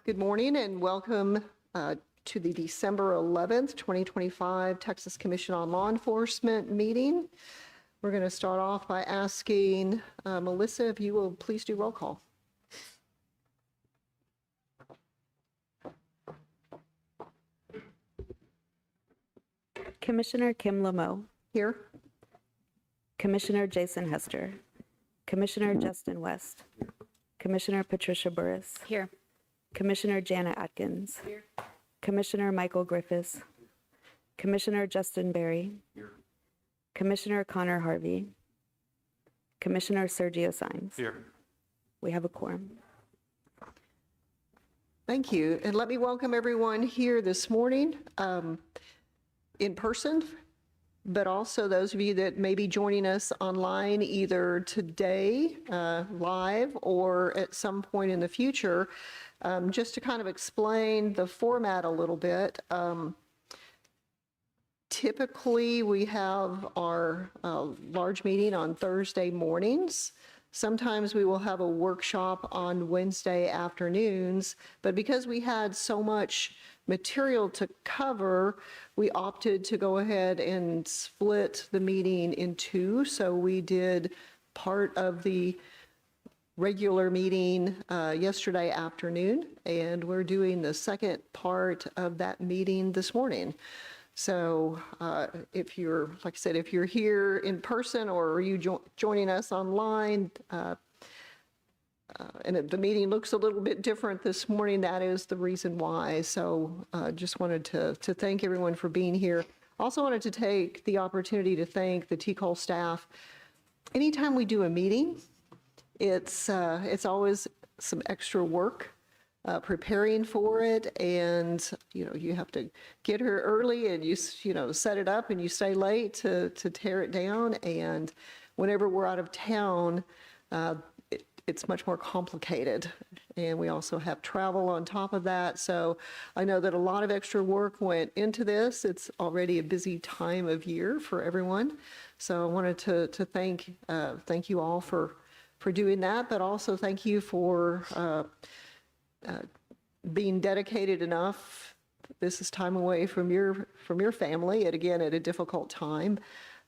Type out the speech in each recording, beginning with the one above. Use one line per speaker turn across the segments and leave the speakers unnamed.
Good morning and welcome to the December 11th, 2025 Texas Commission on Law Enforcement meeting. We're going to start off by asking Melissa if you will please do roll call.
Commissioner Kim Lamo.
Here.
Commissioner Jason Hester. Commissioner Justin West. Commissioner Patricia Burris.
Here.
Commissioner Jana Atkins.
Here.
Commissioner Michael Griffiths. Commissioner Justin Berry.
Here.
Commissioner Connor Harvey. Commissioner Sergio Sines.
Here.
We have a quorum.
Thank you. And let me welcome everyone here this morning in person, but also those of you that may be joining us online either today live or at some point in the future. Just to kind of explain the format a little bit, typically we have our large meeting on Thursday mornings. Sometimes we will have a workshop on Wednesday afternoons, but because we had so much material to cover, we opted to go ahead and split the meeting in two. So we did part of the regular meeting yesterday afternoon, and we're doing the second part of that meeting this morning. So if you're, like I said, if you're here in person or are you joining us online, and the meeting looks a little bit different this morning, that is the reason why. So just wanted to thank everyone for being here. Also wanted to take the opportunity to thank the TCOLE staff. Anytime we do a meeting, it's always some extra work preparing for it, and you have to get here early and you set it up and you stay late to tear it down, and whenever we're out of town it's much more complicated, and we also have travel on top of that. So I know that a lot of extra work went into this. It's already a busy time of year for everyone, so I wanted to thank you all for doing that, but also thank you for being dedicated enough. This is time away from your family, and again at a difficult time.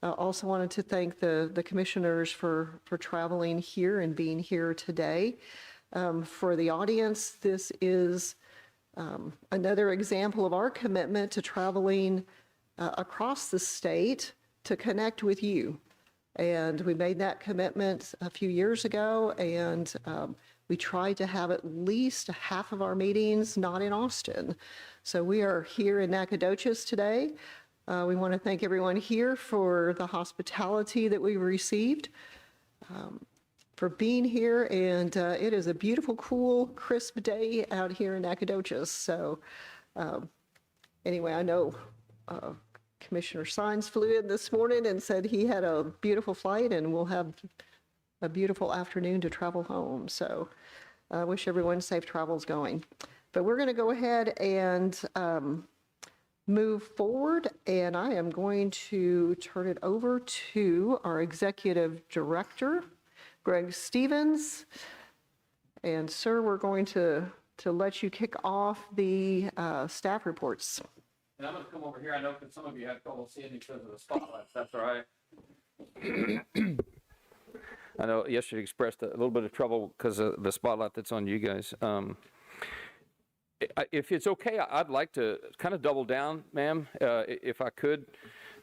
Also wanted to thank the commissioners for traveling here and being here today. For the audience, this is another example of our commitment to traveling across the state to connect with you. And we made that commitment a few years ago, and we try to have at least half of our meetings not in Austin. So we are here in Nacogdoches today. We want to thank everyone here for the hospitality that we received, for being here, and it is a beautiful, cool, crisp day out here in Nacogdoches. So anyway, I know Commissioner Sines flew in this morning and said he had a beautiful flight and we'll have a beautiful afternoon to travel home. So I wish everyone safe travels going. But we're going to go ahead and move forward, and I am going to turn it over to our Executive Director, Greg Stevens. And sir, we're going to let you kick off the staff reports.
And I'm going to come over here. I know that some of you have trouble seeing me because of the spotlights. That's all right. I know yesterday expressed a little bit of trouble because of the spotlight that's on you guys. If it's okay, I'd like to kind of double down, ma'am, if I could,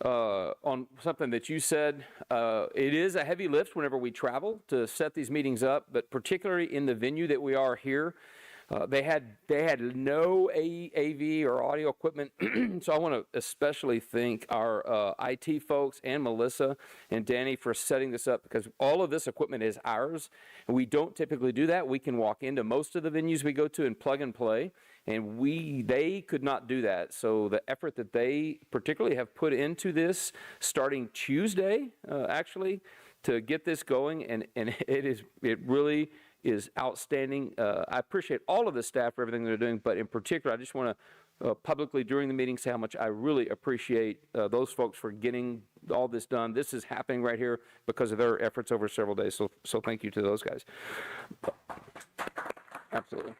on something that you said. It is a heavy lift whenever we travel to set these meetings up, but particularly in the venue that we are here. They had no AV or audio equipment, so I want to especially thank our IT folks and Melissa and Danny for setting this up, because all of this equipment is ours, and we don't typically do that. We can walk into most of the venues we go to and plug and play, and they could not do that. So the effort that they particularly have put into this starting Tuesday, actually, to get this going, and it really is outstanding. I appreciate all of the staff for everything they're doing, but in particular, I just want to publicly during the meeting say how much I really appreciate those folks for getting all this done. This is happening right here because of their efforts over several days, so thank you to those guys. Absolutely.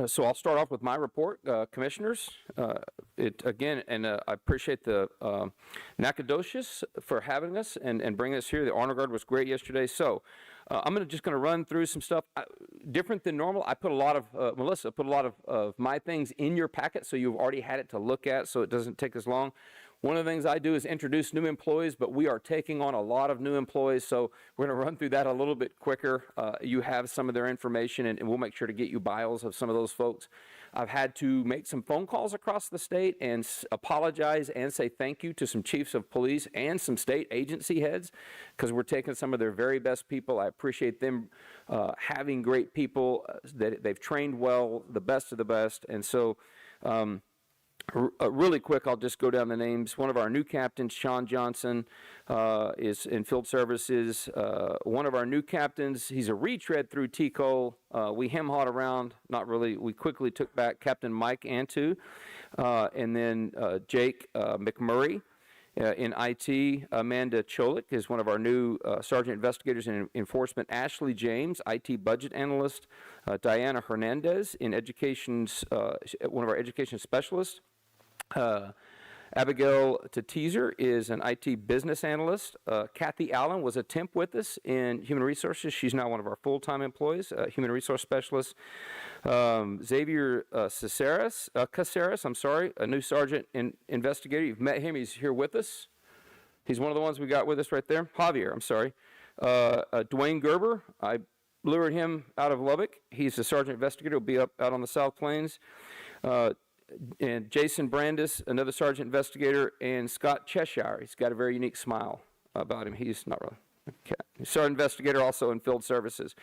So I'll start off with my report, commissioners. I appreciate the Nacogdoches for having us and bringing us here. The honor guard was great yesterday. So I'm just going to run through some stuff different than normal. I put a lot of Melissa put a lot of my things in your packet, so you've already had it to look at, so it doesn't take as long. One of the things I do is introduce new employees, but we are taking on a lot of new employees, so we're going to run through that a little bit quicker. You have some of their information, and we'll make sure to get you bios of some of those folks. I've had to make some phone calls across the state and apologize and say thank you to some chiefs of police and some state agency heads, because we're taking some of their very best people. I appreciate them having great people that they've trained well, the best of the best, and so really quick, I'll just go down the names. One of our new captains, Sean Johnson, is in field services. One of our new captains, he's a retread through TCOLE. We hem-hawed around, not really. We quickly took back Captain Mike Antu, and then Jake McMurray. In IT, Amanda Cholik is one of our new sergeant investigators in enforcement. Ashley James, IT budget analyst. Diana Hernandez in education's one of our education specialists. Abigail Tateezer is an IT business analyst. Kathy Allen was a temp with us in human resources. She's now one of our full-time employees, human resource specialist. Xavier Caceres, a new sergeant investigator. You've met him. He's here with us. He's one of the ones we got with us right there. Javier, I'm sorry. Dwayne Gerber, I lured him out of Lubbock. He's a sergeant investigator. He'll be out on the South Plains. And Jason Brandis, another sergeant investigator, and Scott Cheshire. He's got a very unique smile about him. He's not really a sergeant investigator, also in field services.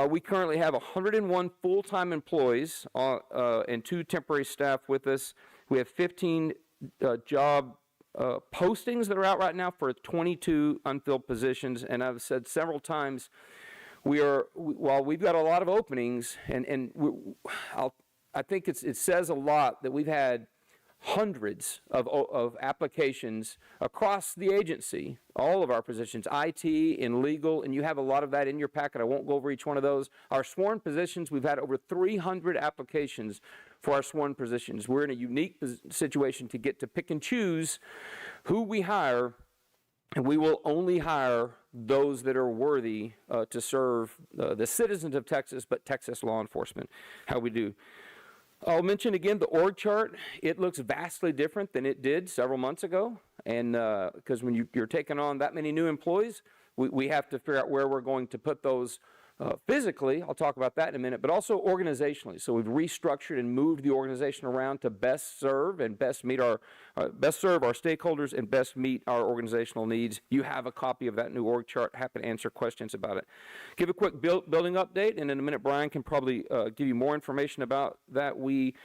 We currently have 101 full-time employees and 2 temporary staff with us. We have 15 job postings that are out right now for 22 unfilled positions, and I've said several times, while we've got a lot of openings, I think it says a lot that we've had hundreds of applications across the agency, all of our positions, IT and legal, and you have a lot of that in your packet. I won't go over each one of those. Our sworn positions, we've had over 300 applications for our sworn positions. We're in a unique situation to get to pick and choose who we hire, and we will only hire those that are worthy to serve the citizens of Texas, but Texas law enforcement, how we do. I'll mention again the org chart. It looks vastly different than it did several months ago, and because when you're taking on that many new employees, we have to figure out where we're going to put those physically. I'll talk about that in a minute, but also organizationally. So we've restructured and moved the organization around to best serve and best serve our stakeholders and best meet our organizational needs. You have a copy of that new org chart. Happy to answer questions about it. Give a quick building update, and in a minute Brian can probably give you more information about that. We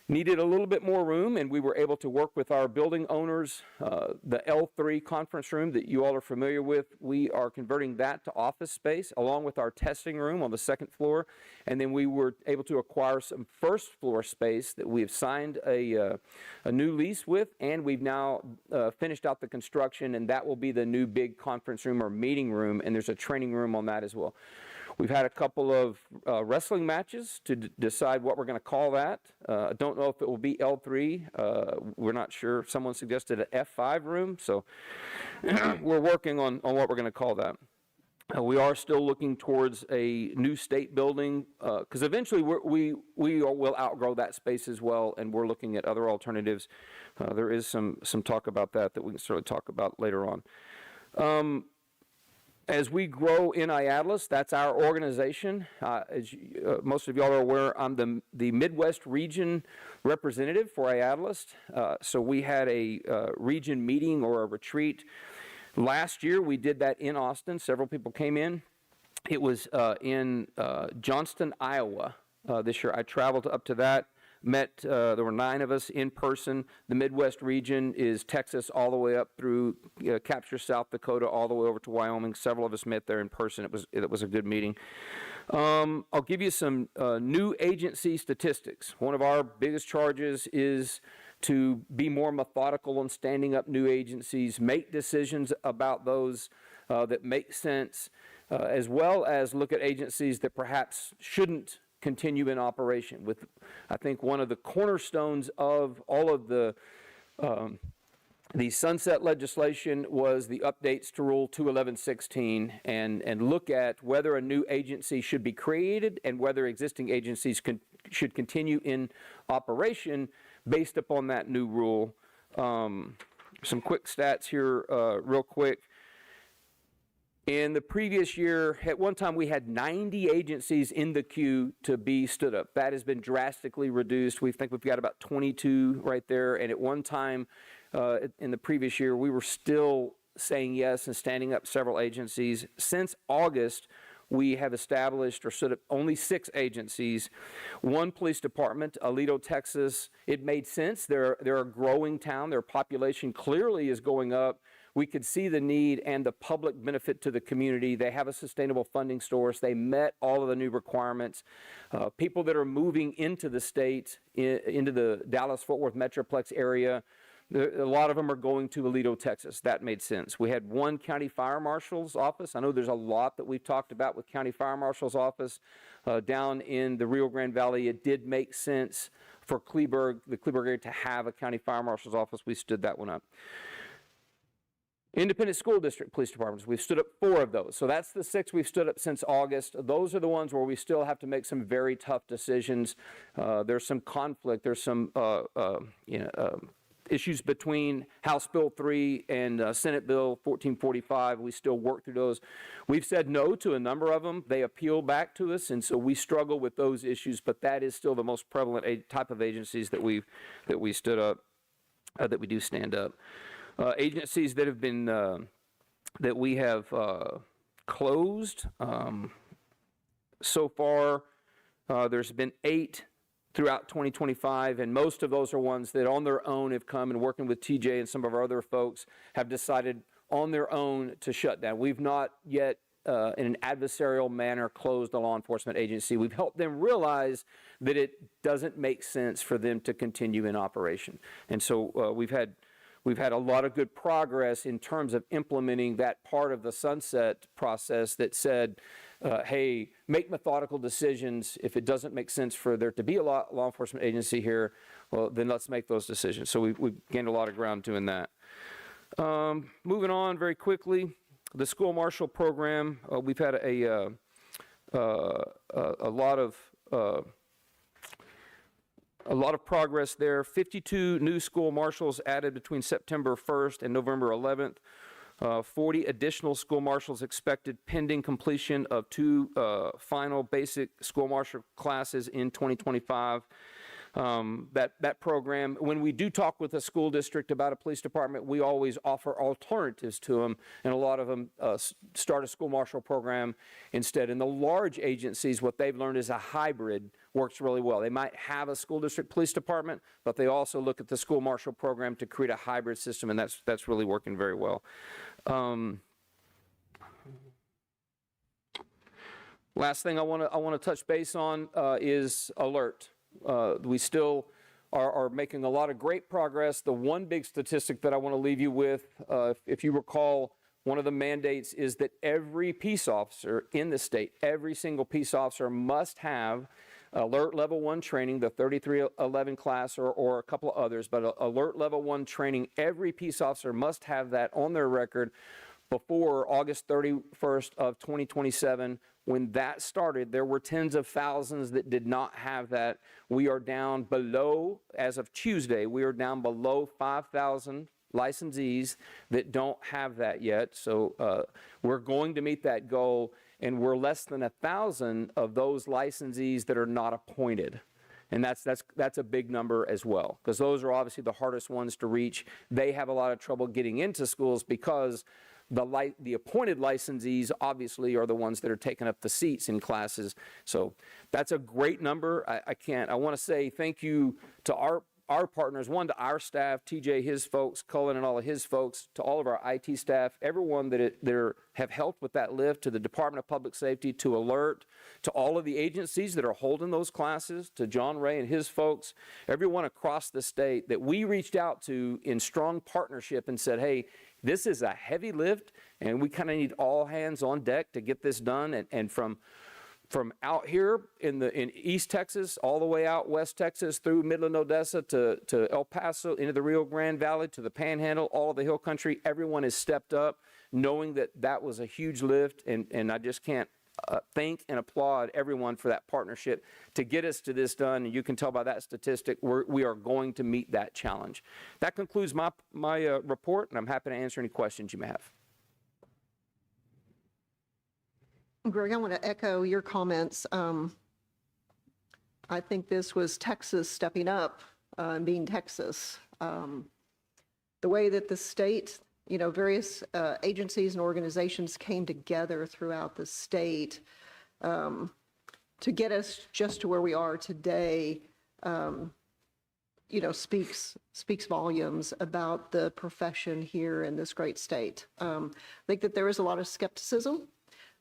needed a little bit more room, and we were able to work with our building owners. The L3 conference room that you all are familiar with, we are converting that to office space along with our testing room on the 2nd floor, and then we were able to acquire some first floor space that we have signed a new lease with, and we've now finished out the construction, and that will be the new big conference room or meeting room, and there's a training room on that as well. We've had a couple of wrestling matches to decide what we're going to call that. I don't know if it will be L3. We're not sure. Someone suggested an F5 room, so we're working on what we're going to call that. We are still looking towards a new state building because eventually we will outgrow that space as well, and we're looking at other alternatives. There is some talk about that we can certainly talk about later on. As we grow in IADLEST, that's our organization. As most of y'all are aware, I'm the Midwest region representative for IADLEST. So we had a region meeting or a retreat. Last year, we did that in Austin. Several people came in. It was in Johnston, Iowa. This year, I traveled up to that. There were 9 of us in person. The Midwest region is Texas all the way up through capture South Dakota, all the way over to Wyoming. Several of us met there in person. It was a good meeting. I'll give you some new agency statistics. One of our biggest charges is to be more methodical in standing up new agencies, make decisions about those that make sense, as well as look at agencies that perhaps shouldn't continue in operation. With, I think, one of the cornerstones of all of the sunset legislation was the updates to Rule 211.16 and look at whether a new agency should be created and whether existing agencies should continue in operation based upon that new rule. Some quick stats here real quick. In the previous year, at one time we had 90 agencies in the queue to be stood up. That has been drastically reduced. We think we've got about 22 right there. And at one time in the previous year, we were still saying yes and standing up several agencies. Since August, we have established or stood up only 6 agencies. 1 police department, Aledo, Texas. It made sense. They're a growing town. Their population clearly is going up. We could see the need and the public benefit to the community. They have a sustainable funding source. They met all of the new requirements. People that are moving into the state, into the Dallas-Fort Worth Metroplex area, a lot of them are going to Aledo, Texas. That made sense. We had 1 county fire marshal's office. I know there's a lot that we've talked about with county fire marshal's office down in the Rio Grande Valley. It did make sense for Kleberg, the Kleberg area, to have a county fire marshal's office. We stood that one up. Independent school district police departments, we've stood up 4 of those. So that's the 6 we've stood up since August. Those are the ones where we still have to make some very tough decisions. There's some conflict. There's some issues between House Bill 3 and Senate Bill 1445. We still work through those. We've said no to a number of them. They appeal back to us, and so we struggle with those issues, but that is still the most prevalent type of agencies that we stood up, that we do stand up. Agencies that have been, that we have closed. So far, there's been 8 throughout 2025, and most of those are ones that on their own have come and working with TJ and some of our other folks have decided on their own to shut down. We've not yet in an adversarial manner closed a law enforcement agency. We've helped them realize that it doesn't make sense for them to continue in operation. And so we've had a lot of good progress in terms of implementing that part of the sunset process that said, hey, make methodical decisions. If it doesn't make sense for there to be a law enforcement agency here, well, then let's make those decisions. So we've gained a lot of ground doing that. Moving on very quickly, the school marshal program, we've had a lot of progress there. 52 new school marshals added between September 1st and November 11th. 40 additional school marshals expected pending completion of 2 final basic school marshal classes in 2025. That program, when we do talk with a school district about a police department, we always offer alternatives to them, and a lot of them start a school marshal program instead. In the large agencies, what they've learned is a hybrid works really well. They might have a school district police department, but they also look at the school marshal program to create a hybrid system, and that's really working very well. Last thing I want to touch base on is alert. We still are making a lot of great progress. The one big statistic that I want to leave you with, if you recall, one of the mandates is that every peace officer in the state, every single peace officer must have alert level 1 training, the 3311 class or a couple of others, but alert level 1 training, every peace officer must have that on their record before August 31st of 2027. When that started, there were tens of thousands that did not have that. We are down below, as of Tuesday, we are down below 5,000 licensees that don't have that yet. So we're going to meet that goal, and we're less than 1,000 of those licensees that are not appointed. And that's a big number as well, because those are obviously the hardest ones to reach. They have a lot of trouble getting into schools because the appointed licensees obviously are the ones that are taking up the seats in classes. So that's a great number. I want to say thank you to our partners, one, to our staff, TJ, his folks, Cullen and all of his folks, to all of our IT staff, everyone that have helped with that lift, to the Department of Public Safety, to Alert, to all of the agencies that are holding those classes, to John Ray and his folks, everyone across the state that we reached out to in strong partnership and said, hey, this is a heavy lift, and we kind of need all hands on deck to get this done. And from from out here in East Texas, all the way out West Texas through Midland, Odessa to El Paso, into the Rio Grande Valley, to the Panhandle, all of the hill country, everyone has stepped up, knowing that that was a huge lift, and I just can't thank and applaud everyone for that partnership to get us to this done. And you can tell by that statistic, we are going to meet that challenge. That concludes my report, and I'm happy to answer any questions you may have.
Greg, I want to echo your comments. I think this was Texas stepping up and being Texas. The way that the state, various agencies and organizations came together throughout the state to get us just to where we are today, speaks volumes about the profession here in this great state. I think that there is a lot of skepticism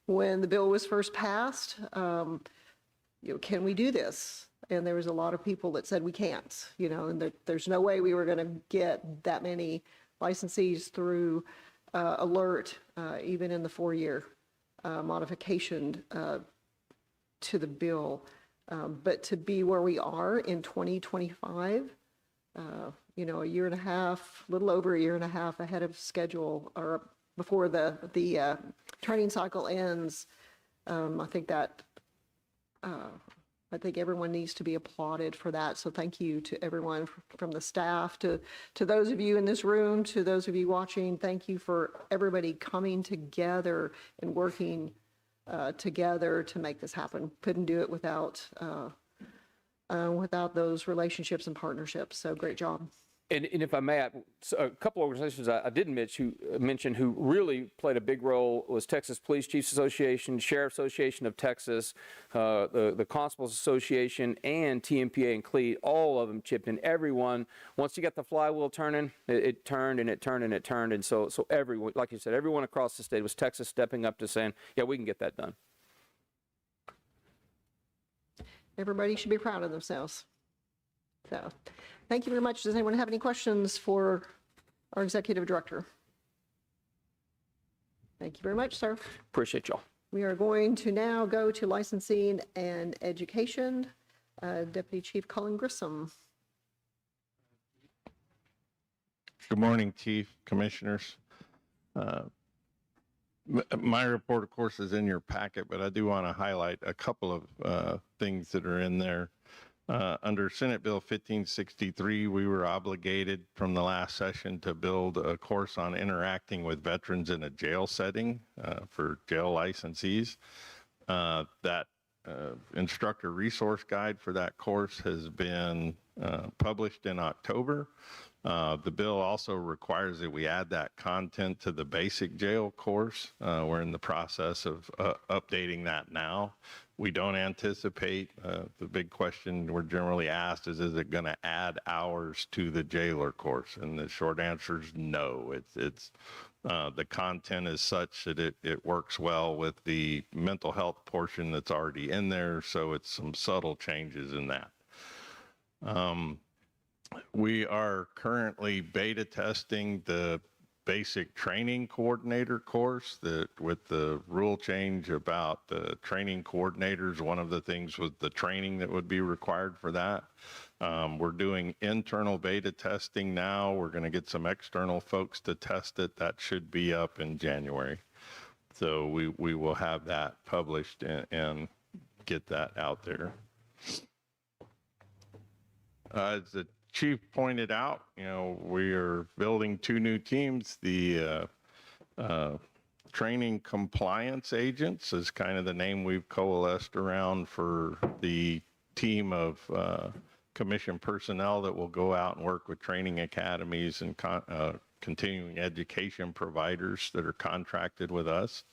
when the bill was first passed. Can we do this? And there was a lot of people that said we can't, and there's no way we were going to get that many licensees through alert, even in the 4-year modification to the bill. But to be where we are in 2025, a year and a half, little over a year and a half ahead of schedule, or before the training cycle ends, I think everyone needs to be applauded for that. So thank you to everyone from the staff, to those of you in this room, to those of you watching. Thank you for everybody coming together and working together to make this happen. Couldn't do it without those relationships and partnerships. So great job.
And if I may, a couple organizations I didn't mention who really played a big role was Texas Police Chiefs Association, Sheriff's Association of Texas, the Constables Association, and TMPA and CLEAT. All of them chipped in. Everyone, once you got the flywheel turning, it turned and it turned and it turned. And so everyone, like you said, everyone across the state was Texas stepping up to saying, yeah, we can get that done.
Everybody should be proud of themselves. So, thank you very much. Does anyone have any questions for our executive director? Thank you very much, sir.
Appreciate y'all.
We are going to now go to licensing and education. Deputy Chief Colin Grissom.
Good morning, Chief, Commissioners. My report, of course, is in your packet, but I do want to highlight a couple of things that are in there. Under Senate Bill 1563, we were obligated from the last session to build a course on interacting with veterans in a jail setting for jail licensees. That instructor resource guide for that course has been published in October. The bill also requires that we add that content to the basic jail course. We're in the process of updating that now. We don't anticipate, the big question we're generally asked is it going to add hours to the jailer course? And the short answer is no. It's the content is such that it works well with the mental health portion that's already in there, so it's some subtle changes in that. We are currently beta testing the basic training coordinator course that with the rule change about the training coordinators, one of the things was the training that would be required for that. We're doing internal beta testing now. We're going to get some external folks to test it. That should be up in January. So we will have that published and get that out there. As the Chief pointed out, we are building 2 new teams. The training compliance agents is kind of the name we've coalesced around for the team of commission personnel that will go out and work with training academies and continuing education providers that are contracted with us.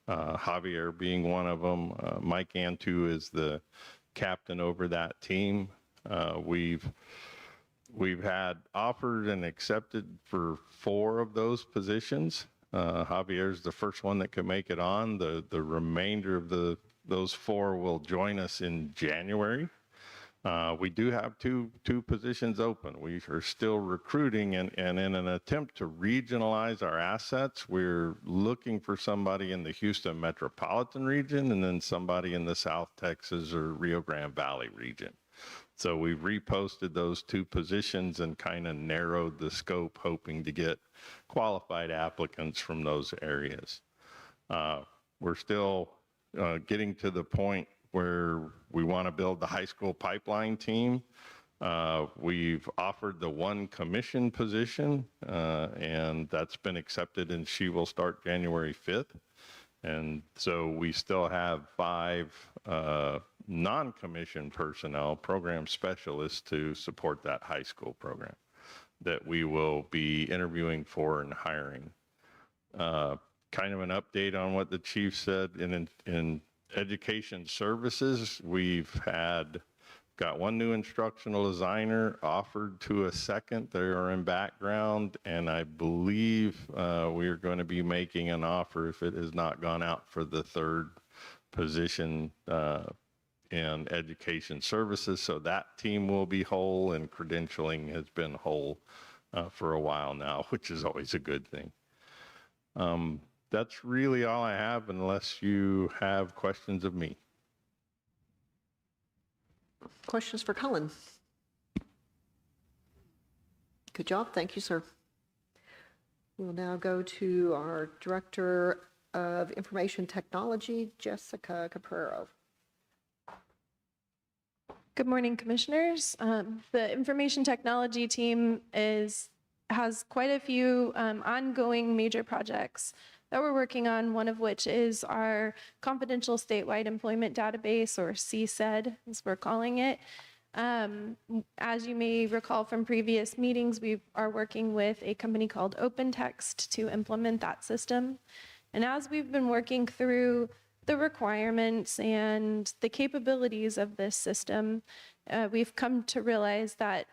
Javier being one of them. Mike Antu is the captain over that team. We've had offered and accepted for 4 of those positions. Javier's the first one that could make it on. The remainder of those 4 will join us in January. We do have two positions open. We are still recruiting, and in an attempt to regionalize our assets, we're looking for somebody in the Houston metropolitan region and then somebody in the South Texas or Rio Grande Valley region. So we've reposted those two positions and kind of narrowed the scope, hoping to get qualified applicants from those areas. We're still getting to the point where we want to build the high school pipeline team. We've offered the one commission position, and that's been accepted, and she will start January 5th. And so we still have 5 non-commissioned personnel, program specialists, to support that high school program that we will be interviewing for and hiring. Kind of an update on what the chief said in education services. We've got one new instructional designer offered to a second. They are in background, and I believe we are going to be making an offer, if it has not gone out, for the 3rd position in education services. So that team will be whole, and credentialing has been whole for a while now, which is always a good thing. That's really all I have, unless you have questions of me.
Questions for Cullen? Good job. Thank you, sir. We'll now go to our Director of Information Technology, Jessica Caprero.
Good morning, Commissioners. The Information Technology team has quite a few ongoing major projects that we're working on, one of which is our Confidential Statewide Employment Database, or CSED, as we're calling it. As you may recall from previous meetings, we are working with a company called OpenText to implement that system. And as we've been working through the requirements and the capabilities of this system, we've come to realize that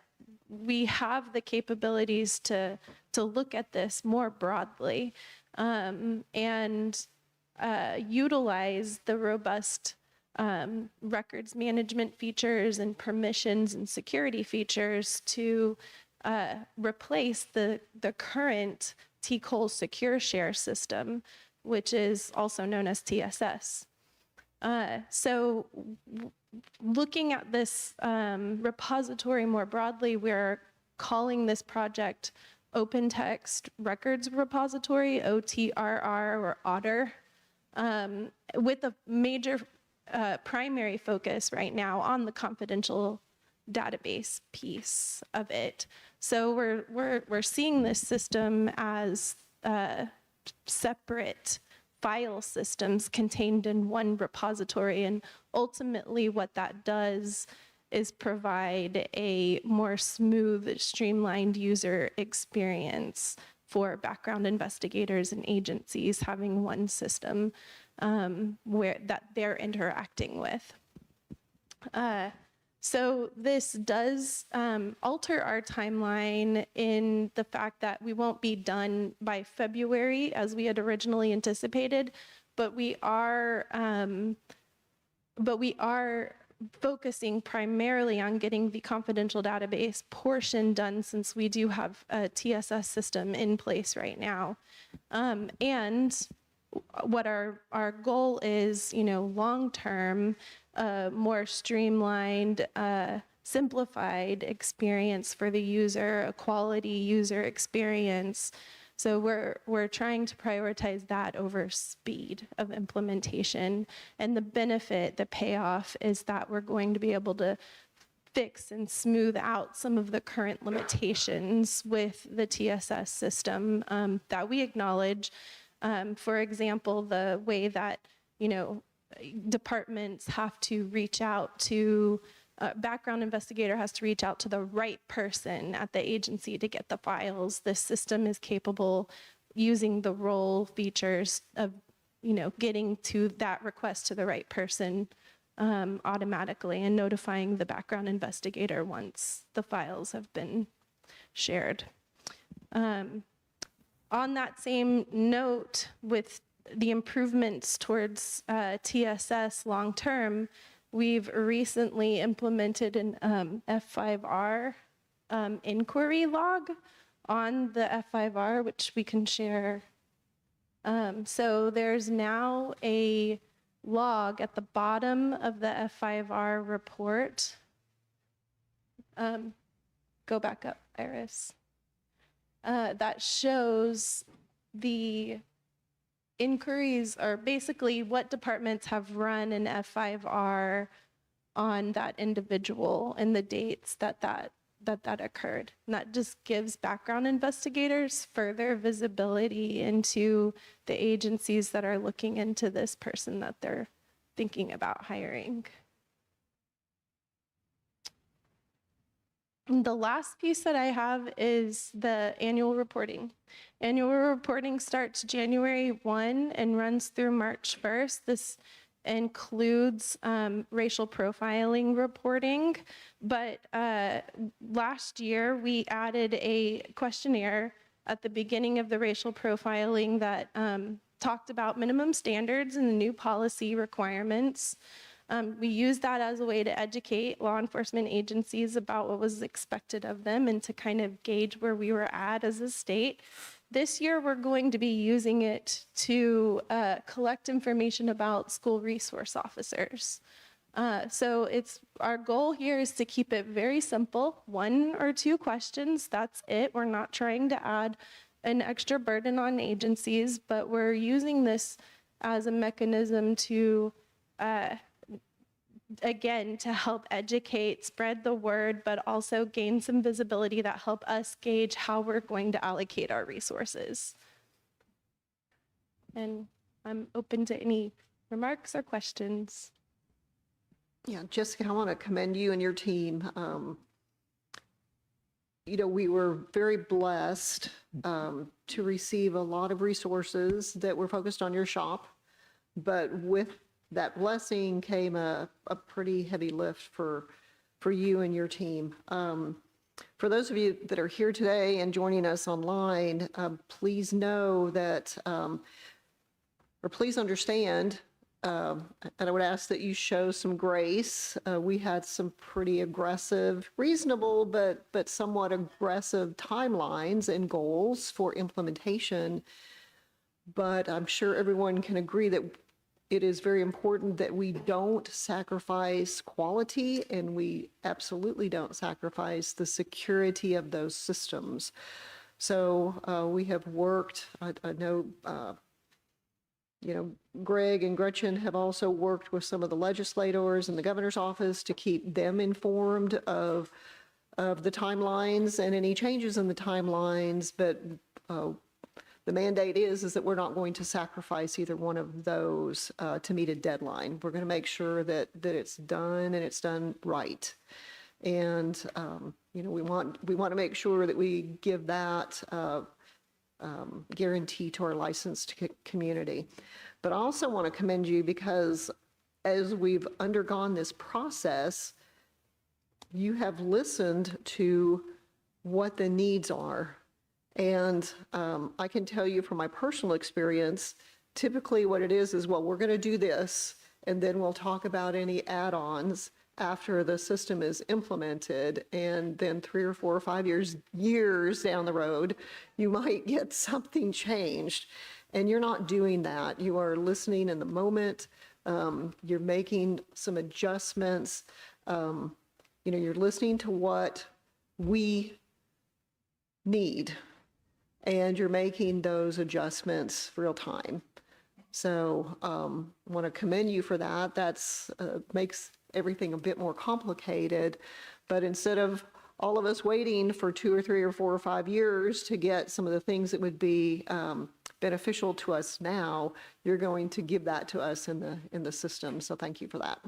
we have the capabilities to look at this more broadly and utilize the robust records management features and permissions and security features to replace the current TCOLE secure share system, which is also known as TSS. So looking at this repository more broadly, we're calling this project OpenText Records Repository, OTRR, or OTTR, with a major primary focus right now on the confidential database piece of it. So we're seeing this system as separate file systems contained in one repository, and ultimately what that does is provide a more smooth, streamlined user experience for background investigators and agencies having one system that they're interacting with. So this does alter our timeline in the fact that we won't be done by February as we had originally anticipated, but we are focusing primarily on getting the confidential database portion done, since we do have a TSS system in place right now. And what our goal is, long-term, more streamlined, simplified experience for the user, a quality user experience. So we're trying to prioritize that over speed of implementation. And the benefit, the payoff, is that we're going to be able to fix and smooth out some of the current limitations with the TSS system that we acknowledge. For example, the way that, departments have to reach out to, background investigator has to reach out to the right person at the agency to get the files. This system is capable, using the role features, of, getting to that request to the right person automatically and notifying the background investigator once the files have been shared. On that same note, with the improvements towards TSS long-term, we've recently implemented an F5R inquiry log on the F5R, which we can share. So there's now a log at the bottom of the F5R report. Go back up, Iris. That shows the inquiries, or basically what departments have run an F5R on that individual and the dates that occurred. And that just gives background investigators further visibility into the agencies that are looking into this person that they're thinking about hiring. And the last piece that I have is the annual reporting. Annual reporting starts January 1 and runs through March 1st. This includes racial profiling reporting, but last year we added a questionnaire at the beginning of the racial profiling that talked about minimum standards and the new policy requirements. We used that as a way to educate law enforcement agencies about what was expected of them and to kind of gauge where we were at as a state. This year, we're going to be using it to collect information about school resource officers. So our goal here is to keep it very simple, 1 or 2 questions, that's it. We're not trying to add an extra burden on agencies, but we're using this as a mechanism to again, to help educate, spread the word, but also gain some visibility that help us gauge how we're going to allocate our resources. And I'm open to any remarks or questions.
Yeah, Jessica, I want to commend you and your team. We were very blessed to receive a lot of resources that were focused on your shop, but with that blessing came a pretty heavy lift for you and your team. For those of you that are here today and joining us online, please know that, or please understand, and I would ask that you show some grace. We had some pretty aggressive, reasonable, but somewhat aggressive timelines and goals for implementation. But I'm sure everyone can agree that it is very important that we don't sacrifice quality, and we absolutely don't sacrifice the security of those systems. So we have worked, I know, Greg and Gretchen have also worked with some of the legislators and the governor's office to keep them informed of the timelines and any changes in the timelines, but the mandate is that we're not going to sacrifice either one of those to meet a deadline. We're going to make sure that it's done and it's done right. And we want to make sure that we give that guarantee to our licensed community. But I also want to commend you because as we've undergone this process, you have listened to what the needs are. And I can tell you from my personal experience, typically what it is, well, we're going to do this, and then we'll talk about any add-ons after the system is implemented. And then 3 or 4 or 5 years down the road, you might get something changed. And you're not doing that. You are listening in the moment. You're making some adjustments. You're listening to what we need, and you're making those adjustments real time. So I want to commend you for that. That's makes everything a bit more complicated. But instead of all of us waiting for 2 or 3 or 4 or 5 years to get some of the things that would be beneficial to us now, you're going to give that to us in the system. So thank you for that.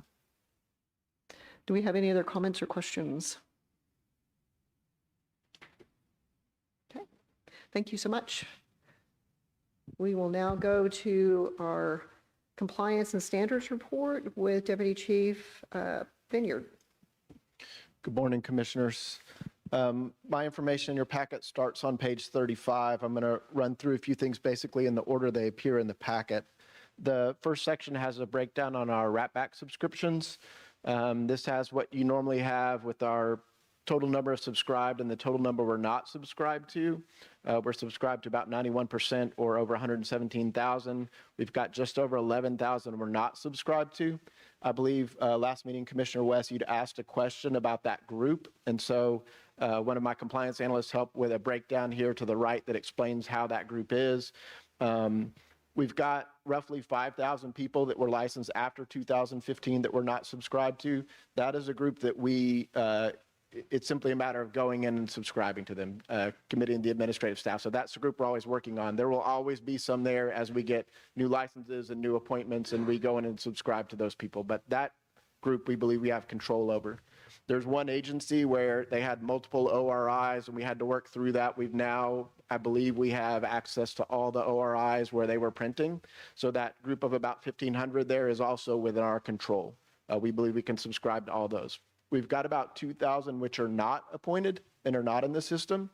Do we have any other comments or questions? Okay, thank you so much. We will now go to our compliance and standards report with Deputy Chief Vineyard.
Good morning, Commissioners. My information in your packet starts on page 35. I'm going to run through a few things basically in the order they appear in the packet. The first section has a breakdown on our wrap-back subscriptions. This has what you normally have with our total number of subscribed and the total number we're not subscribed to. We're subscribed to about 91% or over 117,000. We've got just over 11,000 we're not subscribed to. I believe last meeting, Commissioner West, you'd asked a question about that group. And so one of my compliance analysts helped with a breakdown here to the right that explains how that group is. We've got roughly 5,000 people that were licensed after 2015 that we're not subscribed to. That is a group that it's simply a matter of going in and subscribing to them, committee and the administrative staff. So that's the group we're always working on. There will always be some there as we get new licenses and new appointments and we go in and subscribe to those people. But that group we believe we have control over. There's one agency where they had multiple ORIs and we had to work through that. We've now, I believe we have access to all the ORIs where they were printing. So that group of about 1,500 there is also within our control. We believe we can subscribe to all those. We've got about 2,000 which are not appointed and are not in the system,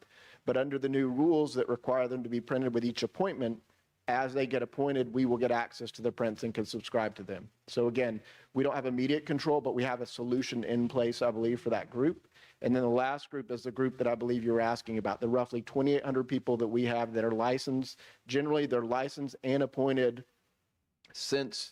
but under the new rules that require them to be printed with each appointment, as they get appointed, we will get access to the prints and can subscribe to them. So again, we don't have immediate control, but we have a solution in place, I believe, for that group. And then the last group is the group that I believe you're asking about, the roughly 2,800 people that we have that are licensed. Generally, they're licensed and appointed since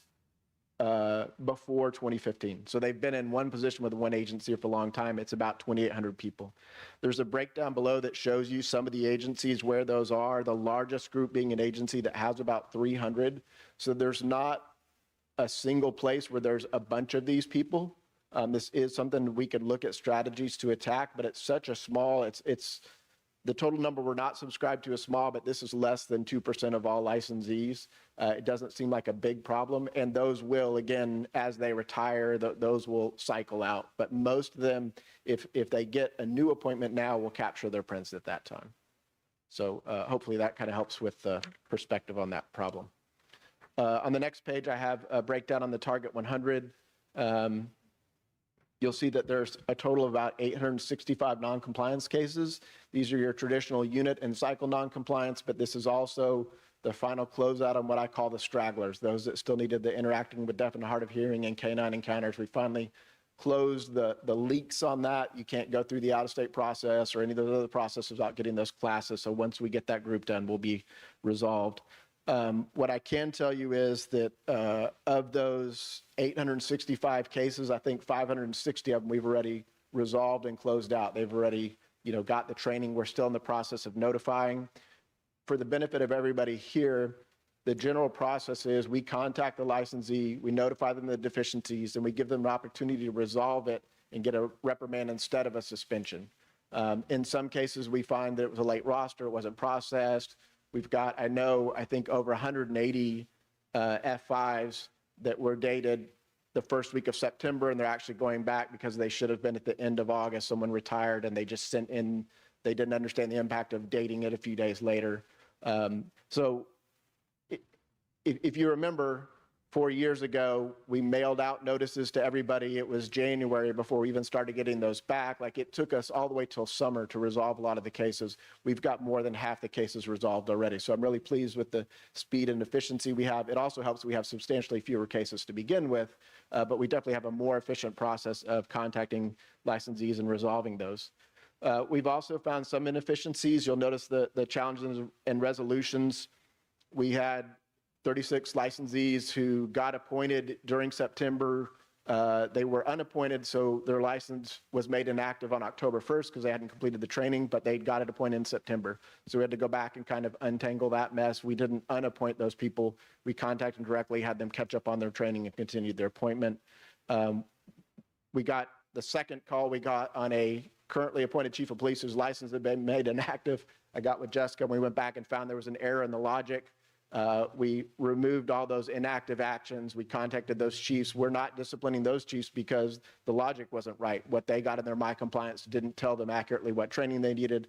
before 2015. So they've been in one position with one agency for a long time. It's about 2,800 people. There's a breakdown below that shows you some of the agencies where those are, the largest group being an agency that has about 300. So there's not a single place where there's a bunch of these people. This is something we could look at strategies to attack, but it's such a small, the total number we're not subscribed to is small, but this is less than 2% of all licensees. It doesn't seem like a big problem. And those will, again, as they retire, those will cycle out. But most of them, if they get a new appointment now, will capture their prints at that time. So hopefully that kind of helps with the perspective on that problem. On the next page, I have a breakdown on the Target 100. You'll see that there's a total of about 865 non-compliance cases. These are your traditional unit and cycle non-compliance, but this is also the final closeout on what I call the stragglers, those that still needed the interacting with deaf and hard of hearing and canine encounters. We finally closed the leaks on that. You can't go through the out-of-state process or any of those other processes without getting those classes. So once we get that group done, we'll be resolved. What I can tell you is that of those 865 cases, I think 560 of them we've already resolved and closed out. They've already, got the training. We're still in the process of notifying. For the benefit of everybody here, the general process is we contact the licensee, we notify them of the deficiencies, and we give them an opportunity to resolve it and get a reprimand instead of a suspension. In some cases, we find that it was a late roster, it wasn't processed. We've got, I think over 180 F5s that were dated the first week of September, and they're actually going back because they should have been at the end of August. Someone retired and they just sent in, they didn't understand the impact of dating it a few days later. So if you remember, 4 years ago, we mailed out notices to everybody. It was January before we even started getting those back. Like, it took us all the way till summer to resolve a lot of the cases. We've got more than half the cases resolved already. So I'm really pleased with the speed and efficiency we have. It also helps we have substantially fewer cases to begin with, but we definitely have a more efficient process of contacting licensees and resolving those. We've also found some inefficiencies. You'll notice the challenges and resolutions. We had 36 licensees who got appointed during September. They were unappointed, so their license was made inactive on October 1st because they hadn't completed the training, but they got it appointed in September. So we had to go back and kind of untangle that mess. We didn't unappoint those people. We contacted them directly, had them catch up on their training, and continued their appointment. We got the second call we got on a currently appointed chief of police whose license had been made inactive. I got with Jessica, and we went back and found there was an error in the logic. We removed all those inactive actions. We contacted those chiefs. We're not disciplining those chiefs because the logic wasn't right. What they got in their My Compliance didn't tell them accurately what training they needed.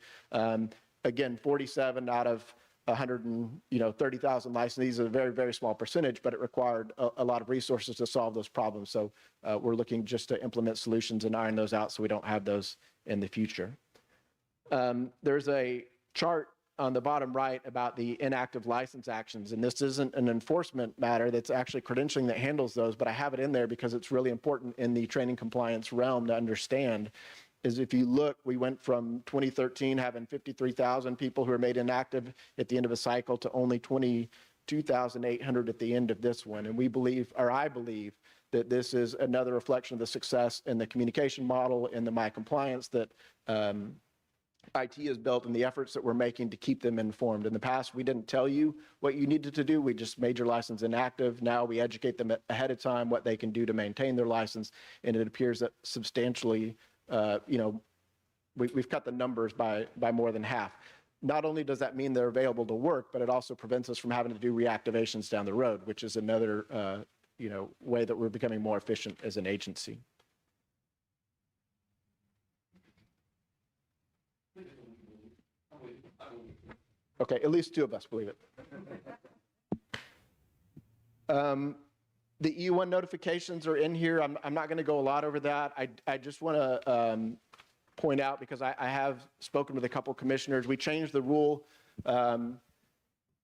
Again, 47 out of 130,000 licensees is a very, very small percentage, but it required a lot of resources to solve those problems. So we're looking just to implement solutions and iron those out so we don't have those in the future. There's a chart on the bottom right about the inactive license actions, and this isn't an enforcement matter, that's actually credentialing that handles those, but I have it in there because it's really important in the training compliance realm to understand, is if you look, we went from 2013 having 53,000 people who are made inactive at the end of a cycle to only 22,800 at the end of this one. And we believe, or I believe, that this is another reflection of the success in the communication model and the My Compliance that IT has built and the efforts that we're making to keep them informed. In the past, we didn't tell you what you needed to do. We just made your license inactive. Now we educate them ahead of time what they can do to maintain their license. And it appears that substantially, we've cut the numbers by more than half. Not only does that mean they're available to work, but it also prevents us from having to do reactivations down the road, which is another way that we're becoming more efficient as an agency. Okay, at least two of us believe it. The E1 notifications are in here. I'm not going to go a lot over that. I just want to point out, because I have spoken with a couple commissioners, we changed the rule.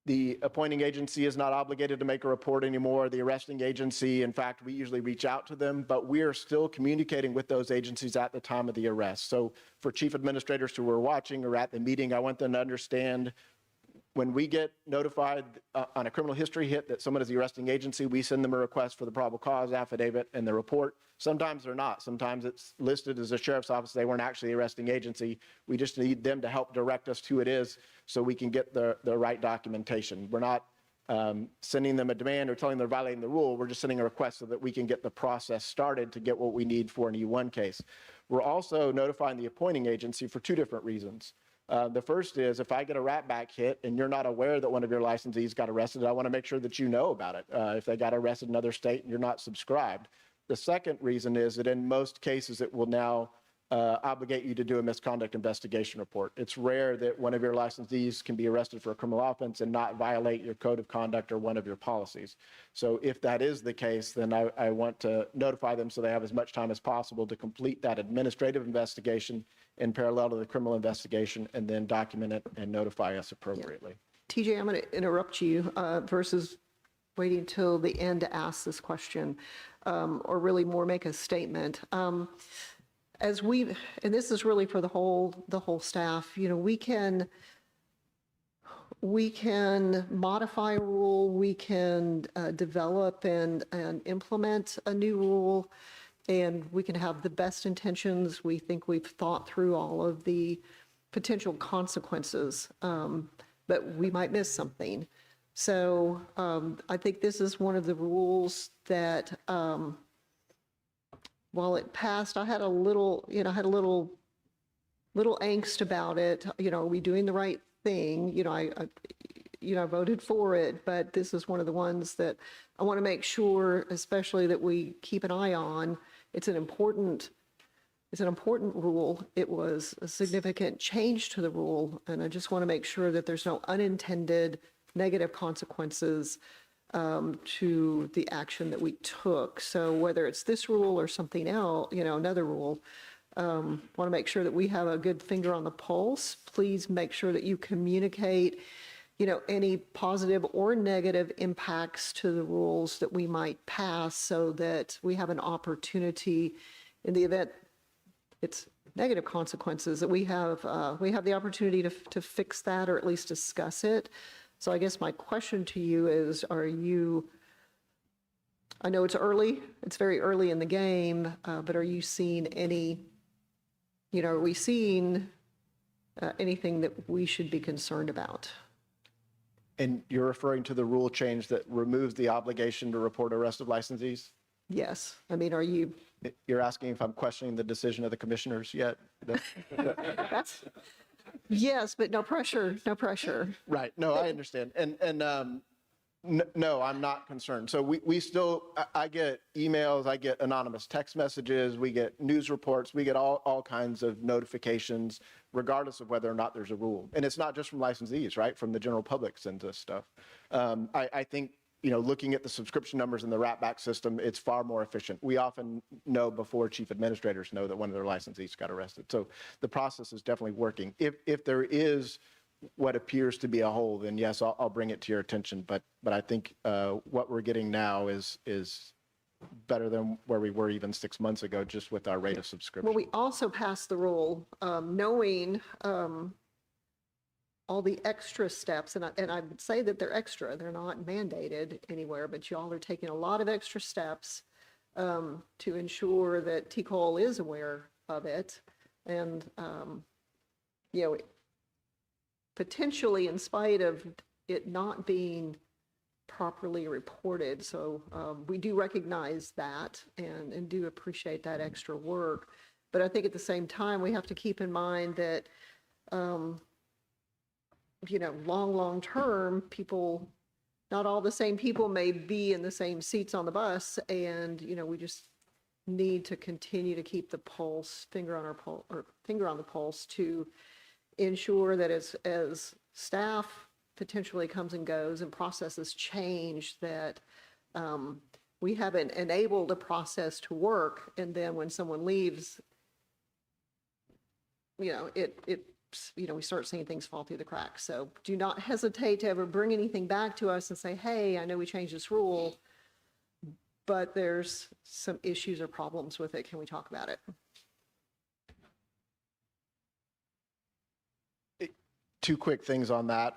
The appointing agency is not obligated to make a report anymore. The arresting agency, in fact, we usually reach out to them, but we are still communicating with those agencies at the time of the arrest. So for chief administrators who are watching or at the meeting, I want them to understand when we get notified on a criminal history hit that someone is the arresting agency, we send them a request for the probable cause affidavit and the report. Sometimes they're not. Sometimes it's listed as a sheriff's office. They weren't actually the arresting agency. We just need them to help direct us to who it is so we can get the right documentation. We're not sending them a demand or telling them they're violating the rule. We're just sending a request so that we can get the process started to get what we need for an E1 case. We're also notifying the appointing agency for two different reasons. The first is if I get a rat back hit and you're not aware that one of your licensees got arrested, I want to make sure that you know about it. If they got arrested in another state and you're not subscribed. The second reason is that in most cases it will now obligate you to do a misconduct investigation report. It's rare that one of your licensees can be arrested for a criminal offense and not violate your code of conduct or one of your policies. So if that is the case, then I want to notify them so they have as much time as possible to complete that administrative investigation in parallel to the criminal investigation and then document it and notify us appropriately.
TJ, I'm going to interrupt you versus waiting till the end to ask this question or really more make a statement. As we, and this is really for the whole staff, we can modify a rule, we can develop and implement a new rule, and we can have the best intentions. We think we've thought through all of the potential consequences, but we might miss something. So I think this is one of the rules that while it passed, I had a little angst about it. Are we doing the right thing? I voted for it, but this is one of the ones that I want to make sure, especially that we keep an eye on. It's an important rule. It was a significant change to the rule, and I just want to make sure that there's no unintended negative consequences to the action that we took. So whether it's this rule or something else, another rule, want to make sure that we have a good finger on the pulse. Please make sure that you communicate, any positive or negative impacts to the rules that we might pass so that we have an opportunity in the event it's negative consequences, that we have the opportunity to fix that or at least discuss it. So I guess my question to you is, I know it's early, it's very early in the game, but are you seeing are we seeing anything that we should be concerned about?
And you're referring to the rule change that removes the obligation to report arrested licensees?
Yes. I mean, are you?
You're asking if I'm questioning the decision of the commissioners yet?
That's, yes, but no pressure, no pressure.
Right. No, I understand. No, I'm not concerned. So we still, I get emails, I get anonymous text messages, we get news reports, we get all kinds of notifications, regardless of whether or not there's a rule. And it's not just from licensees, right? From the general public sends us stuff. I think, looking at the subscription numbers in the wrap-back system, it's far more efficient. We often know before chief administrators know that one of their licensees got arrested. So the process is definitely working. If there is what appears to be a hole, then yes, I'll bring it to your attention. But I think what we're getting now is better than where we were even 6 months ago, just with our rate of subscription.
Well, we also passed the rule, knowing all the extra steps, and I would say that they're extra. They're not mandated anywhere, but y'all are taking a lot of extra steps to ensure that TCOLE is aware of it. And, you know, potentially in spite of it not being properly reported. So we do recognize that and do appreciate that extra work. But I think at the same time, we have to keep in mind that, you know, long term, people, not all the same people may be in the same seats on the bus. And, you know, we just need to continue to keep the pulse, finger on the pulse to ensure that as staff potentially comes and goes and processes change, that we haven't enabled a process to work, and then when someone leaves, you know, we start seeing things fall through the cracks. So do not hesitate to ever bring anything back to us and say, hey, I know we changed this rule, but there's some issues or problems with it. Can we talk about it?
Two quick things on that.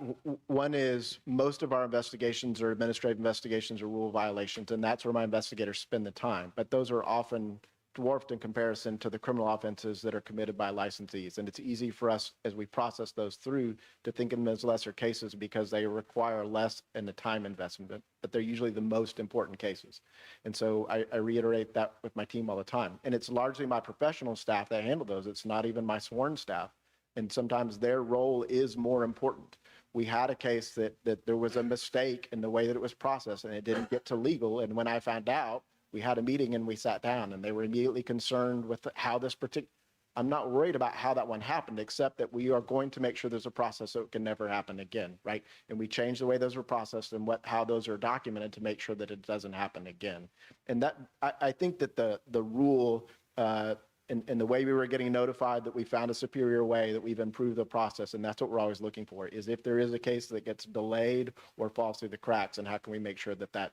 One is most of our investigations are administrative investigations or rule violations, and that's where my investigators spend the time. But those are often dwarfed in comparison to the criminal offenses that are committed by licensees. And it's easy for us, as we process those through, to think of them as lesser cases because they require less in the time investment, but they're usually the most important cases. And so I reiterate that with my team all the time. And it's largely my professional staff that handle those. It's not even my sworn staff. And sometimes their role is more important. We had a case that there was a mistake in the way that it was processed and it didn't get to legal. And when I found out, we had a meeting and we sat down and they were immediately concerned with how this particular, I'm not worried about how that one happened, except that we are going to make sure there's a process so it can never happen again, right? And we changed the way those were processed and how those are documented to make sure that it doesn't happen again. And that, I think that the rule, and the way we were getting notified that we found a superior way, that we've improved the process, and that's what we're always looking for, is if there is a case that gets delayed or falls through the cracks, and how can we make sure that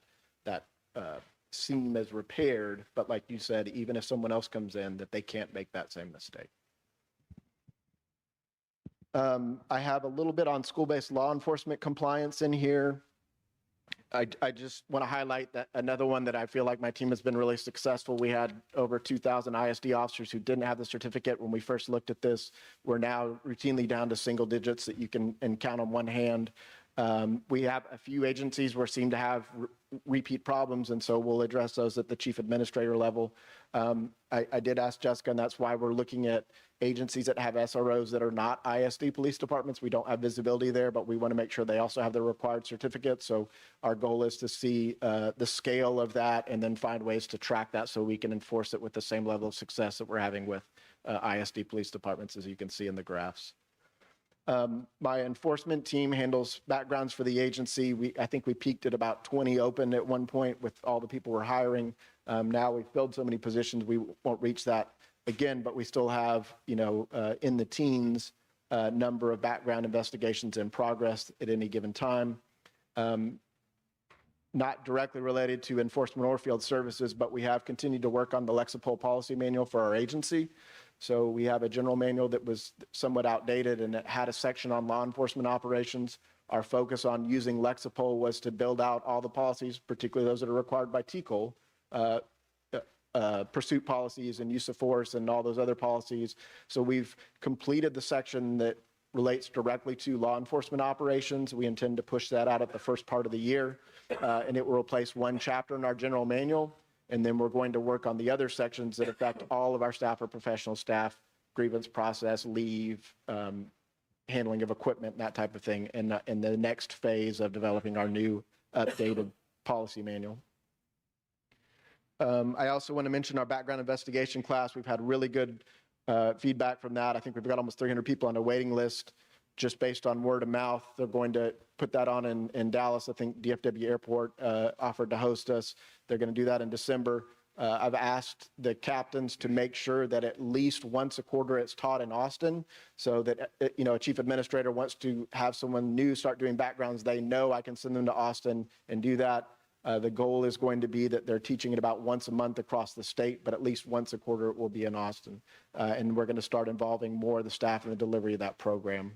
seam is repaired, but like you said, even if someone else comes in, that they can't make that same mistake. I have a little bit on school-based law enforcement compliance in here. I just want to highlight that another one that I feel like my team has been really successful. We had over 2,000 ISD officers who didn't have the certificate when we first looked at this. We're now routinely down to single digits that you can count on one hand. We have a few agencies where seem to have repeat problems, and so we'll address those at the chief administrator level. I did ask Jessica, and that's why we're looking at agencies that have SROs that are not ISD police departments. We don't have visibility there, but we want to make sure they also have the required certificate. So our goal is to see the scale of that and then find ways to track that so we can enforce it with the same level of success that we're having with ISD police departments, as you can see in the graphs. My enforcement team handles backgrounds for the agency. I think we peaked at about 20 open at one point with all the people we're hiring. Now we've filled so many positions, we won't reach that again, but we still have, in the teens, number of background investigations in progress at any given time. Not directly related to enforcement or field services, but we have continued to work on the Lexapol policy manual for our agency. So we have a general manual that was somewhat outdated and it had a section on law enforcement operations. Our focus on using Lexapol was to build out all the policies, particularly those that are required by TCOLE, pursuit policies and use of force and all those other policies. So we've completed the section that relates directly to law enforcement operations. We intend to push that out at the first part of the year, and it will replace one chapter in our general manual. And then we're going to work on the other sections that affect all of our staff or professional staff, grievance process, leave, handling of equipment, that type of thing, in the next phase of developing our new updated policy manual. I also want to mention our background investigation class. We've had really good feedback from that. I think we've got almost 300 people on a waiting list just based on word of mouth. They're going to put that on in Dallas. I think DFW Airport offered to host us. They're going to do that in December. I've asked the captains to make sure that at least once a quarter it's taught in Austin, so that, a chief administrator wants to have someone new start doing backgrounds, they know I can send them to Austin and do that. The goal is going to be that they're teaching it about once a month across the state, but at least once a quarter it will be in Austin. And we're going to start involving more of the staff in the delivery of that program.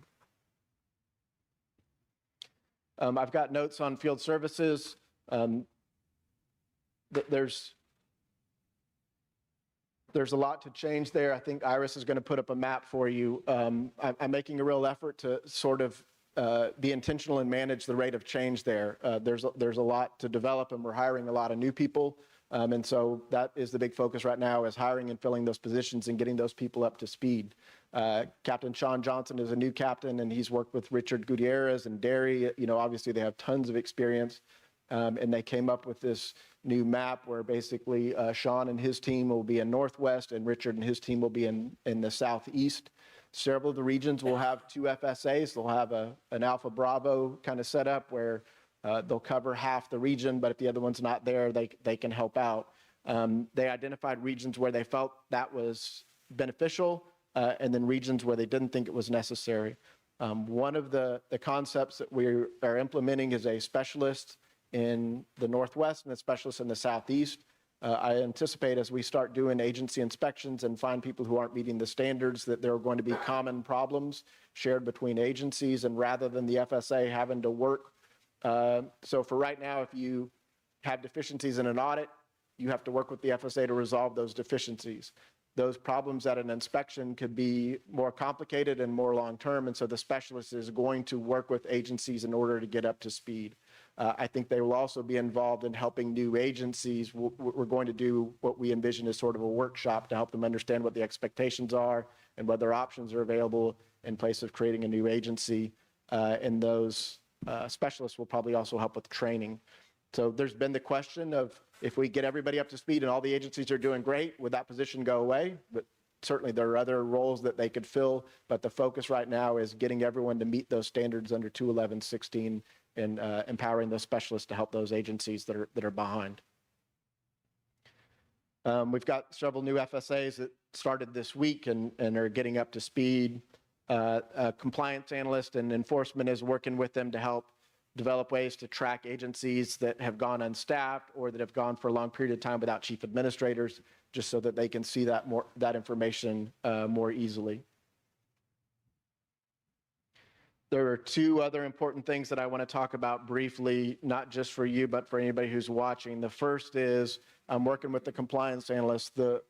I've got notes on field services. There's a lot to change there. I think Iris is going to put up a map for you. I'm making a real effort to sort of be intentional and manage the rate of change there. There's a lot to develop, and we're hiring a lot of new people. And so that is the big focus right now, is hiring and filling those positions and getting those people up to speed. Captain Sean Johnson is a new captain, and he's worked with Richard Gutierrez and Derry. Obviously they have tons of experience. And they came up with this new map where basically Sean and his team will be in Northwest, and Richard and his team will be in the Southeast. Several of the regions will have 2 FSAs. They'll have an Alpha Bravo kind of setup where they'll cover half the region, but if the other one's not there, they can help out. They identified regions where they felt that was beneficial, and then regions where they didn't think it was necessary. One of the concepts that we are implementing is a specialist in the Northwest and a specialist in the Southeast. I anticipate as we start doing agency inspections and find people who aren't meeting the standards, that there are going to be common problems shared between agencies, and rather than the FSA having to work. So for right now, if you have deficiencies in an audit, you have to work with the FSA to resolve those deficiencies. Those problems at an inspection could be more complicated and more long-term, and so the specialist is going to work with agencies in order to get up to speed. I think they will also be involved in helping new agencies. We're going to do what we envision as sort of a workshop to help them understand what the expectations are and what their options are available in place of creating a new agency. And those specialists will probably also help with training. So there's been the question of, if we get everybody up to speed and all the agencies are doing great, would that position go away? But certainly there are other roles that they could fill, but the focus right now is getting everyone to meet those standards under 211-16 and empowering those specialists to help those agencies that are behind. We've got several new FSAs that started this week and are getting up to speed. A compliance analyst and enforcement is working with them to help develop ways to track agencies that have gone unstaffed or that have gone for a long period of time without chief administrators, just so that they can see that information more easily. There are 2 other important things that I want to talk about briefly, not just for you, but for anybody who's watching. The first is, I'm working with the compliance analyst. The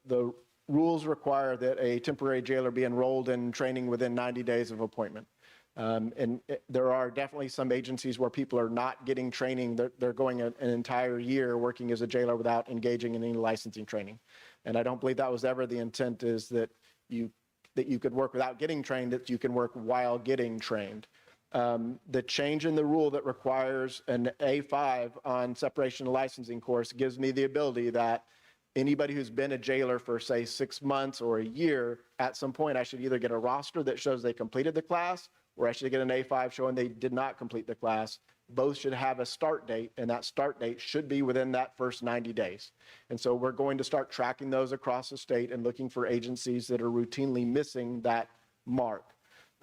rules require that a temporary jailer be enrolled in training within 90 days of appointment. There are definitely some agencies where people are not getting training. They're going an entire year working as a jailer without engaging in any licensing training. And I don't believe that was ever the intent, is that you could work without getting trained, that you can work while getting trained. The change in the rule that requires an A5 on separation of licensing course gives me the ability that anybody who's been a jailer for, say, 6 months or a year, at some point I should either get a roster that shows they completed the class, or I should get an A5 showing they did not complete the class. Both should have a start date, and that start date should be within that first 90 days. And so we're going to start tracking those across the state and looking for agencies that are routinely missing that mark.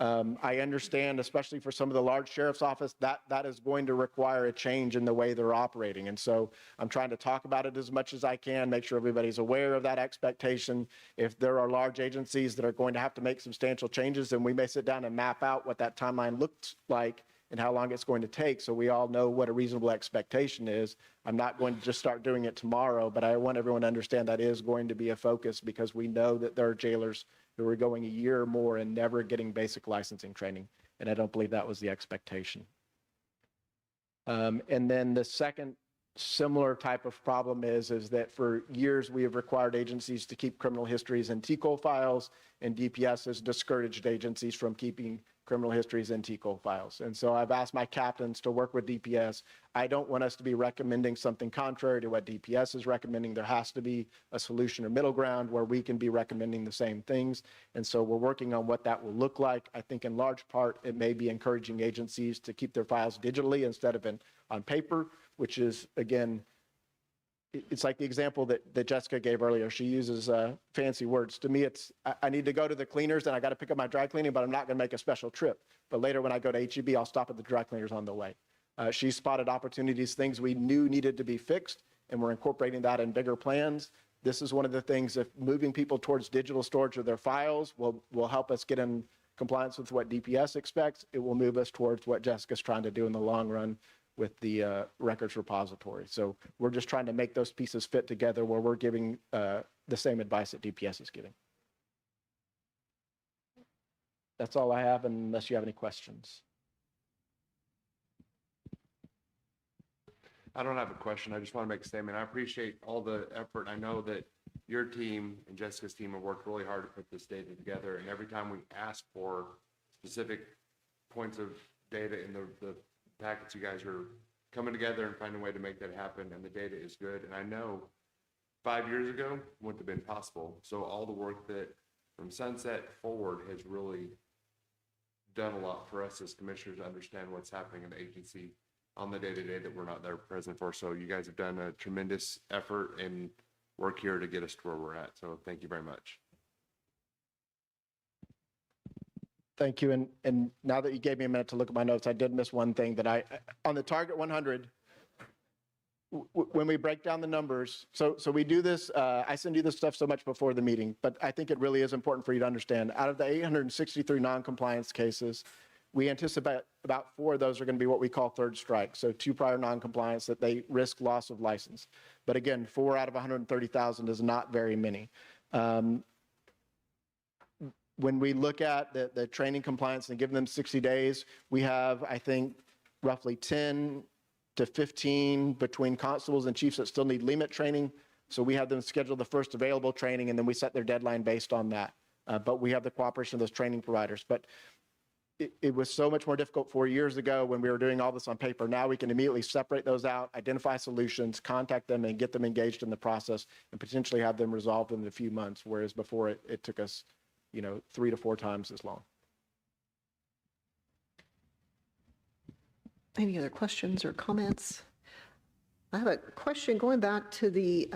I understand, especially for some of the large sheriff's office, that is going to require a change in the way they're operating. And so I'm trying to talk about it as much as I can, make sure everybody's aware of that expectation. If there are large agencies that are going to have to make substantial changes, then we may sit down and map out what that timeline looks like and how long it's going to take, so we all know what a reasonable expectation is. I'm not going to just start doing it tomorrow, but I want everyone to understand that is going to be a focus, because we know that there are jailers who are going a year or more and never getting basic licensing training, and I don't believe that was the expectation. And then the second similar type of problem is that for years we have required agencies to keep criminal histories in TCOLE files, and DPS has discouraged agencies from keeping criminal histories in TCOLE files. And so I've asked my captains to work with DPS. I don't want us to be recommending something contrary to what DPS is recommending. There has to be a solution or middle ground where we can be recommending the same things. And so we're working on what that will look like. I think in large part, it may be encouraging agencies to keep their files digitally instead of on paper, which is, again, it's like the example that Jessica gave earlier. She uses fancy words. To me, it's, I need to go to the cleaners and I got to pick up my dry cleaning, but I'm not going to make a special trip. But later when I go to HEB, I'll stop at the dry cleaners on the way. She spotted opportunities, things we knew needed to be fixed, and we're incorporating that in bigger plans. This is one of the things, if moving people towards digital storage of their files will help us get in compliance with what DPS expects. It will move us towards what Jessica's trying to do in the long run with the records repository. So we're just trying to make those pieces fit together where we're giving the same advice that DPS is giving. That's all I have, unless you have any questions.
I don't have a question. I just want to make a statement. I appreciate all the effort. I know that your team and Jessica's team have worked really hard to put this data together. And every time we ask for specific points of data in the packets, you guys are coming together and finding a way to make that happen. And the data is good. And I know 5 years ago wouldn't have been possible. So all the work that from Sunset forward has really done a lot for us as commissioners to understand what's happening in the agency on the day-to-day that we're not there present for. So you guys have done a tremendous effort and work here to get us to where we're at. So thank you very much.
Thank you. And now that you gave me a minute to look at my notes, I did miss one thing that on the target 100, when we break down the numbers, so we do this, I send you this stuff so much before the meeting, but I think it really is important for you to understand. Out of the 863 non-compliance cases, we anticipate about 4 of those are going to be what we call third strike. So 2 prior non-compliance that they risk loss of license. But again, 4 out of 130,000 is not very many. When we look at the training compliance and give them 60 days, we have, I think, roughly 10 to 15 between constables and chiefs that still need limit training. So we have them schedule the first available training and then we set their deadline based on that. But we have the cooperation of those training providers. But it was so much more difficult 4 years ago when we were doing all this on paper. Now we can immediately separate those out, identify solutions, contact them, and get them engaged in the process and potentially have them resolved in a few months, whereas before it took us, 3 to 4 times as long.
Any other questions or comments? I have a question going back to the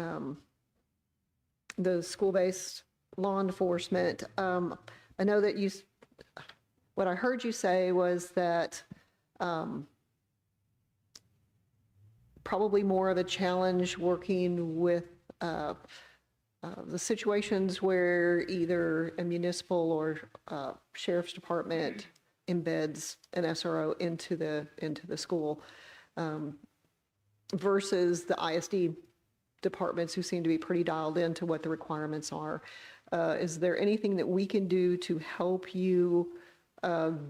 school-based law enforcement. I know that what I heard you say was that probably more of a challenge working with the situations where either a municipal or sheriff's department embeds an SRO into the school versus the ISD departments who seem to be pretty dialed into what the requirements are. Is there anything that we can do to help you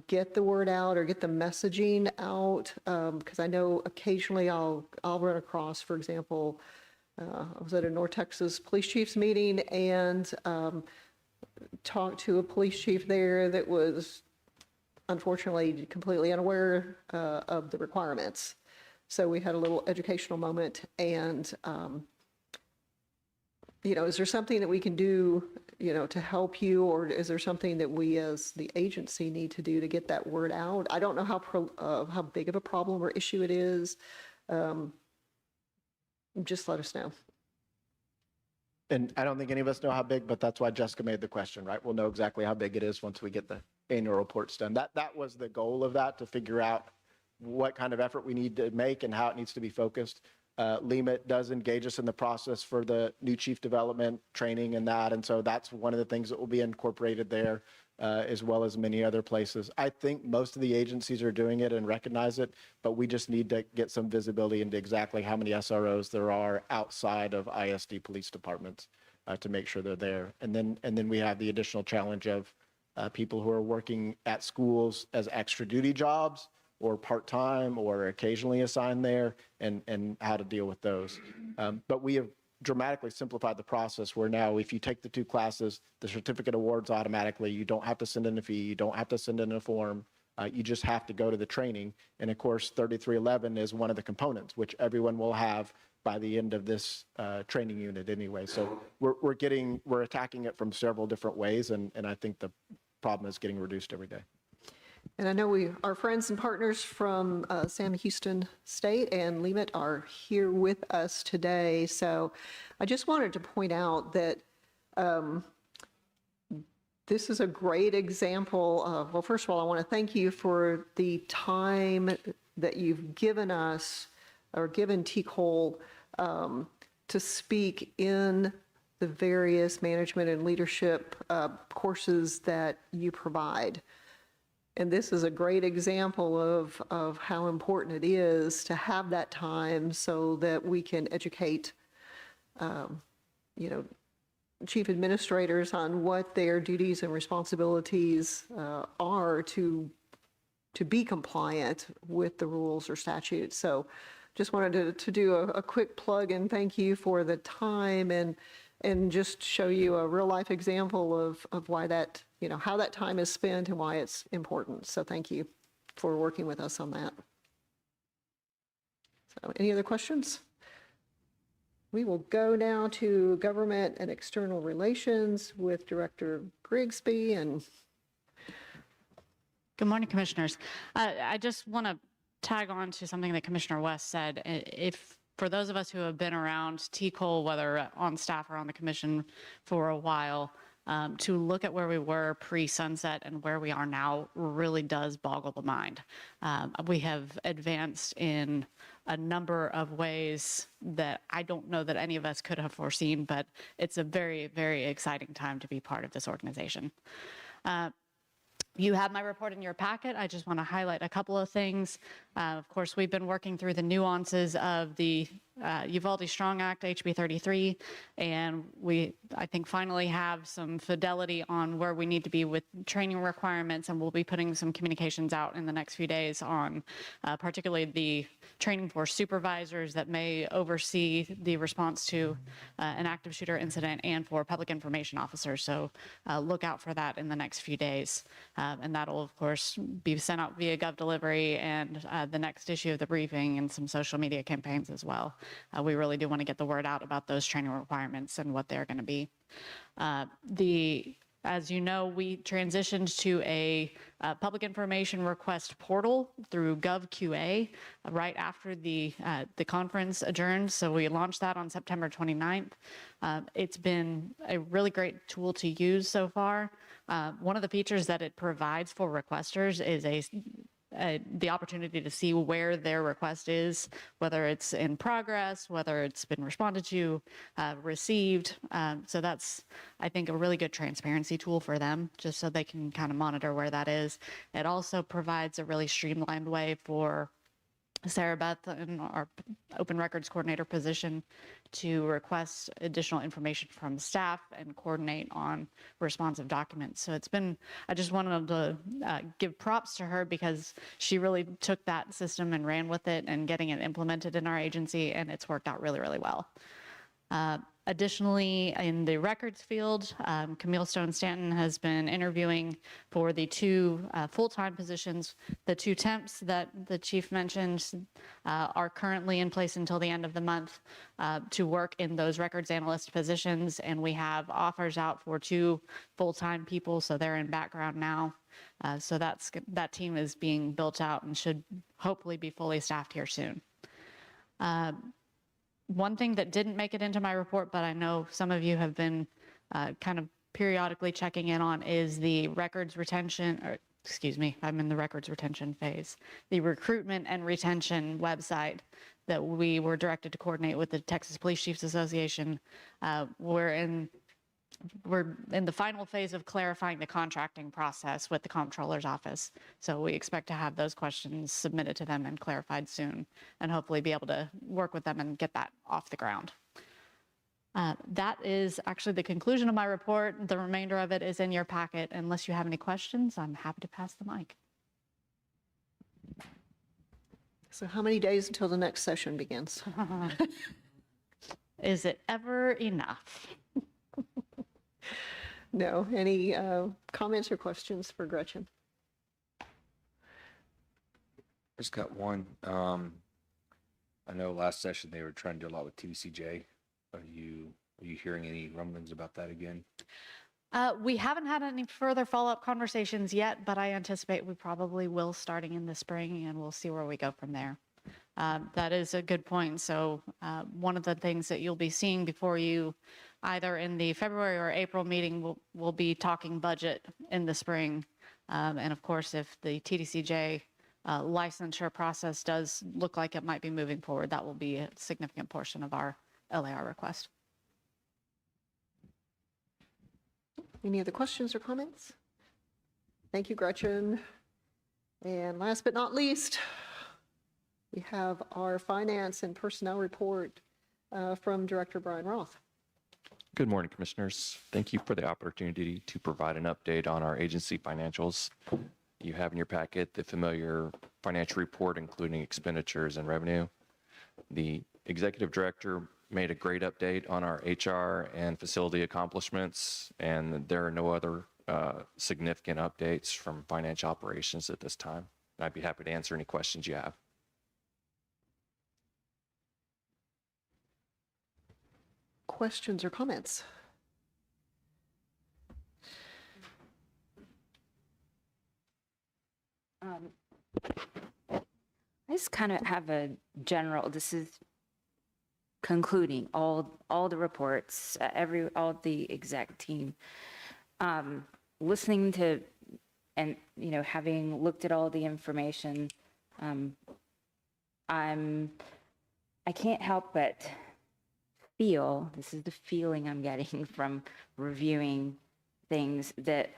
get the word out or get the messaging out? Because I know occasionally I'll run across, for example, I was at a North Texas police chiefs meeting and talked to a police chief there that was unfortunately completely unaware of the requirements. So we had a little educational moment and is there something that we can do, to help you, or is there something that we as the agency need to do to get that word out? I don't know how big of a problem or issue it is. Just let us know.
And I don't think any of us know how big, but that's why Jessica made the question, right? We'll know exactly how big it is once we get the annual reports done. That was the goal of that, to figure out what kind of effort we need to make and how it needs to be focused. LEMIT does engage us in the process for the new chief development training and that. And so that's one of the things that will be incorporated there, as well as many other places. I think most of the agencies are doing it and recognize it, but we just need to get some visibility into exactly how many SROs there are outside of ISD police departments to make sure they're there. And then we have the additional challenge of people who are working at schools as extra duty jobs or part-time or occasionally assigned there, and how to deal with those. But we have dramatically simplified the process where now if you take the 2 classes, the certificate awards automatically. You don't have to send in a fee. You don't have to send in a form. You just have to go to the training. And of course, 3311 is one of the components, which everyone will have by the end of this training unit anyway. So we're attacking it from several different ways, and I think the problem is getting reduced every day.
And I know our friends and partners from Sam Houston State and Leavitt are here with us today. So I just wanted to point out that this is a great example of, well, first of all, I want to thank you for the time that you've given us or given TCOLE to speak in the various management and leadership courses that you provide. And this is a great example of how important it is to have that time so that we can educate, chief administrators on what their duties and responsibilities are to be compliant with the rules or statutes. So just wanted to do a quick plug and thank you for the time and just show you a real life example of why that, how that time is spent and why it's important. So thank you for working with us on that. So any other questions? We will go now to Government and External Relations with Director Grigsby. And
good morning, Commissioners. I just want to tag on to something that Commissioner West said. If for those of us who have been around TCOLE, whether on staff or on the commission for a while, to look at where we were pre-sunset and where we are now really does boggle the mind. We have advanced in a number of ways that I don't know that any of us could have foreseen, but it's a very, very exciting time to be part of this organization. You have my report in your packet. I just want to highlight a couple of things. Of course, we've been working through the nuances of the Uvalde Strong Act, HB 33, and I think, finally have some fidelity on where we need to be with training requirements, and we'll be putting some communications out in the next few days on particularly the training for supervisors that may oversee the response to an active shooter incident and for public information officers. So look out for that in the next few days. And that'll, of course, be sent out via Gov Delivery and the next issue of the briefing and some social media campaigns as well. We really do want to get the word out about those training requirements and what they're going to be. As you know, we transitioned to a public information request portal through GovQA right after the conference adjourned. So we launched that on September 29th. It's been a really great tool to use so far. One of the features that it provides for requesters is the opportunity to see where their request is, whether it's in progress, whether it's been responded to, received. So that's, I think, a really good transparency tool for them, just so they can kind of monitor where that is. It also provides a really streamlined way for Sarah Beth in our open records coordinator position to request additional information from staff and coordinate on responsive documents. So it's been, I just wanted to give props to her because she really took that system and ran with it and getting it implemented in our agency, and it's worked out really, really well. Additionally, in the records field, Camille Stone-Stanton has been interviewing for the two full-time positions. The two temps that the chief mentioned are currently in place until the end of the month to work in those records analyst positions, and we have offers out for two full-time people, so they're in background now. So that team is being built out and should hopefully be fully staffed here soon. One thing that didn't make it into my report, but I know some of you have been kind of periodically checking in on, is the records retention, or excuse me, I'm in the records retention phase, the recruitment and retention website that we were directed to coordinate with the Texas Police Chiefs Association. We're in the final phase of clarifying the contracting process with the comptroller's office. So we expect to have those questions submitted to them and clarified soon, and hopefully be able to work with them and get that off the ground. That is actually the conclusion of my report. The remainder of it is in your packet. Unless you have any questions, I'm happy to pass the mic.
so how many days until the next session begins?
Is it ever enough?
No. Any comments or questions for Gretchen?
Just got one. I know last session they were trying to do a lot with TCJ. Are you hearing any rumblings about that again?
We haven't had any further follow-up conversations yet, but I anticipate we probably will starting in the spring, and we'll see where we go from there. That is a good point. So one of the things that you'll be seeing before you, either in the February or April meeting, we'll be talking budget in the spring. And of course, if the TDCJ licensure process does look like it might be moving forward, that will be a significant portion of our LAR request.
Any other questions or comments? Thank you, Gretchen. And last but not least, we have our finance and personnel report from Director Brian Roth.
Good morning, Commissioners. Thank you for the opportunity to provide an update on our agency financials. You have in your packet the familiar financial report, including expenditures and revenue. The Executive Director made a great update on our HR and facility accomplishments, and there are no other significant updates from financial operations at this time. I'd be happy to answer any questions you have.
Questions or comments?
I just kind of have a general, this is concluding all the reports, all the exec team. Listening to, and, you know, having looked at all the information, I can't help but feel, this is the feeling I'm getting from reviewing things, that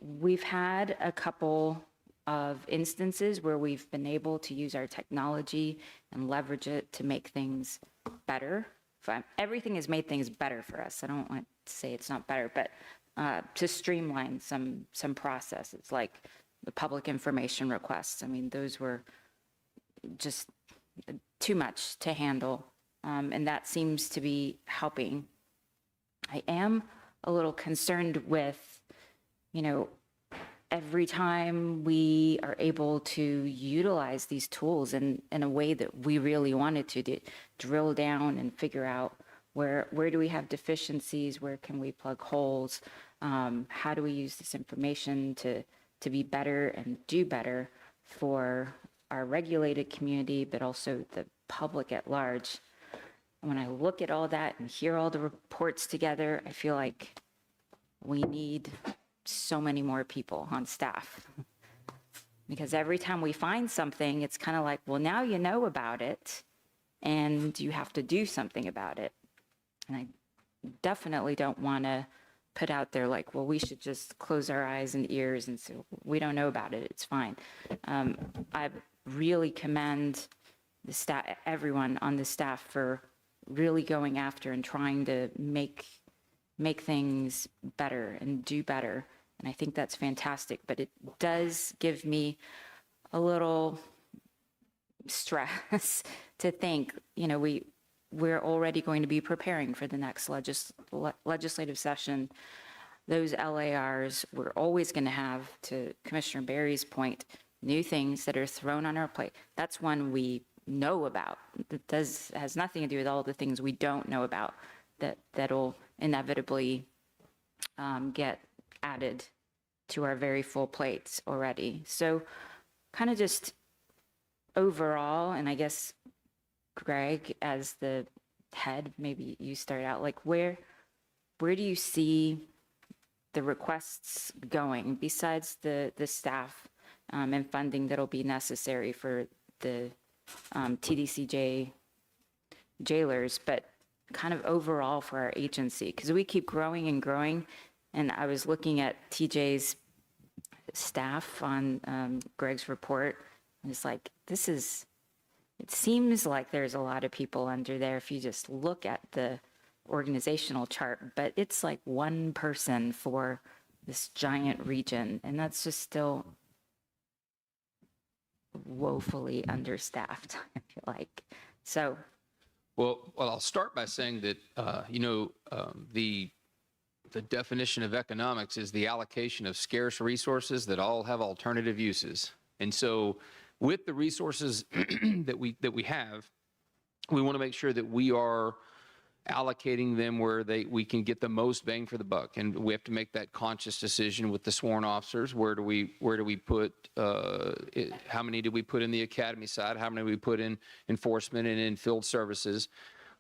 we've had a couple of instances where we've been able to use our technology and leverage it to make things better. Everything has made things better for us. I don't want to say it's not better, but to streamline some processes, like the public information requests. I mean, those were just too much to handle, and that seems to be helping. I am a little concerned with, you know, every time we are able to utilize these tools in a way that we really wanted to drill down and figure out where do we have deficiencies, where can we plug holes, how do we use this information to be better and do better for our regulated community, but also the public at large. And when I look at all that and hear all the reports together, I feel like we need so many more people on staff, because every time we find something, it's kind of like, well, now you know about it and you have to do something about it. And I definitely don't want to put out there like, well, we should just close our eyes and ears and say, we don't know about it, it's fine. I really commend the staff, everyone on the staff, for really going after and trying to make things better and do better. And I think that's fantastic, but it does give me a little stress to think, you know, we're already going to be preparing for the next legislative session. Those LARs, we're always going to have, to Commissioner Berry's point, new things that are thrown on our plate. That's one we know about. That has nothing to do with all the things we don't know about that'll inevitably get added to our very full plates already. So kind of just overall, and I guess Greg, as the head, maybe you start out, like where do you see the requests going besides the staff and funding that'll be necessary for the TDCJ jailers, but kind of overall for our agency, because we keep growing and growing. And I was looking at TJ's staff on Greg's report, and it's like, it seems like there's a lot of people under there if you just look at the organizational chart, but it's like one person for this giant region, and that's just still woefully understaffed, I feel like. So.
Well, I'll start by saying that, the definition of economics is the allocation of scarce resources that all have alternative uses. And so with the resources that we have, we want to make sure that we are allocating them where we can get the most bang for the buck. And we have to make that conscious decision with the sworn officers. Where do we put, how many do we put in the academy side? How many do we put in enforcement and in field services?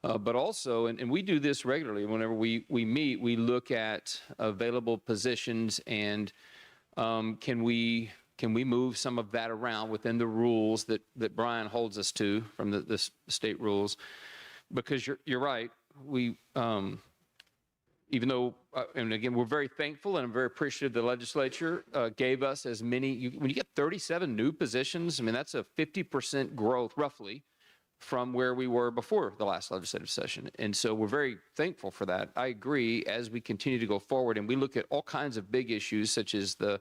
But also, and we do this regularly, whenever we meet, we look at available positions and can we move some of that around within the rules that Brian holds us to from the state rules? Because you're right, we, even though, and again, we're very thankful and I'm very appreciative the legislature gave us as many, when you get 37 new positions, I mean, that's a 50% growth roughly from where we were before the last legislative session. And so we're very thankful for that. I agree, as we continue to go forward and we look at all kinds of big issues such as the,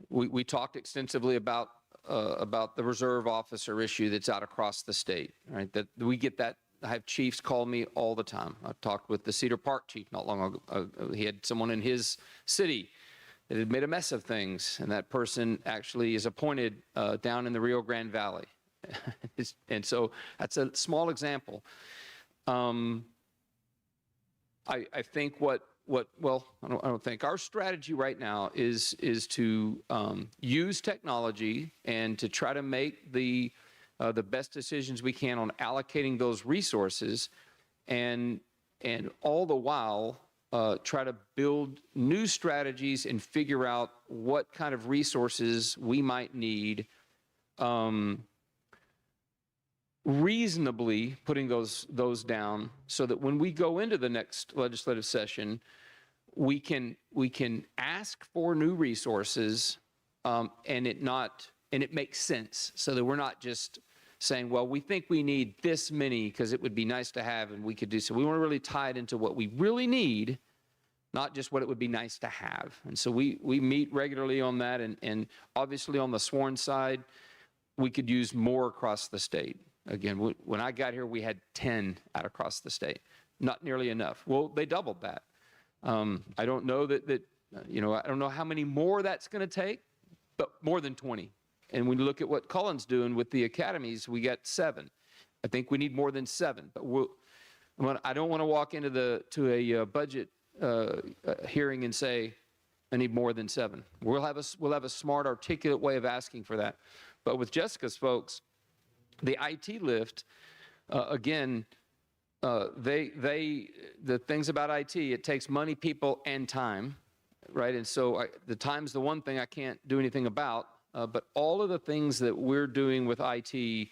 we talked extensively about the reserve officer issue that's out across the state, right? That we get that. I have chiefs call me all the time. I talked with the Cedar Park chief not long ago. He had someone in his city that had made a mess of things, and that person actually is appointed down in the Rio Grande Valley. And so that's a small example. I think well, I don't think our strategy right now is to use technology and to try to make the best decisions we can on allocating those resources, and all the while try to build new strategies and figure out what kind of resources we might need, reasonably putting those down so that when we go into the next legislative session, we can ask for new resources, and it makes sense, so that we're not just saying, well, we think we need this many because it would be nice to have and we could do so. We want to really tie it into what we really need, not just what it would be nice to have. And so we meet regularly on that, and obviously on the sworn side, we could use more across the state. Again, when I got here, we had 10 out across the state. Not nearly enough. Well, they doubled that. I don't know I don't know how many more that's going to take, but more than 20. And when you look at what Cullen's doing with the academies, we got 7. I think we need more than 7. But I don't want to walk into a budget hearing and say, I need more than 7. We'll have a smart, articulate way of asking for that. But with Jessica's folks, the IT lift, again, the things about IT, it takes money, people, and time, right? And so the time's the one thing I can't do anything about, but all of the things that we're doing with IT,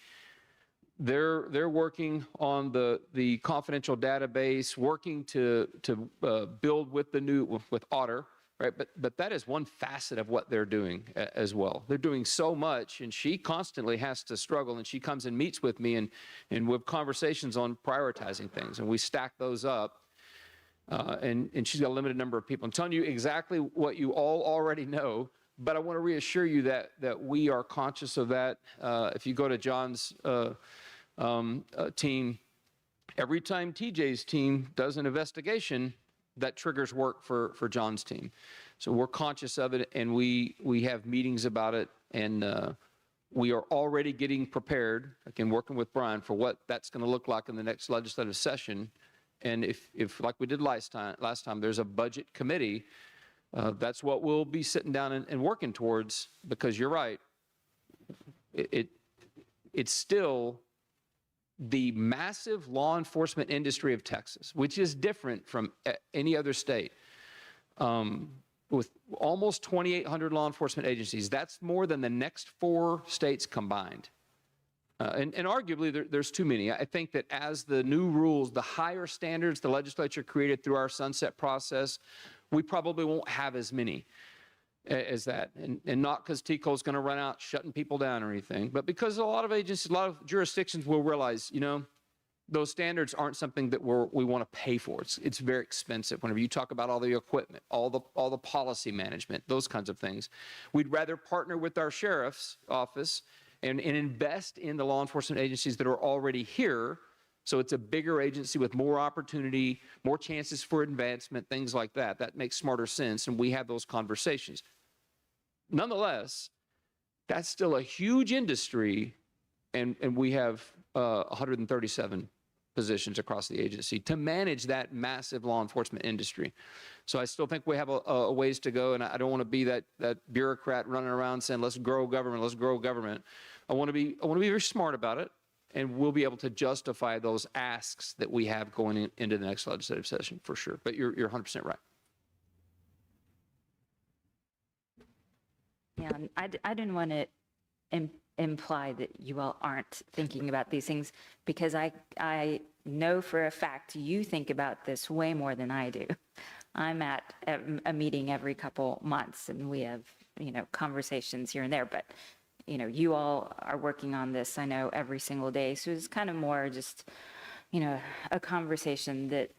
they're working on the confidential database, working to build with Otter, right? But that is one facet of what they're doing as well. They're doing so much, and she constantly has to struggle, and she comes and meets with me, and we have conversations on prioritizing things, and we stack those up. And she's got a limited number of people. I'm telling you exactly what you all already know, but I want to reassure you that we are conscious of that. If you go to John's team, every time TJ's team does an investigation, that triggers work for John's team. So we're conscious of it, and we have meetings about it, and we are already getting prepared, again, working with Brian, for what that's going to look like in the next legislative session. And if like we did last time, there's a budget committee, that's what we'll be sitting down and working towards, because you're right, it's still the massive law enforcement industry of Texas, which is different from any other state, with almost 2,800 law enforcement agencies. That's more than the next 4 states combined. And arguably, there's too many. I think that as the new rules, the higher standards the legislature created through our sunset process, we probably won't have as many as that. And not because TCOLE is going to run out shutting people down or anything, but because a lot of agencies, a lot of jurisdictions will realize, those standards aren't something that we want to pay for. It's very expensive. Whenever you talk about all the equipment, all the policy management, those kinds of things, we'd rather partner with our sheriff's office and invest in the law enforcement agencies that are already here. So it's a bigger agency with more opportunity, more chances for advancement, things like that. That makes smarter sense, and we have those conversations. Nonetheless, that's still a huge industry, and we have 137 positions across the agency to manage that massive law enforcement industry. So I still think we have a ways to go, and I don't want to be that bureaucrat running around saying, let's grow government, let's grow government. I want to be very smart about it, and we'll be able to justify those asks that we have going into the next legislative session for sure. But you're 100% right.
Yeah, and I didn't want to imply that you all aren't thinking about these things, because I know for a fact you think about this way more than I do. I'm at a meeting every couple months, and we have, conversations here and there, but, you all are working on this, I know, every single day. So it's kind of more just, a conversation that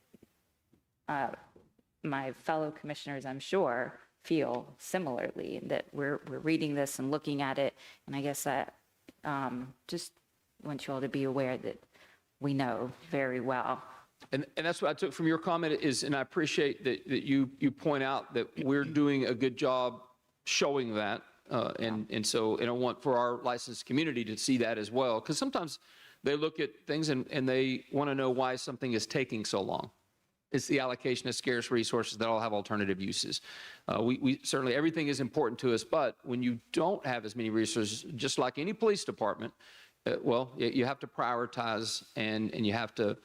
my fellow commissioners, I'm sure, feel similarly, that we're reading this and looking at it. And I guess I just want you all to be aware that we know very well.
And that's what I took from your comment is, and I appreciate that you point out that we're doing a good job showing that. And I want for our licensed community to see that as well, because sometimes they look at things and they want to know why something is taking so long. It's the allocation of scarce resources that all have alternative uses. We certainly, everything is important to us, but when you don't have as many resources, just like any police department, you have to prioritize and you have to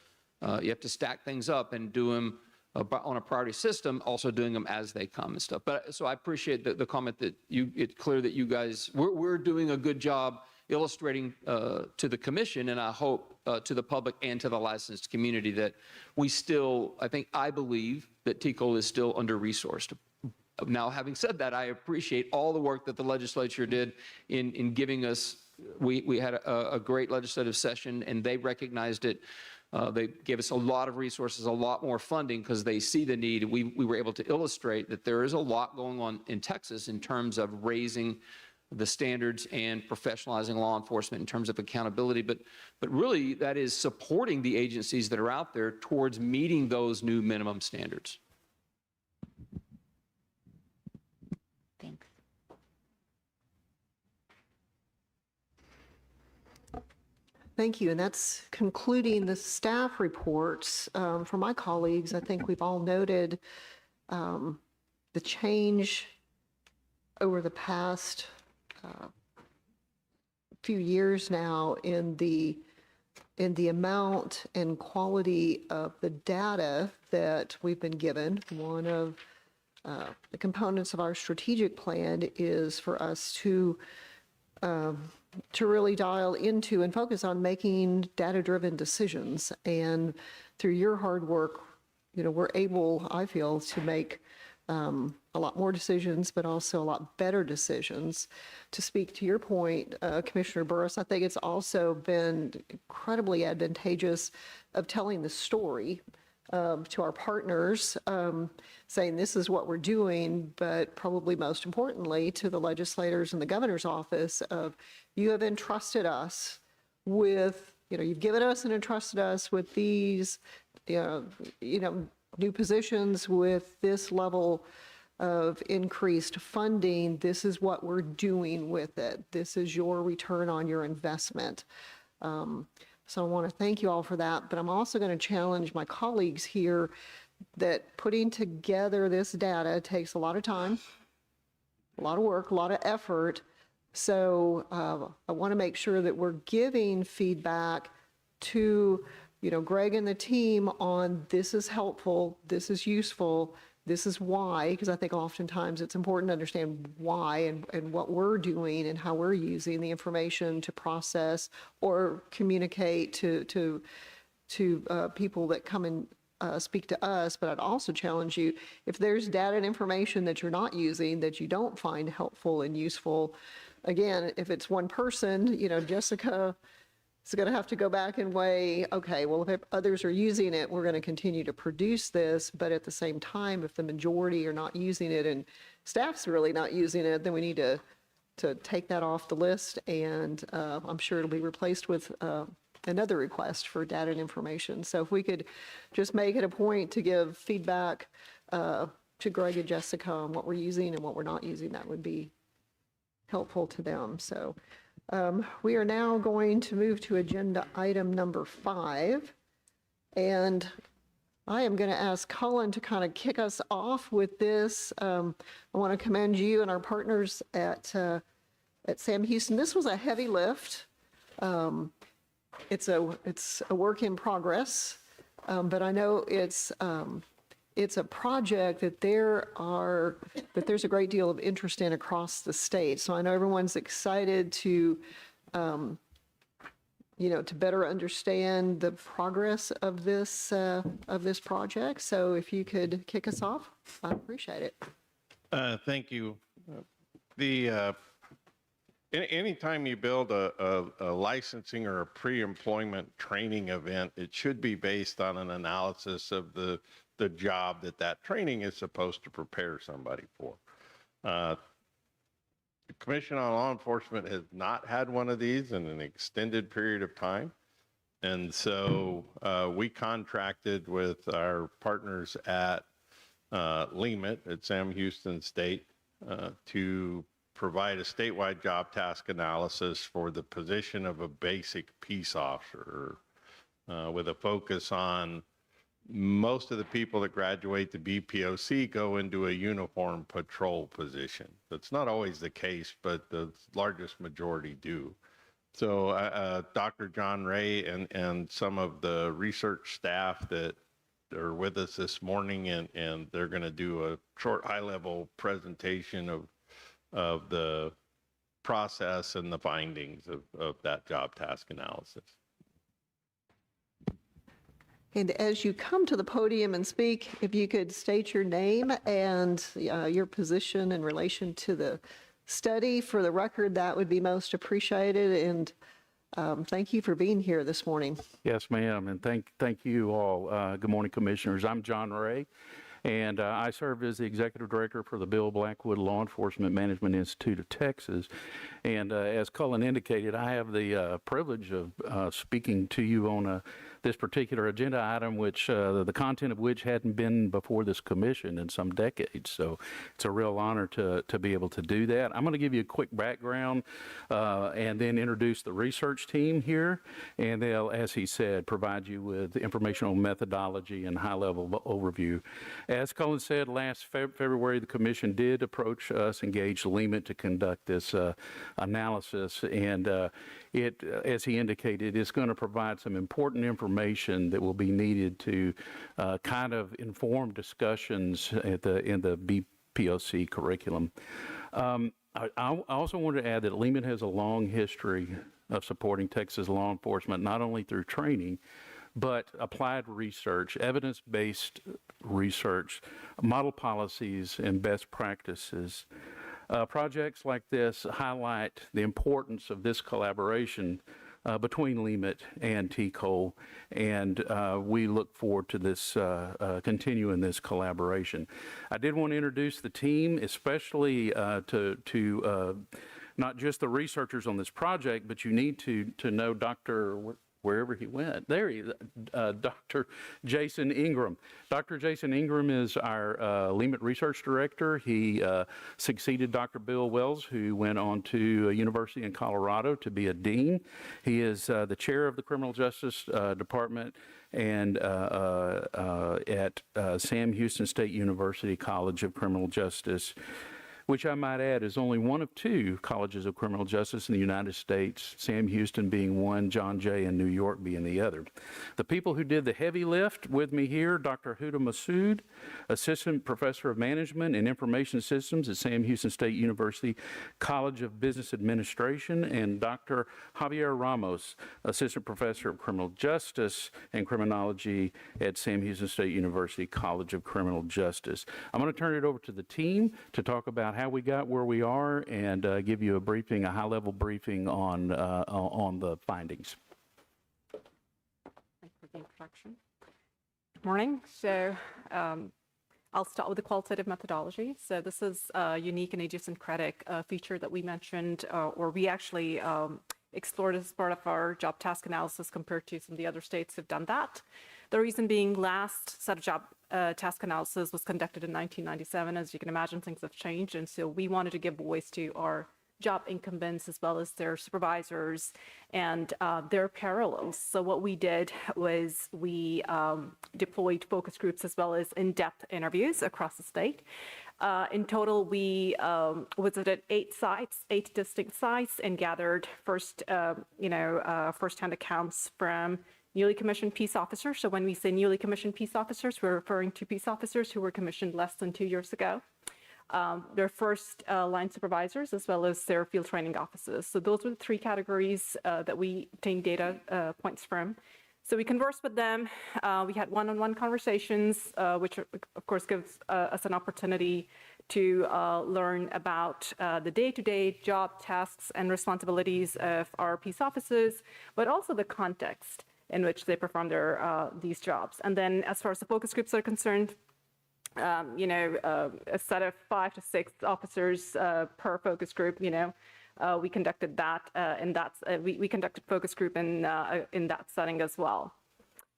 stack things up and do them on a priority system, also doing them as they come and stuff. But so I appreciate the comment that it's clear that you guys, we're doing a good job illustrating to the commission, and I hope to the public and to the licensed community, that we still, I believe that TCOLE is still under-resourced. Now, having said that, I appreciate all the work that the legislature did in giving us, we had a great legislative session, and they recognized it. They gave us a lot of resources, a lot more funding, because they see the need. We were able to illustrate that there is a lot going on in Texas in terms of raising the standards and professionalizing law enforcement in terms of accountability, but really that is supporting the agencies that are out there towards meeting those new minimum standards.
Thanks.
Thank you, and that's concluding the staff reports. For my colleagues, I think we've all noted the change over the past few years now in the amount and quality of the data that we've been given. One of the components of our strategic plan is for us to really dial into and focus on making data-driven decisions. And through your hard work, we're able, I feel, to make a lot more decisions, but also a lot better decisions. To speak to your point, Commissioner Burris, I think it's also been incredibly advantageous of telling the story to our partners, saying this is what we're doing, but probably most importantly to the legislators and the governor's office of, you have entrusted us with, you've given us and entrusted us with these, new positions with this level of increased funding. This is what we're doing with it. This is your return on your investment. So I want to thank you all for that, but I'm also going to challenge my colleagues here that putting together this data takes a lot of time, a lot of work, a lot of effort. So I want to make sure that we're giving feedback to Greg and the team on this is helpful, this is useful, this is why, because I think oftentimes it's important to understand why and what we're doing and how we're using the information to process or communicate to people that come and speak to us. But I'd also challenge you, if there's data and information that you're not using, that you don't find helpful and useful, again, if it's one person, Jessica is going to have to go back and weigh, okay, well, if others are using it, we're going to continue to produce this. But at the same time, if the majority are not using it and staff's really not using it, then we need to take that off the list. And I'm sure it'll be replaced with another request for data and information. So if we could just make it a point to give feedback to Greg and Jessica on what we're using and what we're not using, that would be helpful to them. So We are now going to move to agenda item number 5. And I am going to ask Cullen to kind of kick us off with this. I want to commend you and our partners at Sam Houston. This was a heavy lift. It's a work in progress, but I know it's a project that there's a great deal of interest in across the state. So I know everyone's excited to to better understand the progress of this project. So if you could kick us off, I'd appreciate it.
Thank you. Anytime you build a licensing or a pre-employment training event, it should be based on an analysis of the job that training is supposed to prepare somebody for. The Commission on Law Enforcement has not had one of these in an extended period of time. And so we contracted with our partners at LEMIT at Sam Houston State to provide a statewide job task analysis for the position of a basic peace officer with a focus on most of the people that graduate the BPOC go into a uniform patrol position. That's not always the case, but the largest majority do. So Dr. John Ray and some of the research staff that are with us this morning, and they're going to do a short high-level presentation of the process and the findings of that job task analysis.
And as you come to the podium and speak, if you could state your name and your position in relation to the study for the record, that would be most appreciated. And thank you for being here this morning.
Yes, ma'am, and thank you all. Good morning, Commissioners. I'm John Ray, and I serve as the Executive Director for the Bill Blackwood Law Enforcement Management Institute of Texas. And as Cullen indicated, I have the privilege of speaking to you on this particular agenda item, which the content of which hadn't been before this commission in some decades. So it's a real honor to be able to do that. I'm going to give you a quick background and then introduce the research team here. And they'll, as he said, provide you with informational methodology and high-level overview. As Cullen said, last February, the commission did approach us, engage LEMIT to conduct this analysis. And it, as he indicated, is going to provide some important information that will be needed to kind of inform discussions in the BPOC curriculum. I also want to add that LEMIT has a long history of supporting Texas law enforcement, not only through training, but applied research, evidence-based research, model policies, and best practices. Projects like this highlight the importance of this collaboration between LEMIT and TCOLE, and we look forward to this continuing this collaboration. I did want to introduce the team, especially to not just the researchers on this project, but you need to know Dr. wherever he went. There he is, Dr. Jason Ingram. Dr. Jason Ingram is our LEMIT Research Director. He succeeded Dr. Bill Wells, who went on to a university in Colorado to be a dean. He is the chair of the Criminal Justice Department and at Sam Houston State University College of Criminal Justice, which I might add is only one of 2 colleges of criminal justice in the United States, Sam Houston being one, John Jay in New York being the other. The people who did the heavy lift with me here, Dr. Huda Massoud, Assistant Professor of Management and Information Systems at Sam Houston State University College of Business Administration, and Dr. Javier Ramos, Assistant Professor of Criminal Justice and Criminology at Sam Houston State University College of Criminal Justice. I'm going to turn it over to the team to talk about how we got where we are and give you a briefing, a high-level briefing on the findings.
Thank you for the introduction. Good morning. So I'll start with the qualitative methodology. So this is a unique and idiosyncratic feature that we mentioned, or we actually explored as part of our job task analysis compared to some of the other states who've done that. The reason being, last set of job task analysis was conducted in 1997. As you can imagine, things have changed, and so we wanted to give voice to our job incumbents as well as their supervisors and their parallels. So what we did was we deployed focus groups as well as in-depth interviews across the state. In total, we visited 8 distinct sites, and gathered first-hand accounts from newly commissioned peace officers. So when we say newly commissioned peace officers, we're referring to peace officers who were commissioned less than 2 years ago. Their first line supervisors, as well as their field training officers. So those were the 3 categories that we obtained data points from. So we conversed with them. We had one-on-one conversations, which of course gives us an opportunity to learn about the day-to-day job tasks and responsibilities of our peace officers, but also the context in which they perform these jobs. And then as far as the focus groups are concerned, a set of 5 to 6 officers per focus group, we conducted that, we conducted focus group in that setting as well.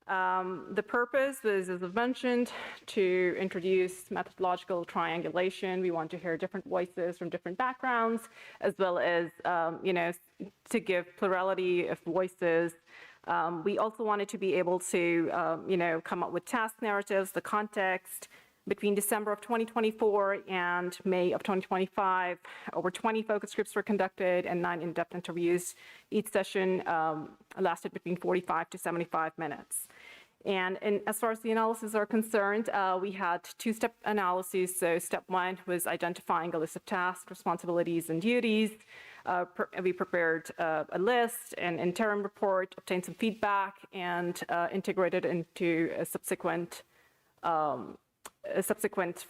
The purpose was, as I've mentioned, to introduce methodological triangulation. We want to hear different voices from different backgrounds, as well as, to give plurality of voices. We also wanted to be able to, come up with task narratives, the context. Between December of 2024 and May of 2025, over 20 focus groups were conducted and 9 in-depth interviews. Each session lasted between 45 to 75 minutes. And as far as the analysis are concerned, we had 2-step analyses. So step 1 was identifying a list of tasks, responsibilities, and duties. We prepared a list, an interim report, obtained some feedback, and integrated into a subsequent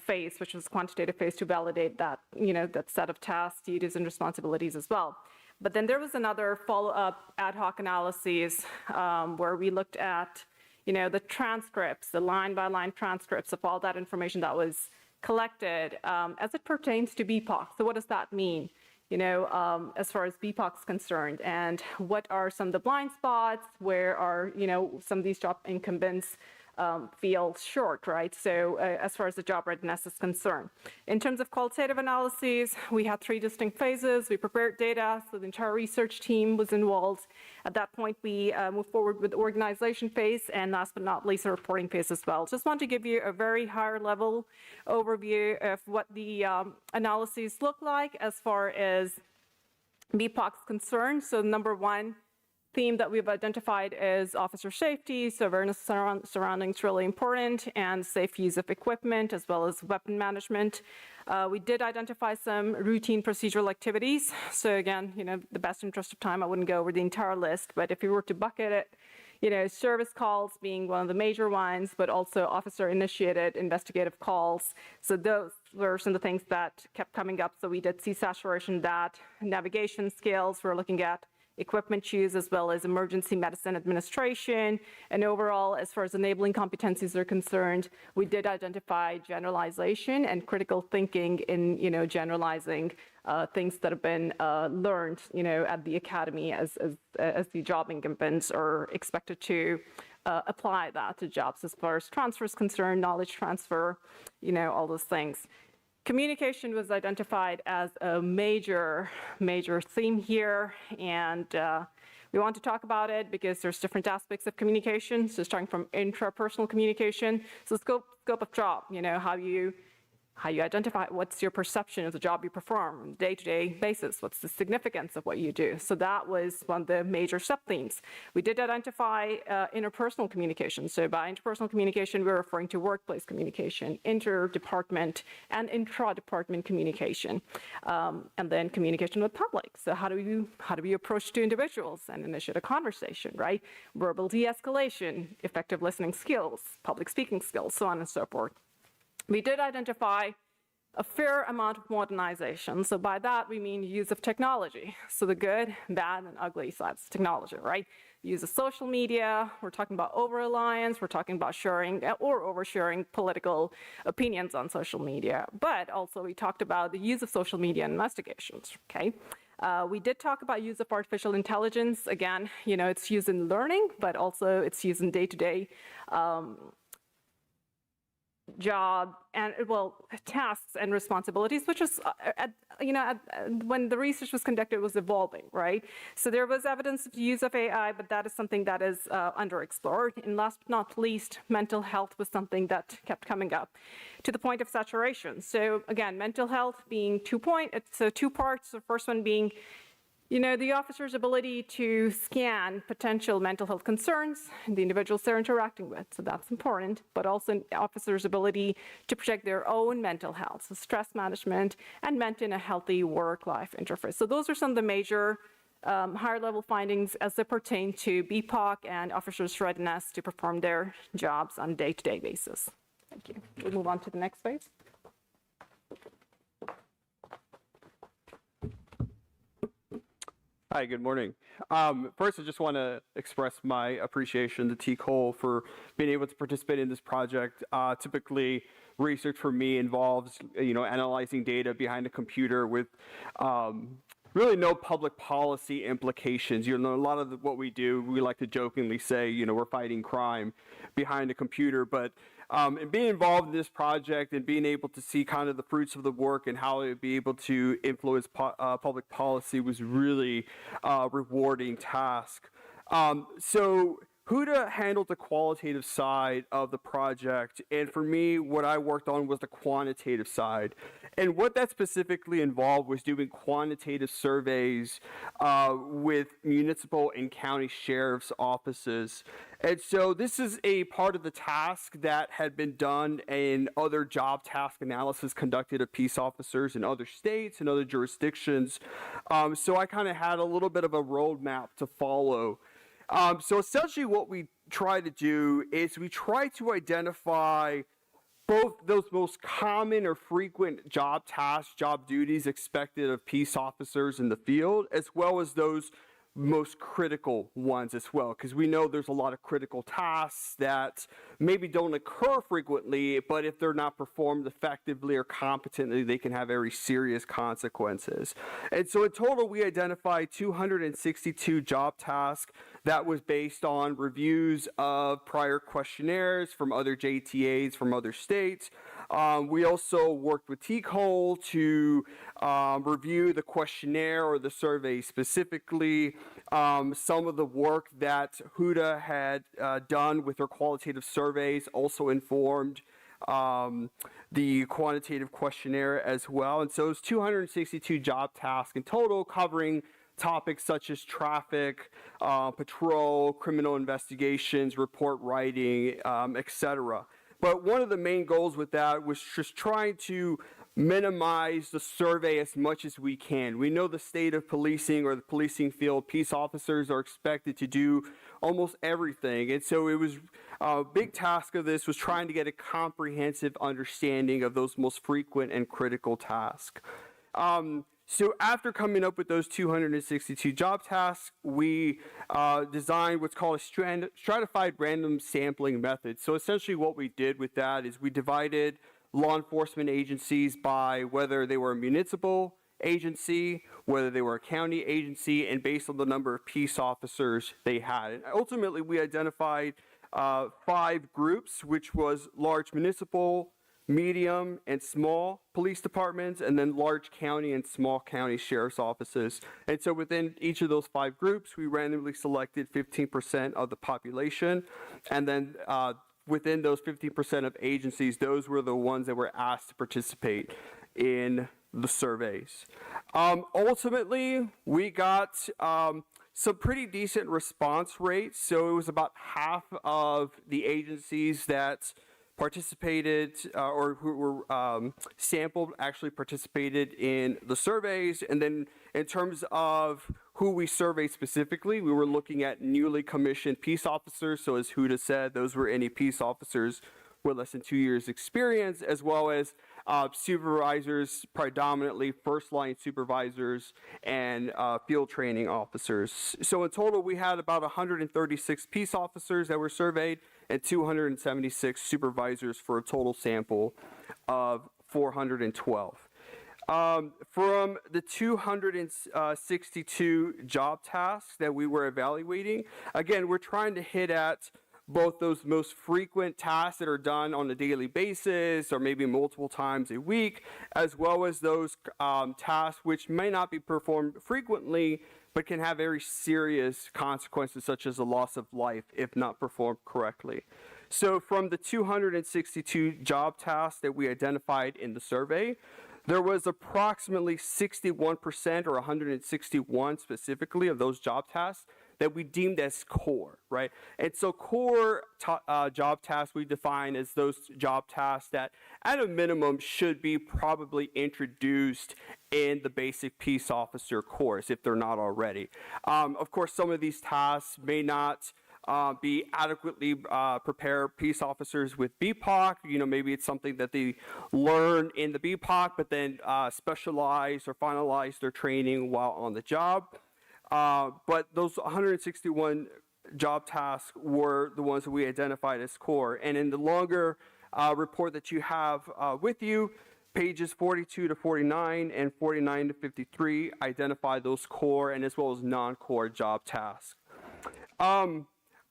phase, which was quantitative phase, to validate that, that set of tasks, duties, and responsibilities as well. But then there was another follow-up ad hoc analysis where we looked at, the transcripts, the line-by-line transcripts of all that information that was collected as it pertains to BPOC. So what does that mean, as far as BPOC is concerned? And what are some of the blind spots? Where are, some of these job incumbents feel short, right? So as far as the job readiness is concerned. In terms of qualitative analyses, we had 3 distinct phases. We prepared data, so the entire research team was involved. At that point, we moved forward with the organization phase, and last but not least, the reporting phase as well. Just want to give you a very higher level overview of what the analyses look like as far as BPOC is concerned. So number 1 theme that we've identified is officer safety. So awareness surroundings really important, and safe use of equipment as well as weapon management. We did identify some routine procedural activities. So again, the best interest of time, I wouldn't go over the entire list, but if you were to bucket it, service calls being one of the major ones, but also officer-initiated investigative calls. So those were some of the things that kept coming up. So we did see saturation that, navigation skills, we're looking at equipment use, as well as emergency medicine administration. And overall, as far as enabling competencies are concerned, we did identify generalization and critical thinking in, generalizing things that have been learned, at the academy as the job incumbents are expected to apply that to jobs as far as transfer is concerned, knowledge transfer, all those things. Communication was identified as a major theme here, and we want to talk about it because there's different aspects of communication. So starting from intrapersonal communication, so scope of job, how you identify what's your perception of the job you perform on a day-to-day basis, what's the significance of what you do. So that was one of the major sub-themes. We did identify interpersonal communication. So by interpersonal communication, we're referring to workplace communication, inter-department and intra-department communication, and then communication with public. So how do we approach 2 individuals and initiate a conversation, right? Verbal de-escalation, effective listening skills, public speaking skills, so on and so forth. We did identify a fair amount of modernization. So by that, we mean use of technology. So the good, bad, and ugly sides of technology, right? Use of social media, we're talking about over-reliance, we're talking about sharing or oversharing political opinions on social media. But also we talked about the use of social media in investigations, okay? We did talk about use of artificial intelligence. Again, it's used in learning, but also it's used in day-to-day job and, well, tasks and responsibilities, which is, when the research was conducted, it was evolving, right? So there was evidence of use of AI, but that is something that is underexplored. And last but not least, mental health was something that kept coming up to the point of saturation. So again, mental health being two parts. The first one being, the officer's ability to scan potential mental health concerns the individuals they're interacting with. So that's important, but also officers' ability to protect their own mental health, so stress management, and maintain a healthy work-life interface. So those are some of the major higher-level findings as they pertain to BPOC and officers' readiness to perform their jobs on a day-to-day basis. Thank you. We'll move on to the next phase.
Hi, good morning. First, I just want to express my appreciation to TCOLE for being able to participate in this project. Typically, research for me involves, analyzing data behind a computer with really no public policy implications. A lot of what we do, we like to jokingly say, we're fighting crime behind a computer, but and being involved in this project and being able to see kind of the fruits of the work and how it would be able to influence public policy was really a rewarding task. So Huda handled the qualitative side of the project, and for me, what I worked on was the quantitative side. And what that specifically involved was doing quantitative surveys with municipal and county sheriff's offices. And so this is a part of the task that had been done in other job task analysis conducted of peace officers in other states and other jurisdictions. So I kind of had a little bit of a roadmap to follow. So essentially what we try to do is we try to identify both those most common or frequent job tasks, job duties expected of peace officers in the field, as well as those most critical ones as well, because we know there's a lot of critical tasks that maybe don't occur frequently, but if they're not performed effectively or competently, they can have very serious consequences. And so in total, we identified 262 job tasks. That was based on reviews of prior questionnaires from other JTAs from other states. We also worked with TCOLE to review the questionnaire or the survey specifically. Some of the work that Huda had done with her qualitative surveys also informed the quantitative questionnaire as well. And so it's 262 job tasks in total, covering topics such as traffic, patrol, criminal investigations, report writing, etc. But one of the main goals with that was just trying to minimize the survey as much as we can. We know the state of policing or the policing field, peace officers are expected to do almost everything. And so it was a big task of this was trying to get a comprehensive understanding of those most frequent and critical tasks. So after coming up with those 262 job tasks, we designed what's called a stratified random sampling method. So essentially what we did with that is we divided law enforcement agencies by whether they were a municipal agency, whether they were a county agency, and based on the number of peace officers they had. And ultimately, we identified 5 groups, which was large municipal, medium and small police departments, and then large county and small county sheriff's offices. And so within each of those 5 groups, we randomly selected 15% of the population. And then within those 15% of agencies, those were the ones that were asked to participate in the surveys. Ultimately, we got some pretty decent response rates. So it was about half of the agencies that participated or who were sampled actually participated in the surveys. And then in terms of who we surveyed specifically, we were looking at newly commissioned peace officers. So as Huda said, those were any peace officers with less than 2 years experience, as well as supervisors, predominantly first-line supervisors and field training officers. So in total, we had about 136 peace officers that were surveyed and 276 supervisors for a total sample of 412. From the 262 job tasks that we were evaluating, again, we're trying to hit at both those most frequent tasks that are done on a daily basis or maybe multiple times a week, as well as those tasks which may not be performed frequently but can have very serious consequences, such as the loss of life if not performed correctly. So from the 262 job tasks that we identified in the survey, there was approximately 61% or 161 specifically of those job tasks that we deemed as core, right? And so core job tasks we define as those job tasks that at a minimum should be probably introduced in the basic peace officer course if they're not already. Of course, some of these tasks may not be adequately prepare peace officers with BPOC. You know, maybe it's something that they learn in the BPOC, but then specialize or finalize their training while on the job. But those 161 job tasks were the ones that we identified as core. And in the longer report that you have with you, pages 42 to 49 and 49 to 53 identify those core and as well as non-core job tasks.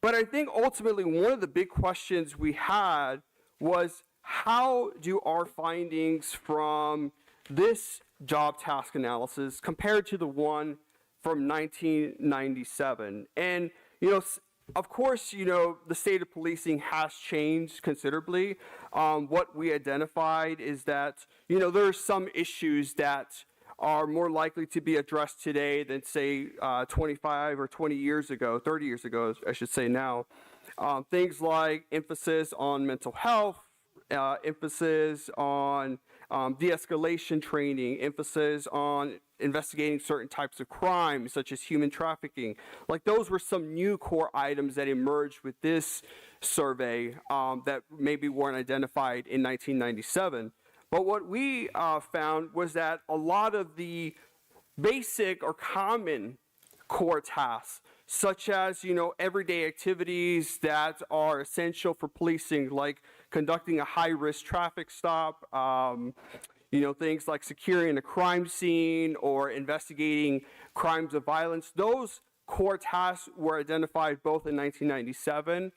But I think ultimately one of the big questions we had was, how do our findings from this job task analysis compared to the one from 1997? And, you know, of course, you know, the state of policing has changed considerably. What we identified is that, you know, there are some issues that are more likely to be addressed today than, say, 25 or 20 years ago, 30 years ago, I should say now. Things like emphasis on mental health, emphasis on de-escalation training, emphasis on investigating certain types of crimes, such as human trafficking. Like, those were some new core items that emerged with this survey that maybe weren't identified in 1997. But what we found was that a lot of the basic or common core tasks, such as, you know, everyday activities that are essential for policing, like conducting a high-risk traffic stop, you know, things like securing a crime scene or investigating crimes of violence, those core tasks were identified both in 1997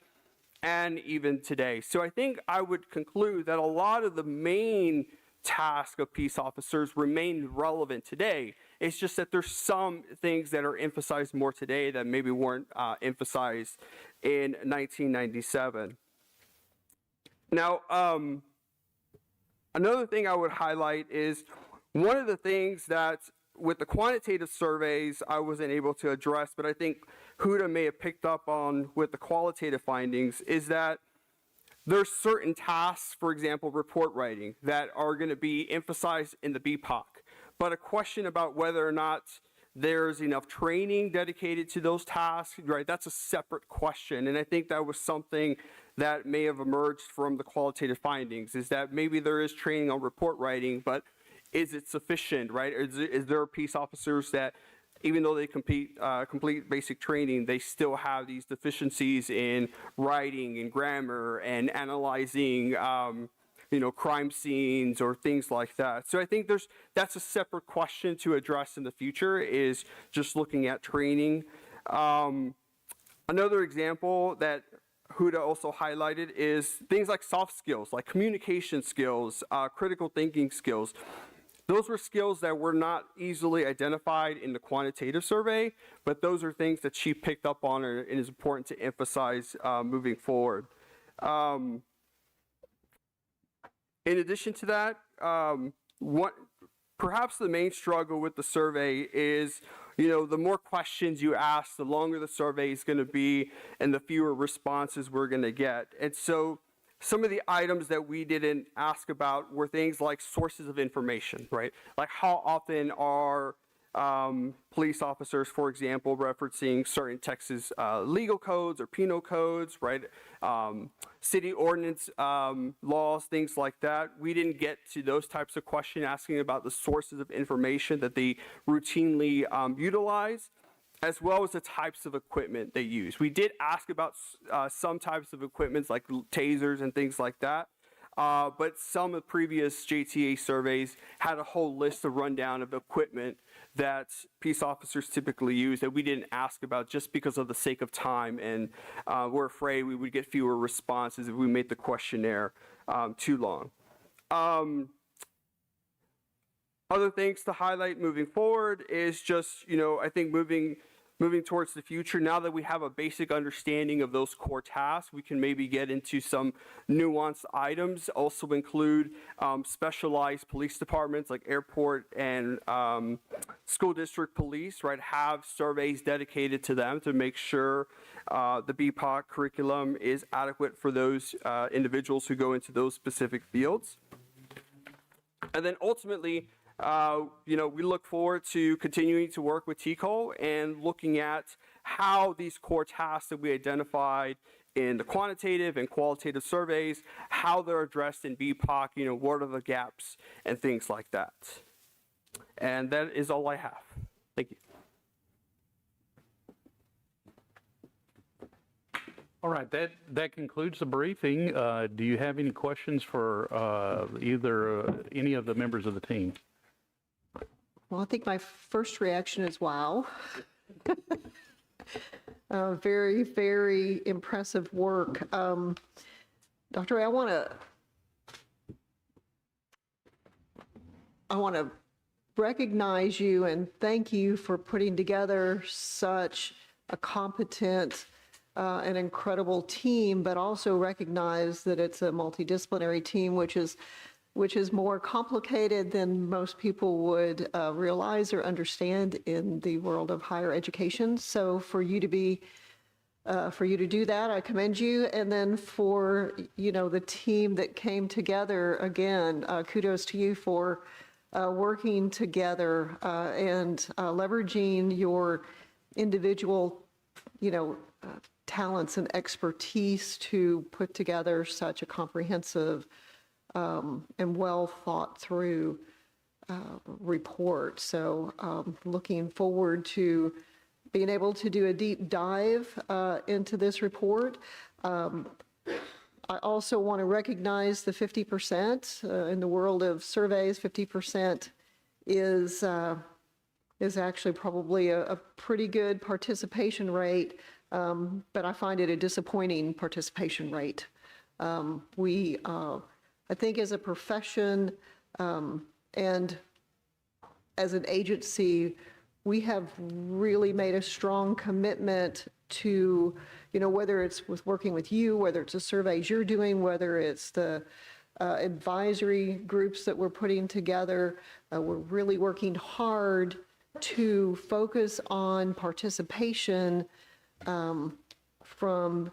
and even today. So I think I would conclude that a lot of the main tasks of peace officers remain relevant today. It's just that there's some things that are emphasized more today that maybe weren't emphasized in 1997. Now, another thing I would highlight is one of the things that with the quantitative surveys I wasn't able to address, but I think Huda may have picked up on with the qualitative findings, is that there's certain tasks, for example, report writing, that are going to be emphasized in the BPOC. But a question about whether or not there's enough training dedicated to those tasks, right, that's a separate question. And I think that was something that may have emerged from the qualitative findings, is that maybe there is training on report writing, but is it sufficient, right? Is there peace officers that, even though they complete basic training, they still have these deficiencies in writing and grammar and analyzing, you know, crime scenes or things like that. So I think that's a separate question to address in the future, is just looking at training. Another example that Huda also highlighted is things like soft skills, like communication skills, critical thinking skills. Those were skills that were not easily identified in the quantitative survey, but those are things that she picked up on and is important to emphasize moving forward. In addition to that, perhaps the main struggle with the survey is, you know, the more questions you ask, the longer the survey is going to be and the fewer responses we're going to get. And so some of the items that we didn't ask about were things like sources of information, right? Like, how often are police officers, for example, referencing certain Texas legal codes or penal codes, right? City ordinance laws, things like that. We didn't get to those types of questions, asking about the sources of information that they routinely utilize, as well as the types of equipment they use. We did ask about some types of equipment like tasers and things like that, but some of the previous JTA surveys had a whole list of rundown of equipment that peace officers typically use that we didn't ask about just because of the sake of time, and we're afraid we would get fewer responses if we made the questionnaire too long. Other things to highlight moving forward is just, I think moving towards the future, now that we have a basic understanding of those core tasks, we can maybe get into some nuanced items, also include specialized police departments like airport and school district police, right, have surveys dedicated to them to make sure the BPOC curriculum is adequate for those individuals who go into those specific fields. And then ultimately, we look forward to continuing to work with TCOLE and looking at how these core tasks that we identified in the quantitative and qualitative surveys, how they're addressed in BPOC, what are the gaps and things like that. And that is all I have. Thank you.
All right, that concludes the briefing. Do you have any questions for any of the members of the team?
Well, I think my first reaction is wow. Very, very impressive work. Dr. Ray, I want to recognize you and thank you for putting together such a competent and incredible team, but also recognize that it's a multidisciplinary team, which is more complicated than most people would realize or understand in the world of higher education. So for you to do that, I commend you. And then for, the team that came together, again, kudos to you for working together and leveraging your individual, talents and expertise to put together such a comprehensive and well thought through report. So looking forward to being able to do a deep dive into this report. I also want to recognize the 50%. In the world of surveys, 50% is actually probably a pretty good participation rate, but I find it a disappointing participation rate. I think as a profession and as an agency, we have really made a strong commitment to, whether it's with working with you, whether it's the surveys you're doing, whether it's the advisory groups that we're putting together, we're really working hard to focus on participation from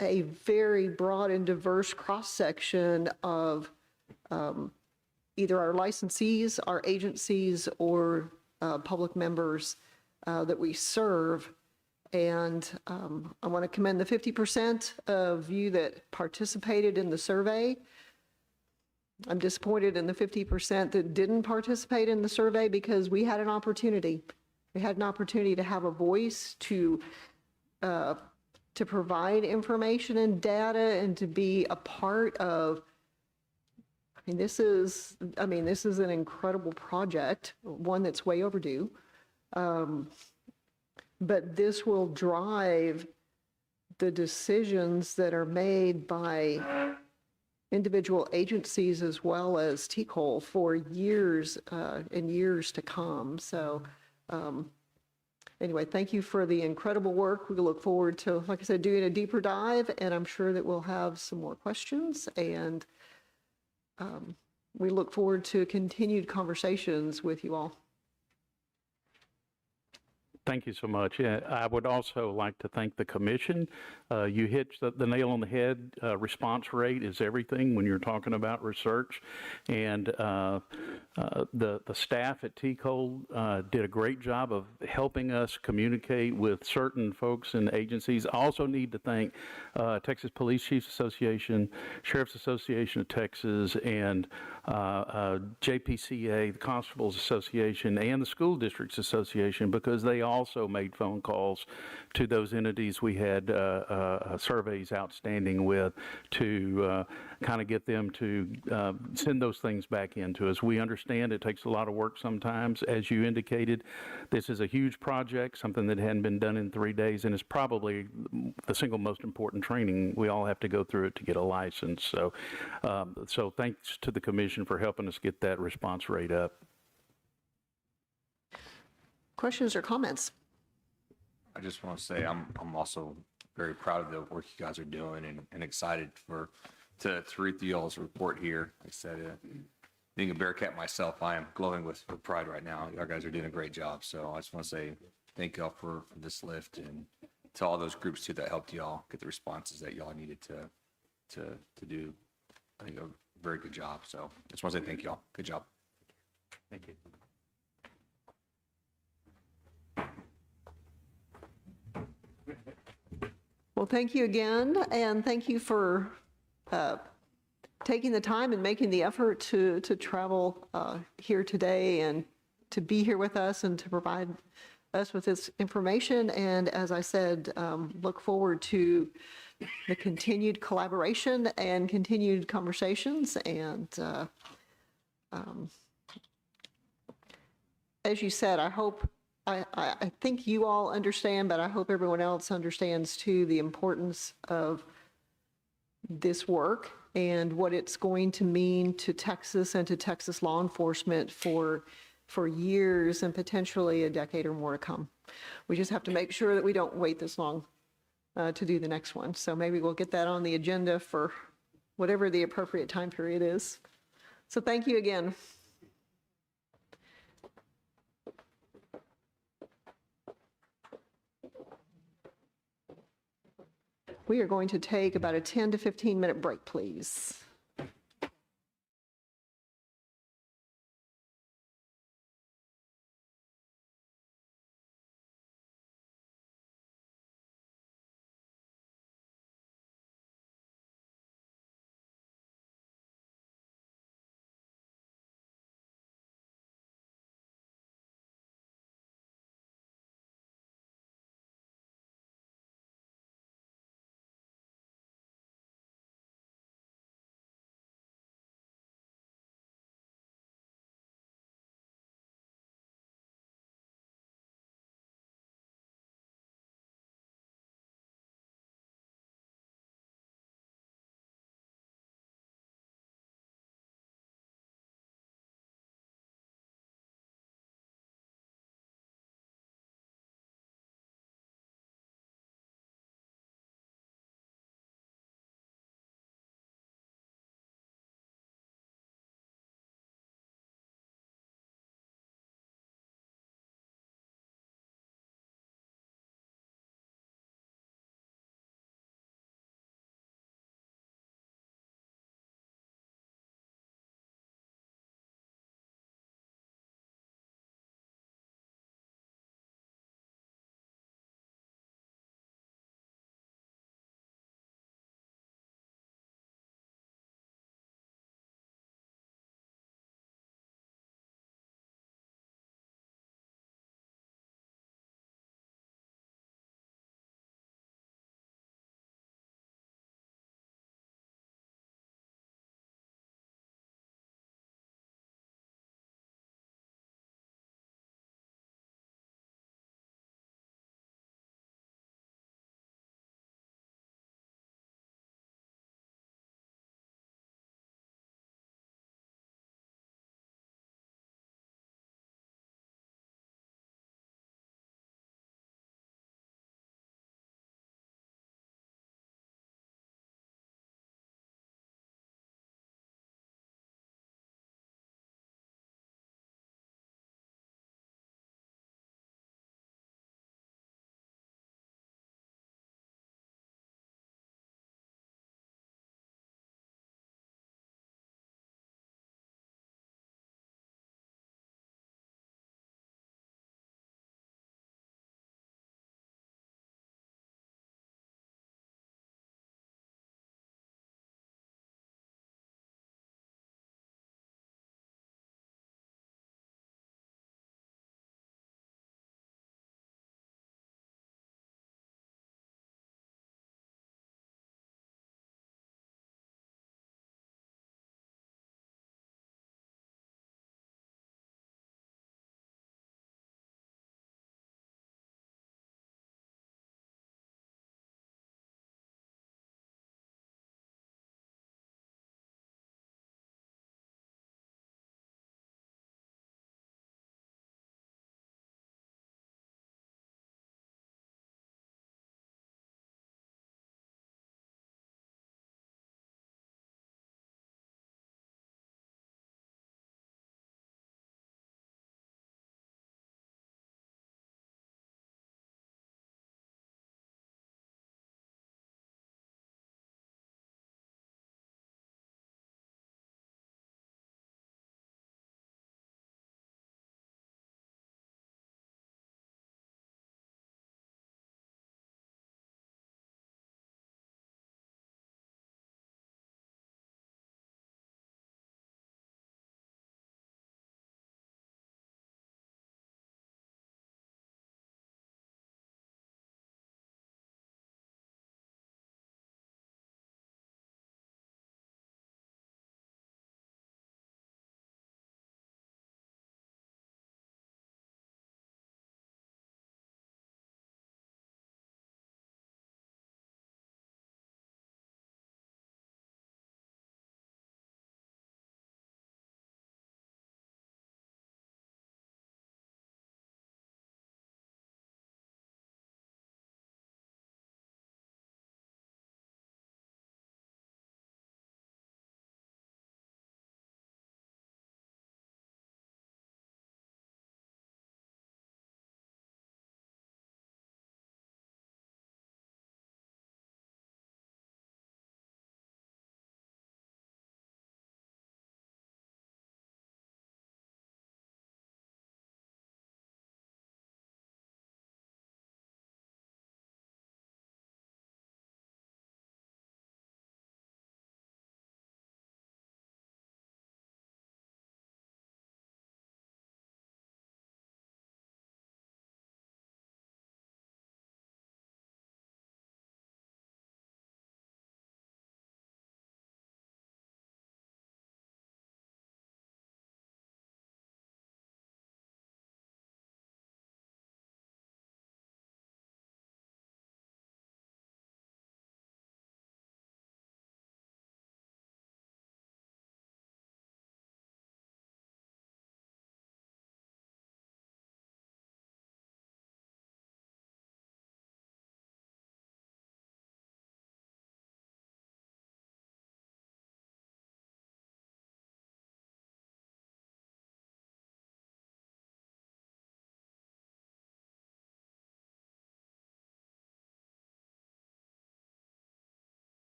a very broad and diverse cross-section of either our licensees, our agencies, or public members that we serve. And I want to commend the 50% of you that participated in the survey. I'm disappointed in the 50% that didn't participate in the survey because we had an opportunity. We had an opportunity to have a voice, to provide information and data, and to be a part of. This is an incredible project, one that's way overdue. But this will drive the decisions that are made by individual agencies as well as TCOLE for years and years to come. So anyway, thank you for the incredible work. We look forward to, like I said, doing a deeper dive, and I'm sure that we'll have some more questions. And we look forward to continued conversations with you all.
Thank you so much. Yeah, I would also like to thank the commission. You hit the nail on the head. Response rate is everything when you're talking about research. And the staff at TCOLE did a great job of helping us communicate with certain folks and agencies. I also need to thank Texas Police Chiefs Association, Sheriff's Association of Texas, and JPCA, the Constables Association, and the School Districts Association, because they also made phone calls to those entities we had surveys outstanding with to kind of get them to send those things back into us. We understand it takes a lot of work sometimes. As you indicated, this is a huge project, something that hadn't been done in 3 days, and it's probably the single most important training. We all have to go through it to get a license. So, so thanks to the commission for helping us get that response rate up.
Questions or comments?
I just want to say I'm also very proud of the work you guys are doing and excited to read through y'all's report here. Like I said, being a Bearcat myself, I am glowing with pride right now. You guys are doing a great job. So I just want to say thank y'all for this lift, and to all those groups too that helped y'all get the responses that y'all needed to do, I think, a very good job. So I just want to say thank y'all. Good job.
Thank you.
Well, thank you again, and thank you for taking the time and making the effort to travel here today and to be here with us and to provide us with this information. And as I said, look forward to the continued collaboration and continued conversations. And as you said, I think you all understand, but I hope everyone else understands too the importance of this work and what it's going to mean to Texas and to Texas law enforcement for years and potentially a decade or more to come. We just have to make sure that we don't wait this long to do the next one. So maybe we'll get that on the agenda for whatever the appropriate time period is. So thank you again. We are going to take about a 10 to 15 minute break, please.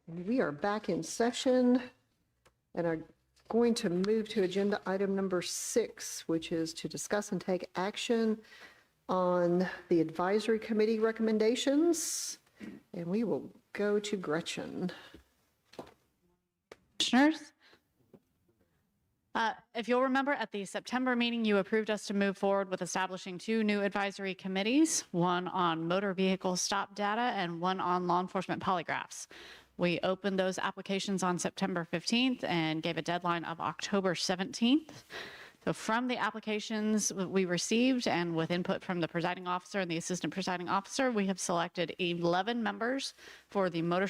We are back in session and are going to move to agenda item number 6, which is to discuss and take action on the advisory committee recommendations. And we will go to Gretchen.
Commissioners, if you'll remember at the September meeting, you approved us to move forward with establishing 2 new advisory committees, one on motor vehicle stop data and one on law enforcement polygraphs. We opened those applications on September 15th and gave a deadline of October 17th. So from the applications we received and with input from the presiding officer and the assistant presiding officer, we have selected 11 members for the motor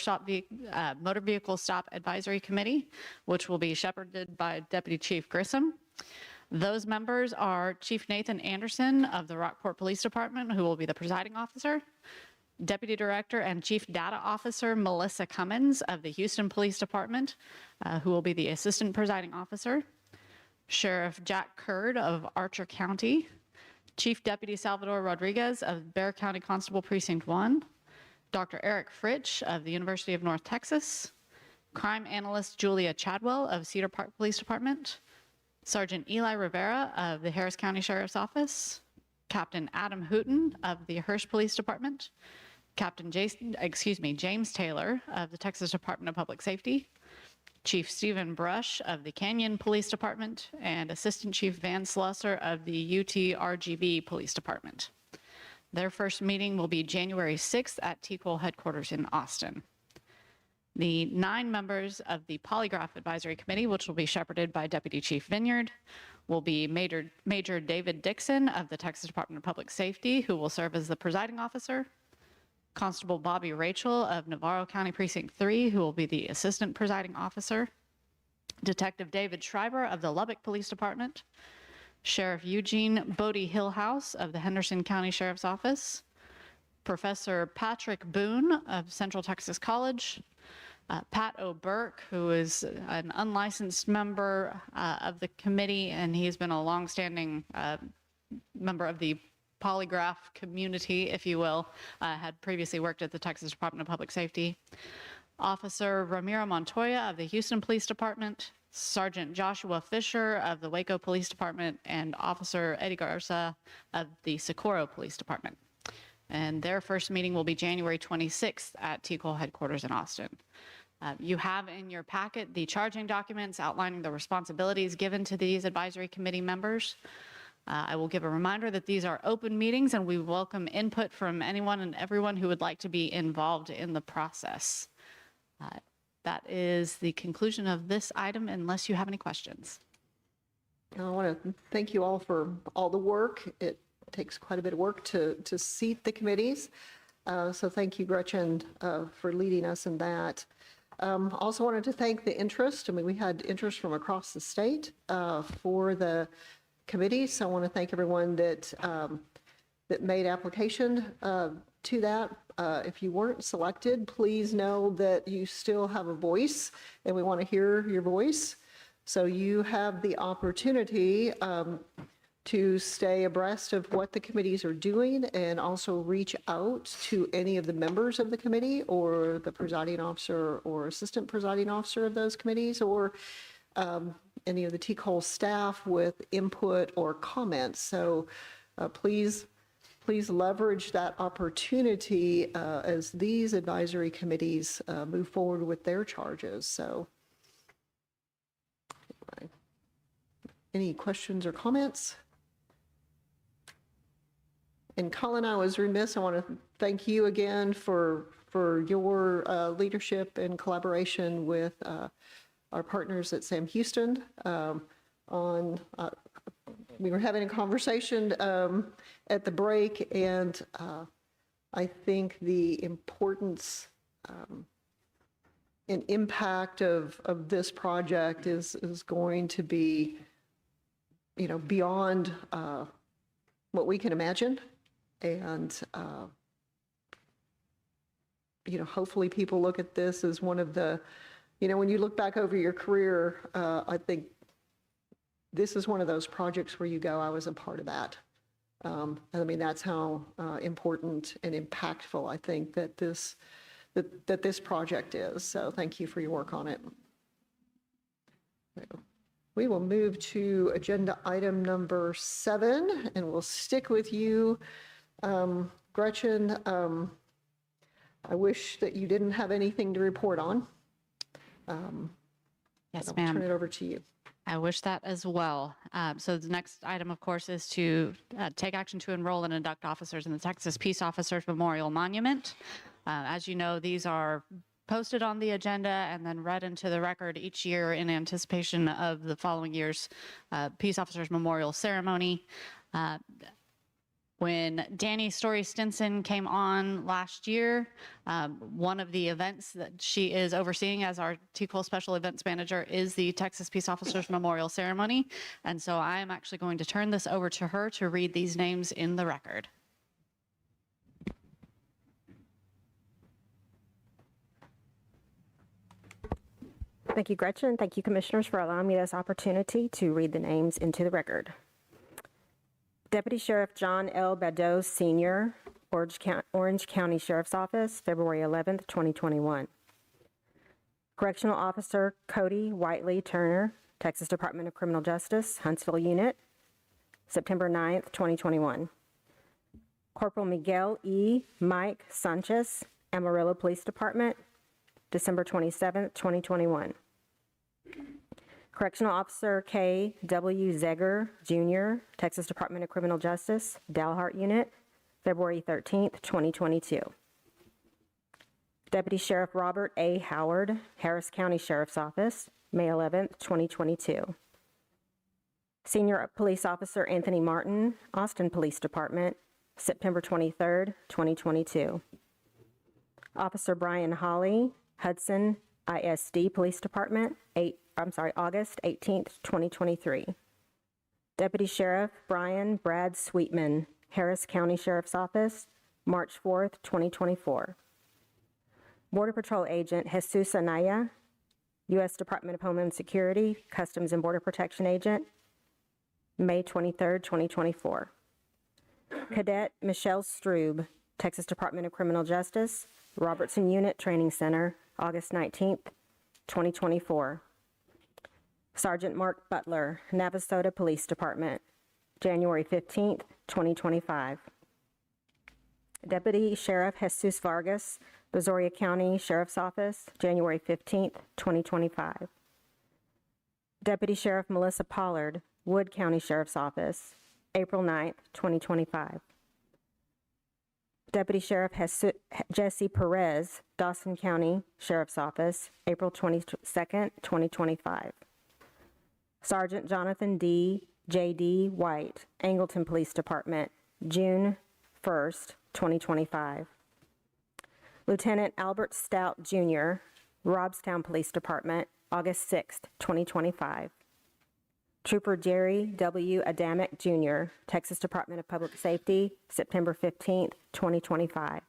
vehicle stop advisory committee, which will be shepherded by Deputy Chief Grissom. Those members are Chief Nathan Anderson of the Rockport Police Department, who will be the presiding officer, Deputy Director and Chief Data Officer Melissa Cummins of the Houston Police Department, who will be the assistant presiding officer, Sheriff Jack Curd of Archer County, Chief Deputy Salvador Rodriguez of Bexar County Constable Precinct 1, Dr. Eric Fritsch of the University of North Texas, Crime Analyst Julia Chadwell of Cedar Park Police Department, Sergeant Eli Rivera of the Harris County Sheriff's Office, Captain Adam Hooten of the Hearst Police Department, Captain James Taylor of the Texas Department of Public Safety, Chief Stephen Brush of the Canyon Police Department, and Assistant Chief Van Slusser of the UT RGB Police Department. Their first meeting will be January 6th at TCOLE headquarters in Austin. The 9 members of the Polygraph Advisory Committee, which will be shepherded by Deputy Chief Vineyard, will be Major David Dixon of the Texas Department of Public Safety, who will serve as the presiding officer, Constable Bobby Rachel of Navarro County Precinct 3, who will be the assistant presiding officer, Detective David Schreiber of the Lubbock Police Department, Sheriff Eugene Bodie Hillhouse of the Henderson County Sheriff's Office, Professor Patrick Boone of Central Texas College, Pat O'Burke, who is an unlicensed member of the committee, and he's been a longstanding member of the polygraph community, if you will, had previously worked at the Texas Department of Public Safety. Officer Ramiro Montoya of the Houston Police Department, Sergeant Joshua Fisher of the Waco Police Department, and Officer Eddie Garza of the Socorro Police Department. And their first meeting will be January 26th at TCOLE headquarters in Austin. You have in your packet the charging documents outlining the responsibilities given to these advisory committee members. I will give a reminder that these are open meetings and we welcome input from anyone and everyone who would like to be involved in the process. That is the conclusion of this item unless you have any questions.
I want to thank you all for all the work. It takes quite a bit of work to seat the committees. So thank you, Gretchen, for leading us in that. Also wanted to thank the interest. I mean, we had interest from across the state for the committee. So I want to thank everyone that made application to that. If you weren't selected, please know that you still have a voice and we want to hear your voice. So you have the opportunity to stay abreast of what the committees are doing and also reach out to any of the members of the committee or the presiding officer or assistant presiding officer of those committees or any of the TCOLE staff with input or comments. So please leverage that opportunity as these advisory committees move forward with their charges. So any questions or comments? And Colin, I was remiss. I want to thank you again for your leadership and collaboration with our partners at Sam Houston. We were having a conversation at the break, and I think the importance and impact of this project is going to be, beyond what we can imagine. And, hopefully people look at this as one of the, when you look back over your career, I think this is one of those projects where you go, I was a part of that. I mean, that's how important and impactful I think that this that this project is. So thank you for your work on it. We will move to agenda item number 7, and we'll stick with you. Gretchen, I wish that you didn't have anything to report on.
Yes,
I'll
ma'am.
turn it over to you.
I wish that as well. So the next item, of course, is to take action to enroll and induct officers in the Texas Peace Officers Memorial Monument. As you know, these are posted on the agenda and then read into the record each year in anticipation of the following year's Peace Officers Memorial Ceremony. When Danny Story Stinson came on last year, one of the events that she is overseeing as our TCOLE Special Events Manager is the Texas Peace Officers Memorial Ceremony. And so I am actually going to turn this over to her to read these names in the record.
Thank you, Gretchen. Thank you, Commissioners, for allowing me this opportunity to read the names into the record. Deputy Sheriff John L. Badeau, Sr., Orange County Sheriff's Office, February 11th, 2021. Correctional Officer Cody Whiteley Turner, Texas Department of Criminal Justice, Huntsville Unit, September 9th, 2021. Corporal Miguel E. Mike Sanchez, Amarillo Police Department, December 27th, 2021. Correctional Officer K. W. Zeger, Jr., Texas Department of Criminal Justice, Dalhart Unit, February 13th, 2022. Deputy Sheriff Robert A. Howard, Harris County Sheriff's Office, May 11th, 2022. Senior Police Officer Anthony Martin, Austin Police Department, September 23rd, 2022. Officer Brian Hawley, Hudson ISD Police Department, August 18th, 2023. Deputy Sheriff Brian Brad Sweetman, Harris County Sheriff's Office, March 4th, 2024. Border Patrol Agent Jesus Anaya, U.S. Department of Homeland Security, Customs and Border Protection Agent, May 23rd, 2024. Cadet Michelle Strube, Texas Department of Criminal Justice, Robertson Unit Training Center, August 19th, 2024. Sergeant Mark Butler, Navasota Police Department, January 15th, 2025. Deputy Sheriff Jesus Vargas, Brazoria County Sheriff's Office, January 15th, 2025. Deputy Sheriff Melissa Pollard, Wood County Sheriff's Office, April 9th, 2025. Deputy Sheriff Jesse Perez, Dawson County Sheriff's Office, April 22nd, 2025. Sergeant Jonathan J.D. White, Angleton Police Department, June 1st, 2025. Lieutenant Albert Stout, Jr., Robstown Police Department, August 6th, 2025. Trooper Jerry W. Adamick, Jr., Texas Department of Public Safety, September 15th, 2025.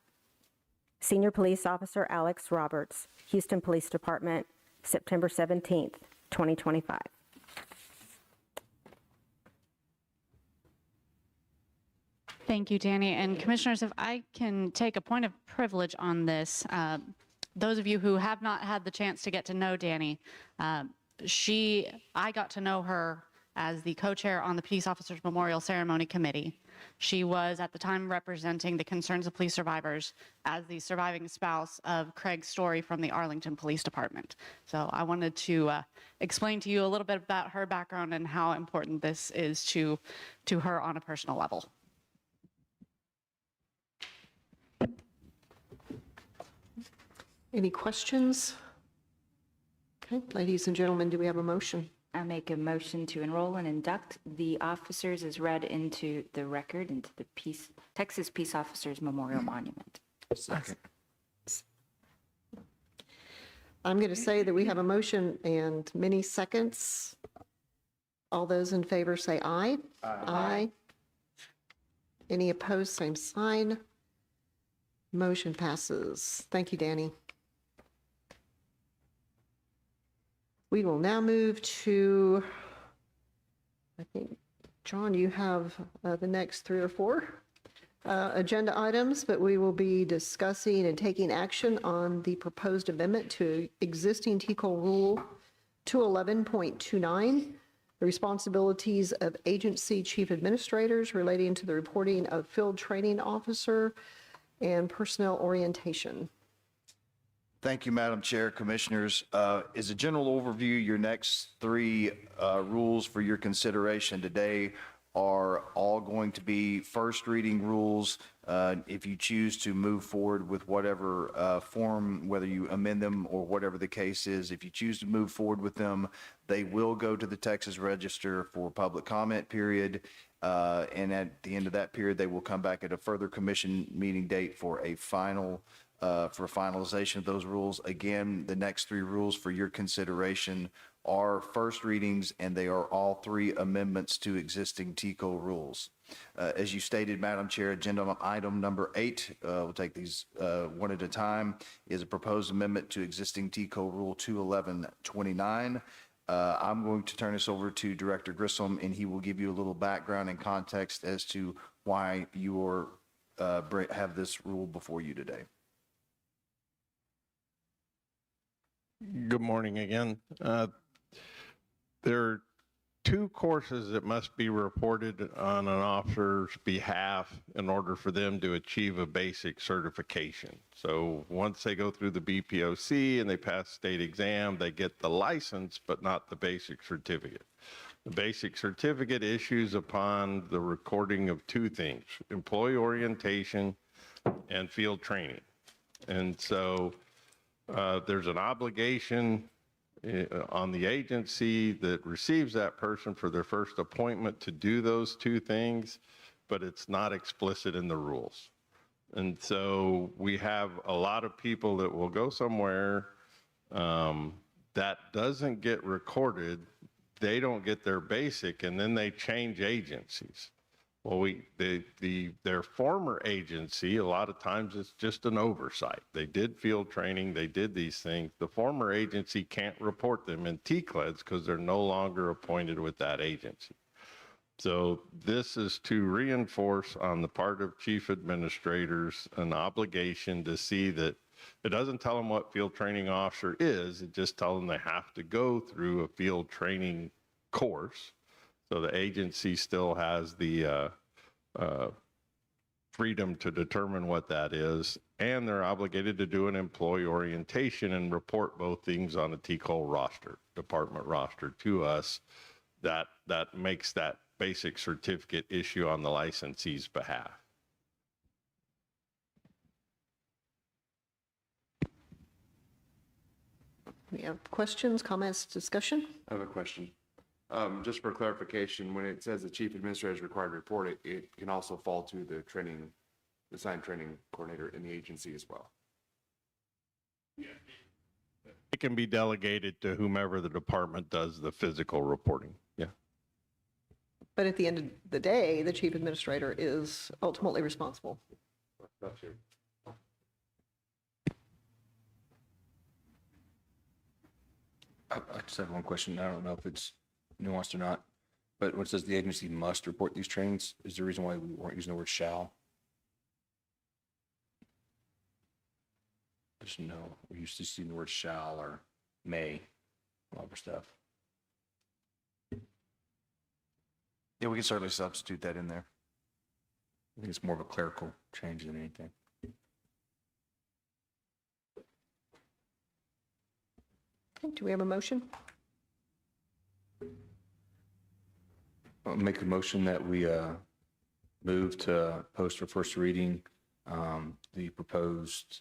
Senior Police Officer Alex Roberts, Houston Police Department, September 17th, 2025.
Thank you, Danny. And Commissioners, if I can take a point of privilege on this, those of you who have not had the chance to get to know Danny, I got to know her as the co-chair on the Peace Officers Memorial Ceremony Committee. She was at the time representing the concerns of police survivors as the surviving spouse of Craig Story from the Arlington Police Department. So I wanted to explain to you a little bit about her background and how important this is to her on a personal level.
Any questions? Okay, ladies and gentlemen, do we have a motion?
I make a motion to enroll and induct the officers as read into the record into the Texas Peace Officers Memorial Monument.
Second.
I'm going to say that we have a motion and many seconds. All those in favor say aye. Aye. Any opposed, same sign. Motion passes. Thank you, Danny. We will now move to, I think, John, you have the next 3 or 4. agenda items, but we will be discussing and taking action on the proposed amendment to existing TCOLE Rule 211.29, the responsibilities of agency chief administrators relating to the reporting of field training officer and personnel orientation.
Thank you, Madam Chair, Commissioners. As a general overview, your next three rules for your consideration today are all going to be first reading rules. If you choose to move forward with whatever form, whether you amend them or whatever the case is, if you choose to move forward with them, they will go to the Texas Register for public comment period. And at the end of that period, they will come back at a further commission meeting date for a final for finalization of those rules. Again, the next three rules for your consideration are first readings, and they are all three amendments to existing TCOLE rules. As you stated, Madam Chair, agenda item number 8, we'll take these one at a time, is a proposed amendment to existing TCOLE Rule 211.29. I'm going to turn this over to Director Grissom, and he will give you a little background and context as to why you have this rule before you today.
Good morning again. There are two courses that must be reported on an officer's behalf in order for them to achieve a basic certification. So once they go through the BPOC and they pass state exam, they get the license, but not the basic certificate. The basic certificate issues upon the recording of two things: employee orientation and field training. And so there's an obligation on the agency that receives that person for their first appointment to do those two things, but it's not explicit in the rules. And so we have a lot of people that will go somewhere that doesn't get recorded, they don't get their basic, and then they change agencies. Well, their former agency, a lot of times it's just an oversight. They did field training, they did these things. The former agency can't report them in TCLEDs because they're no longer appointed with that agency. So this is to reinforce on the part of chief administrators an obligation to see that it doesn't tell them what field training officer is, it just tells them they have to go through a field training course. So the agency still has the freedom to determine what that is, and they're obligated to do an employee orientation and report both things on a TCOLE roster, department roster to us. That makes that basic certificate issue on the licensee's behalf.
We have questions, comments, discussion?
I have a question. Just for clarification, when it says the chief administrator is required to report it, it can also fall to the assigned training coordinator in the agency as well.
It can be delegated to whomever the department does the physical reporting. Yeah.
But at the end of the day, the chief administrator is ultimately responsible.
That's it.
I just have one question. I don't know if it's nuanced or not, but when it says the agency must report these trainings, is there a reason why we weren't using the word shall? Just no, we used to see the word shall or may, all other stuff.
Yeah, we can certainly substitute that in there.
I think it's more of a clerical change than anything.
Okay, do we have a motion?
I'll make a motion that we move to post for first reading the proposed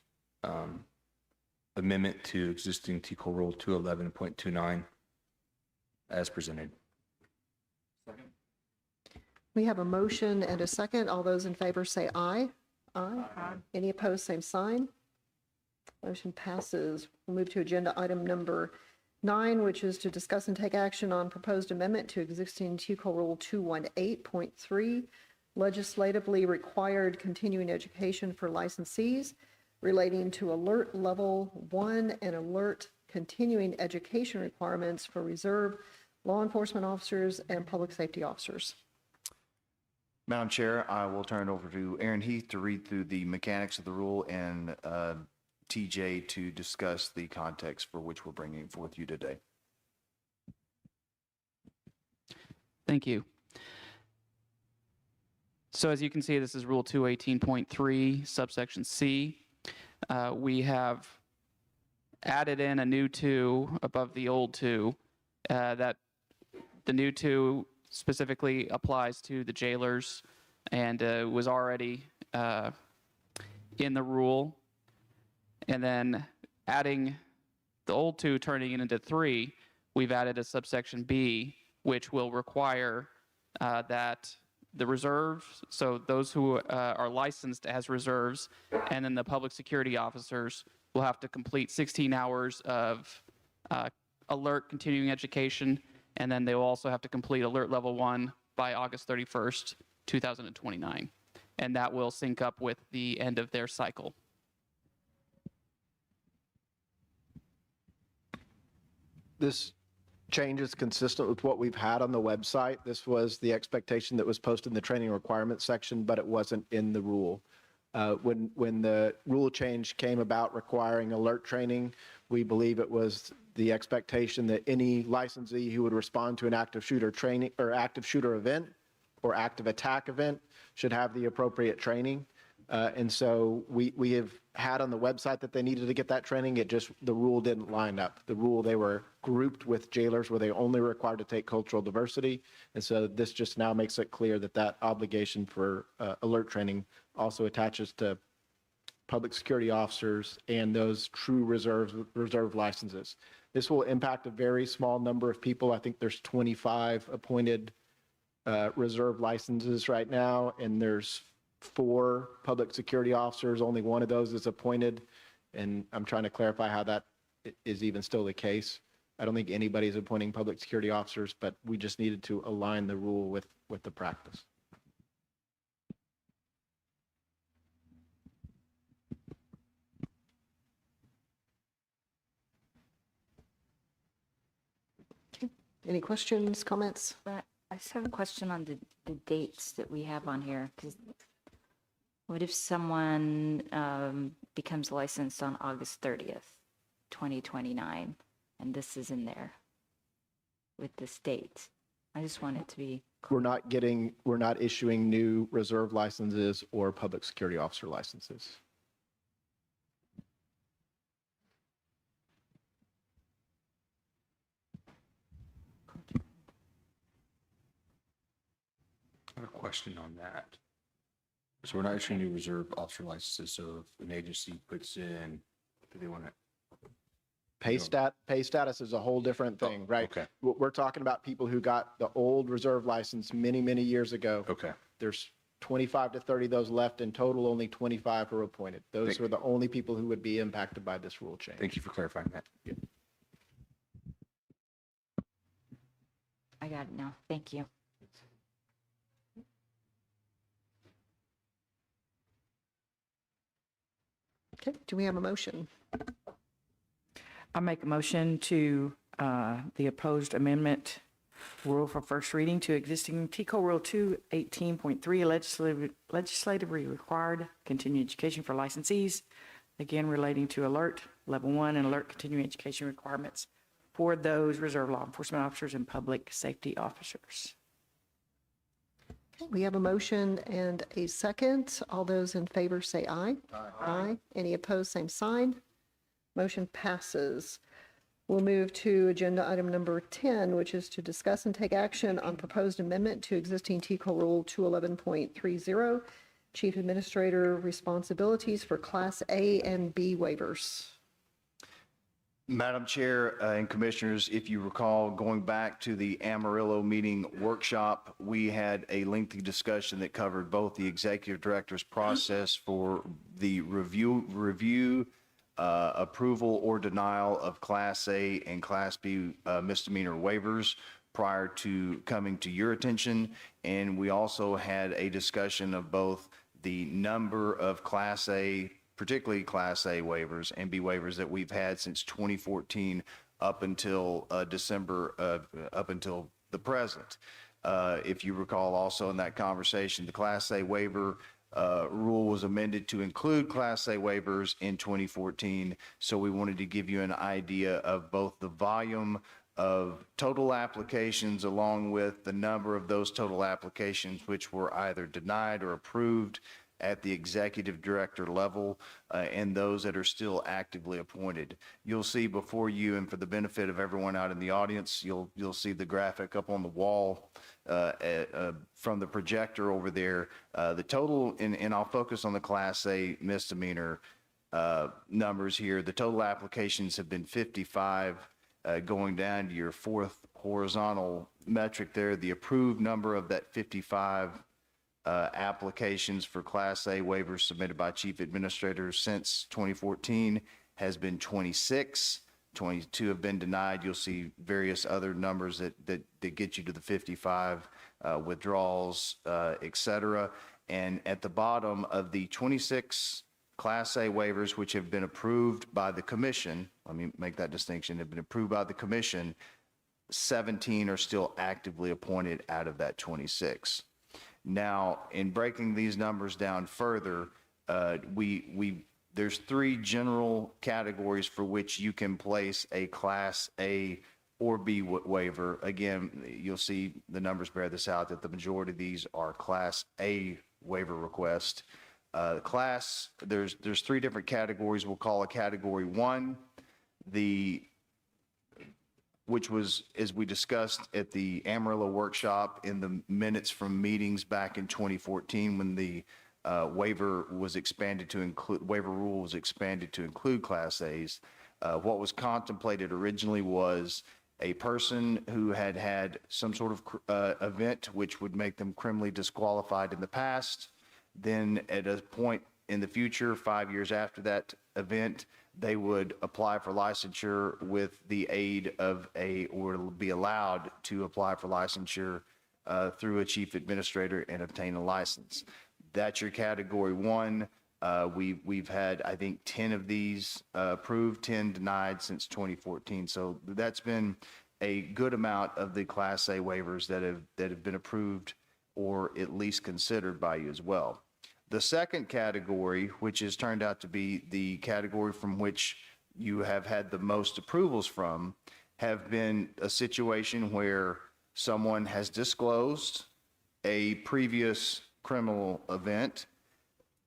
amendment to existing TCOLE Rule 211.29 as presented.
Second.
We have a motion and a second. All those in favor say aye. Aye. Any opposed, same sign. Motion passes. We'll move to agenda item number 9, which is to discuss and take action on proposed amendment to existing TCOLE Rule 218.3, legislatively required continuing education for licensees relating to Alert Level 1 and Alert continuing education requirements for reserve law enforcement officers and public safety officers.
Madam Chair, I will turn it over to Aaron Heath to read through the mechanics of the rule and TJ to discuss the context for which we're bringing forth you today.
Thank you. So as you can see, this is Rule 218.3, subsection C. We have added in a new 2 above the old 2. That the new 2 specifically applies to the jailers and was already in the rule. And then adding the old 2, turning it into 3, we've added a subsection B, which will require that the reserves, so those who are licensed as reserves, and then the public security officers will have to complete 16 hours of alert continuing education, and then they will also have to complete alert level 1 by August 31st, 2029. And that will sync up with the end of their cycle.
This change is consistent with what we've had on the website. This was the expectation that was posted in the training requirements section, but it wasn't in the rule. When the rule change came about requiring alert training, we believe it was the expectation that any licensee who would respond to an active shooter training or active shooter event or active attack event should have the appropriate training. And so we have had on the website that they needed to get that training. It just, the rule didn't line up. The rule, they were grouped with jailers where they only required to take cultural diversity. And so this just now makes it clear that that obligation for alert training also attaches to public security officers and those true reserve licenses. This will impact a very small number of people. I think there's 25 appointed reserve licenses right now, and there's 4 public security officers. Only one of those is appointed, and I'm trying to clarify how that is even still the case. I don't think anybody's appointing public security officers, but we just needed to align the rule with the practice.
Any questions, comments?
But I just have a question on the dates that we have on here. 'Cause what if someone becomes licensed on August 30th, 2029, and this is in there with this date? I just want it to be.
We're not issuing new reserve licenses or public security officer licenses.
I have a question on that. So we're not issuing new reserve officer licenses, so if an agency puts in, do they want to?
Pay status is a whole different thing, right?
Okay.
We're talking about people who got the old reserve license many, many years ago.
Okay.
There's 25 to 30 of those left. In total, only 25 are appointed. Those are the only people who would be impacted by this rule change.
Thank you for clarifying that.
Yeah.
I got it now. Thank you.
Okay, do we have a motion?
I make a motion to the opposed amendment rule for first reading to existing TCOLE Rule 218.3, legislatively required continuing education for licensees, again relating to alert level 1 and alert continuing education requirements for those reserve law enforcement officers and public safety officers.
Okay, we have a motion and a second. All those in favor say aye. Aye. Any opposed, same sign. Motion passes. We'll move to agenda item number 10, which is to discuss and take action on proposed amendment to existing TCOLE Rule 211.30, Chief Administrator responsibilities for Class A and B waivers.
Madam Chair and Commissioners, if you recall, going back to the Amarillo meeting workshop, we had a lengthy discussion that covered both the Executive Director's process for the review, approval or denial of Class A and Class B misdemeanor waivers prior to coming to your attention. And we also had a discussion of both the number of Class A, particularly Class A waivers and B waivers that we've had since 2014 up until December, up until the present. If you recall also in that conversation, the Class A waiver rule was amended to include Class A waivers in 2014. So we wanted to give you an idea of both the volume of total applications along with the number of those total applications which were either denied or approved at the executive director level, and those that are still actively appointed. You'll see before you, and for the benefit of everyone out in the audience, you'll see the graphic up on the wall from the projector over there. The total, and I'll focus on the Class A misdemeanor numbers here. The total applications have been 55, going down to your fourth horizontal metric there. The approved number of that 55 applications for Class A waivers submitted by chief administrators since 2014 has been 26. 22 have been denied. You'll see various other numbers that get you to the 55 withdrawals, et cetera. And at the bottom of the 26 Class A waivers which have been approved by the commission, let me make that distinction, have been approved by the commission, 17 are still actively appointed out of that 26. Now, in breaking these numbers down further, there's three general categories for which you can place a Class A or B waiver. Again, you'll see the numbers bear this out, that the majority of these are Class A waiver requests. There's three different categories. We'll call a Category 1, which was, as we discussed at the Amarillo workshop in the minutes from meetings back in 2014 when the waiver rule was expanded to include Class A's. What was contemplated originally was a person who had had some sort of event which would make them criminally disqualified in the past. Then at a point in the future, 5 years after that event, they would apply for licensure with the aid of or be allowed to apply for licensure through a chief administrator and obtain a license. That's your Category 1. We've had, I think, 10 of these approved, 10 denied since 2014. So that's been a good amount of the Class A waivers that have been approved or at least considered by you as well. The second category, which has turned out to be the category from which you have had the most approvals from, have been a situation where someone has disclosed a previous criminal event.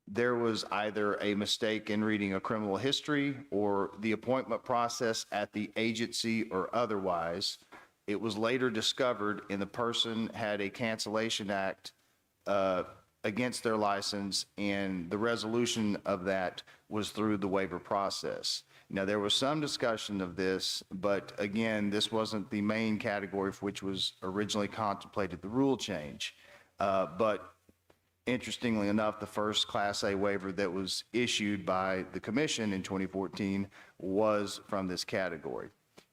There was either a mistake in reading a criminal history or the appointment process at the agency or otherwise. It was later discovered and the person had a cancellation act against their license, and the resolution of that was through the waiver process. Now, there was some discussion of this, but again, this wasn't the main category for which was originally contemplated the rule change. But interestingly enough, the first Class A waiver that was issued by the commission in 2014 was from this category.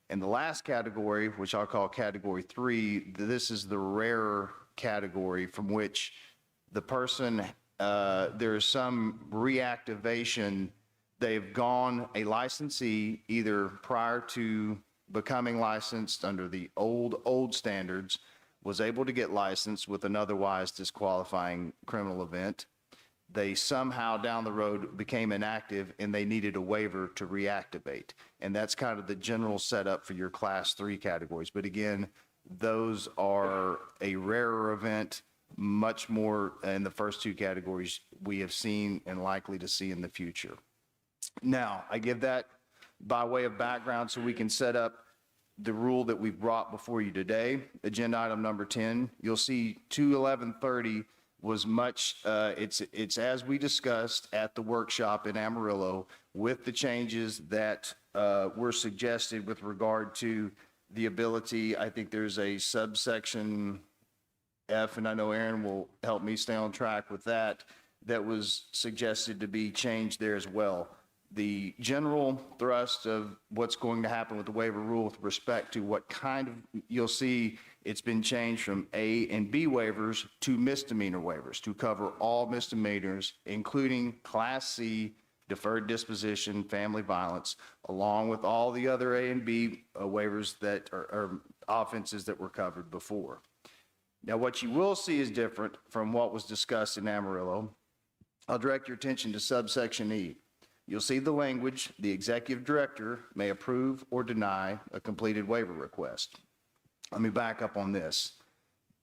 And the last category, which I'll call Category 3, this is the rarer category from which the person, there is some reactivation. They've gone a licensee either prior to becoming licensed under the old standards, was able to get licensed with an otherwise disqualifying criminal event. They somehow down the road became inactive and they needed a waiver to reactivate. And that's kind of the general setup for your Class 3 categories. But again, those are a rarer event, much more in the first two categories we have seen and likely to see in the future. Now, I give that by way of background so we can set up the rule that we've brought before you today. Agenda item number 10, you'll see 21130 was much, it's as we discussed at the workshop in Amarillo with the changes that were suggested with regard to the ability. I think there's a subsection F, and I know Aaron will help me stay on track with that, that was suggested to be changed there as well. The general thrust of what's going to happen with the waiver rule with respect to what kind of, you'll see it's been changed from A and B waivers to misdemeanor waivers to cover all misdemeanors, including Class C, deferred disposition, family violence, along with all the other A and B waivers that are offenses that were covered before. Now, what you will see is different from what was discussed in Amarillo. I'll direct your attention to subsection E. You'll see the language, the executive director may approve or deny a completed waiver request. Let me back up on this.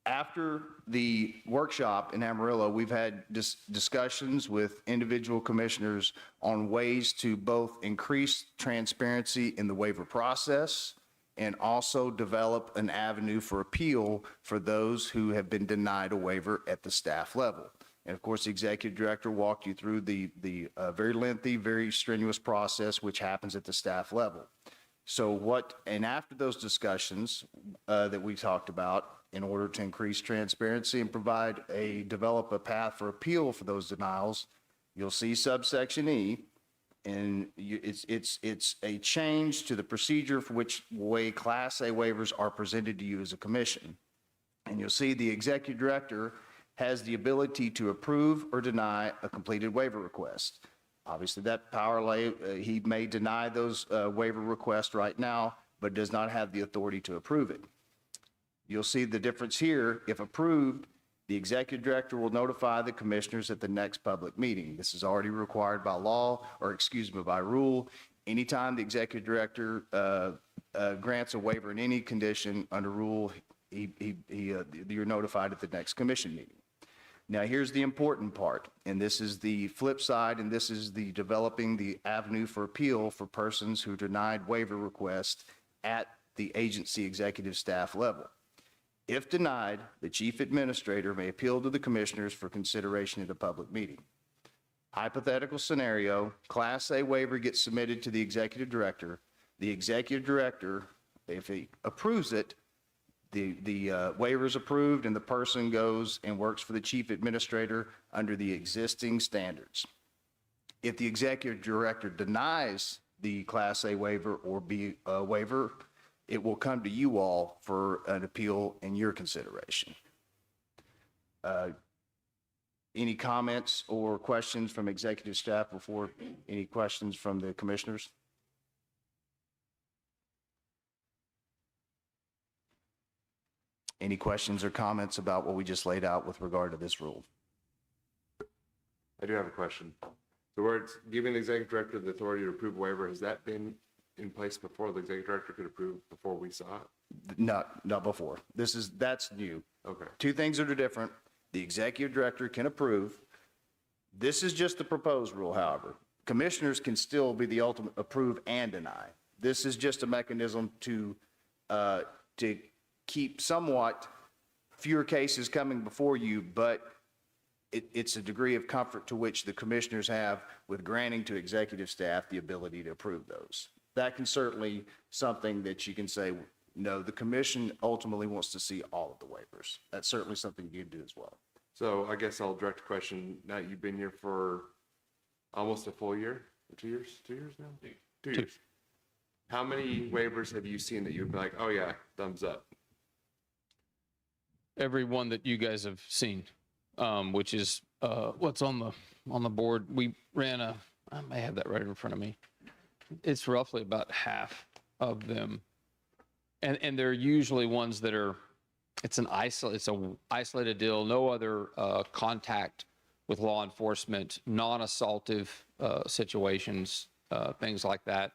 After the workshop in Amarillo, we've had discussions with individual commissioners on ways to both increase transparency in the waiver process and also develop an avenue for appeal for those who have been denied a waiver at the staff level. And of course, the executive director walked you through the very lengthy, very strenuous process which happens at the staff level. So and after those discussions that we talked about, in order to increase transparency and develop a path for appeal for those denials, you'll see subsection E, and it's a change to the procedure for which way Class A waivers are presented to you as a commission. And you'll see the executive director has the ability to approve or deny a completed waiver request. Obviously, that power he may deny those waiver requests right now, but does not have the authority to approve it. You'll see the difference here. If approved, the executive director will notify the commissioners at the next public meeting. This is already required by law, or excuse me, by rule. Anytime the executive director grants a waiver in any condition under rule, you're notified at the next commission meeting. Now, here's the important part, and this is the flip side, and this is the developing the avenue for appeal for persons who denied waiver requests at the agency executive staff level. If denied, the chief administrator may appeal to the commissioners for consideration at a public meeting. Hypothetical scenario, Class A waiver gets submitted to the executive director. The executive director, if he approves it, the waiver is approved and the person goes and works for the chief administrator under the existing standards. If the executive director denies the Class A waiver or B waiver, it will come to you all for an appeal in your consideration. Any comments or questions from executive staff before any questions from the commissioners? Any questions or comments about what we just laid out with regard to this rule?
I do have a question. So where it's giving the executive director the authority to approve waiver, has that been in place before the executive director could approve before we saw it?
Not before. That's new.
Okay.
Two things that are different. The executive director can approve. This is just the proposed rule, however. Commissioners can still be the ultimate approve and deny. This is just a mechanism to keep somewhat fewer cases coming before you, but it's a degree of comfort to which the commissioners have with granting to executive staff the ability to approve those. That can certainly something that you can say, no, the commission ultimately wants to see all of the waivers. That's certainly something you can do as well.
So I guess I'll direct a question. Now you've been here for almost a full year, 2 years, 2 years now? 2 years. How many waivers have you seen that you'd be like, oh yeah, thumbs up?
Every one that you guys have seen, which is what's on the board. We ran I may have that right in front of me. It's roughly about half of them. And they're usually ones that are, it's a isolated deal, no other contact with law enforcement, non-assaultive situations, things like that.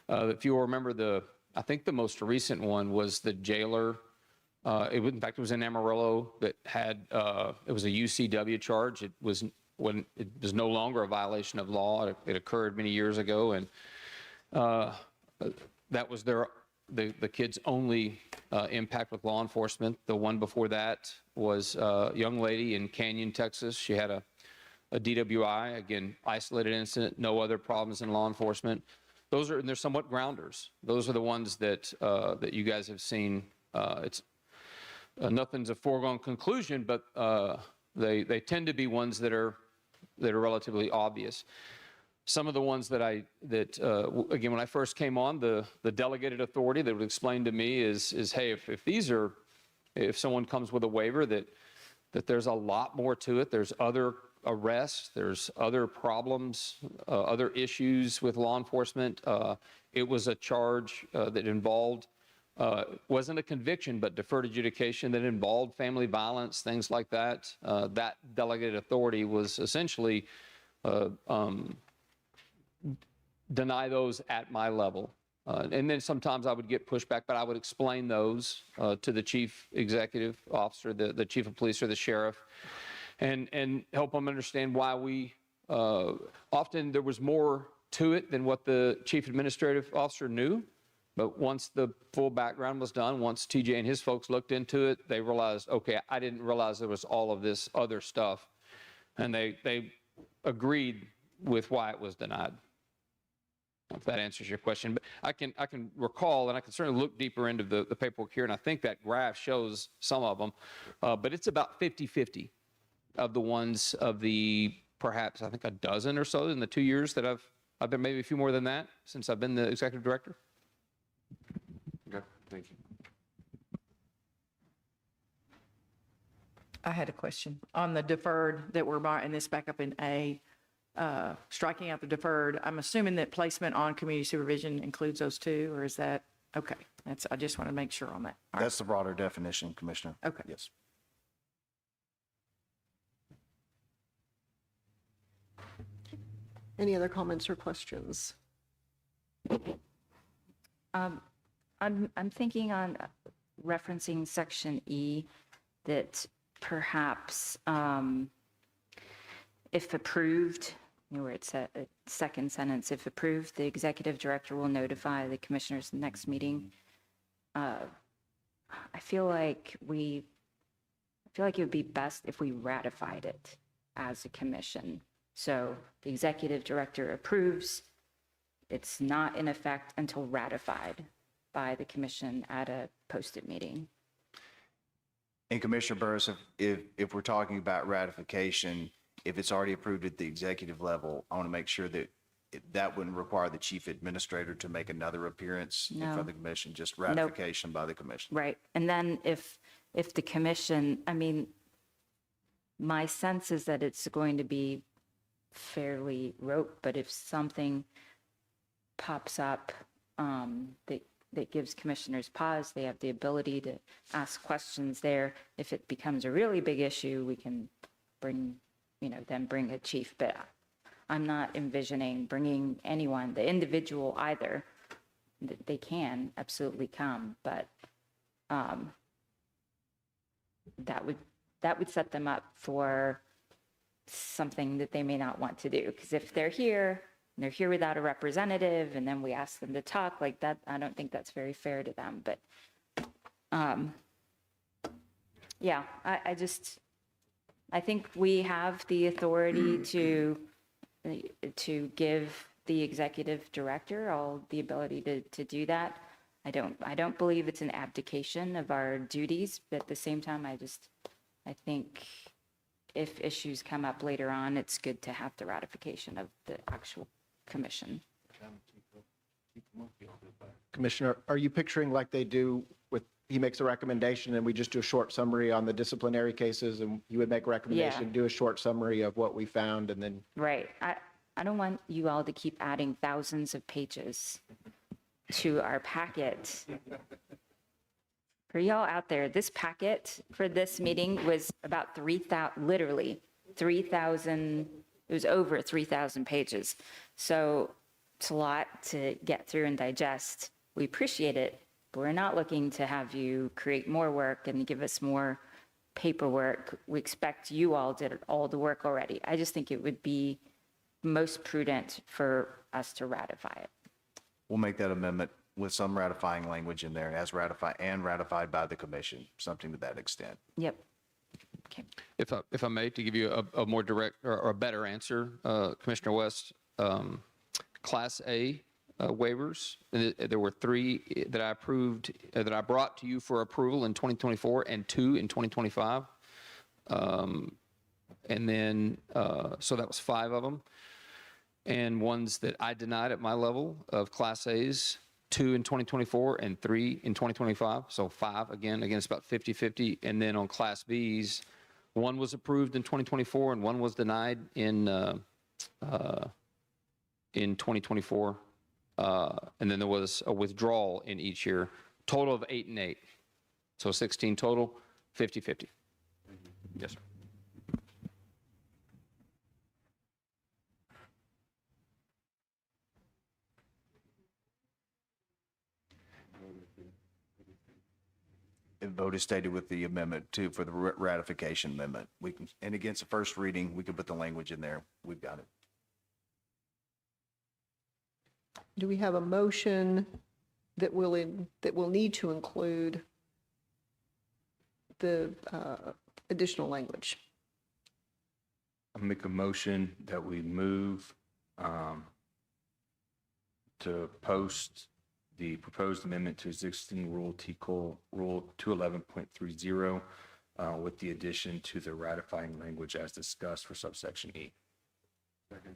If you'll remember I think the most recent one was the jailer. In fact, it was in Amarillo that had, it was a UCW charge. It was no longer a violation of law. It occurred many years ago, and that was the kid's only impact with law enforcement. The one before that was a young lady in Canyon, Texas. She had a DWI, again, isolated incident, no other problems in law enforcement. And they're somewhat grounders. Those are the ones that you guys have seen. It's nothing's a foregone conclusion, but they tend to be ones that are relatively obvious. Some of the ones that again, when I first came on, the delegated authority that would explain to me is hey, if someone comes with a waiver that there's a lot more to it, there's other arrests, there's other problems, other issues with law enforcement. It was a charge that involved wasn't a conviction, but deferred adjudication that involved family violence, things like that. That delegated authority was essentially deny those at my level. And then sometimes I would get pushback, but I would explain those to the chief executive officer, the chief of police or the sheriff, and help them understand why we, often there was more to it than what the chief administrative officer knew. But once the full background was done, once TJ and his folks looked into it, they realized, okay, I didn't realize there was all of this other stuff. And they agreed with why it was denied. If that answers your question. But I can recall, and I can certainly look deeper into the paperwork here, and I think that graph shows some of them. But it's about 50-50 of the ones of the, perhaps, I think a dozen or so in the 2 years that I've been, maybe a few more than that, since I've been the executive director.
Okay, thank you.
I had a question on the deferred that we're buying this back up in A, striking out the deferred. I'm assuming that placement on community supervision includes those two, or is that, okay. I just want to make sure on that. All right.
That's the broader definition, Commissioner.
Okay.
Yes.
Any other comments or questions?
I'm thinking on referencing section E that perhaps if approved, where it's a second sentence, if approved, the executive director will notify the commissioners next meeting. I feel like it would be best if we ratified it as a commission. So the executive director approves, it's not in effect until ratified by the commission at a posted meeting.
And Commissioner Burris, if we're talking about ratification, if it's already approved at the executive level, I want to make sure that that wouldn't require the chief administrator to make another appearance in front of the commission, just ratification by the commission.
Right. And then if the commission, I mean, my sense is that it's going to be fairly rote, but if something pops up that gives commissioners pause, they have the ability to ask questions there. If it becomes a really big issue, we can bring a chief. But I'm not envisioning bringing anyone, the individual either. They can absolutely come, but that would set them up for something that they may not want to do. Because if they're here, and they're here without a representative, and then we ask them to talk like that, I don't think that's very fair to them. But yeah, I think we have the authority to give the executive director all the ability to do that. I don't believe it's an abdication of our duties, but at the same time, I think if issues come up later on, it's good to have the ratification of the actual commission.
Commissioner, are you picturing like they do with, he makes a recommendation and we just do a short summary on the disciplinary cases, and you would make a recommendation,
Yeah.
do a short summary of what we found, and then
Right. I don't want you all to keep adding thousands of pages to our packet. For y'all out there, this packet for this meeting was about 3,000, literally 3,000, it was over 3,000 pages. So it's a lot to get through and digest. We appreciate it, but we're not looking to have you create more work and give us more paperwork. We expect you all did all the work already. I just think it would be most prudent for us to ratify it.
We'll make that amendment with some ratifying language in there, as ratified by the commission, something to that extent.
Yep. Okay.
If I may, to give you a more direct or a better answer, Commissioner West, Class A waivers, there were 3 that I approved, that I brought to you for approval in 2024 and 2 in 2025. And then, so that was 5 of them. And ones that I denied at my level of Class A's, 2 in 2024 and 3 in 2025. So 5, again, it's about 50-50. And then on Class B's, 1 was approved in 2024 and 1 was denied in 2024. And then there was a withdrawal in each year. Total of 8 and 8. So 16 total, 50-50. Yes, sir.
And vote is stated with the amendment too, for the ratification amendment. We can, and against the first reading, we can put the language in there. We've got it.
Do we have a motion that will need to include the additional language?
I'll make a motion that we move to post the proposed amendment to existing rule TCOLE Rule 211.30 with the addition to the ratifying language as discussed for subsection E.
Second.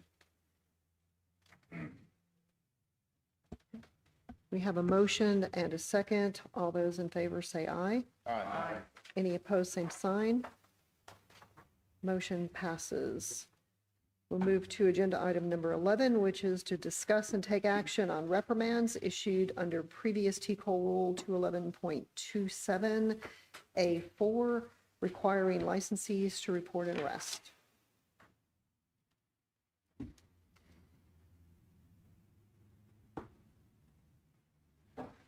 We have a motion and a second. All those in favor say aye.
Aye.
Any opposed, same sign. Motion passes. We'll move to agenda item number 11, which is to discuss and take action on reprimands issued under previous TCOLE Rule 211.27A4, requiring licensees to report an arrest.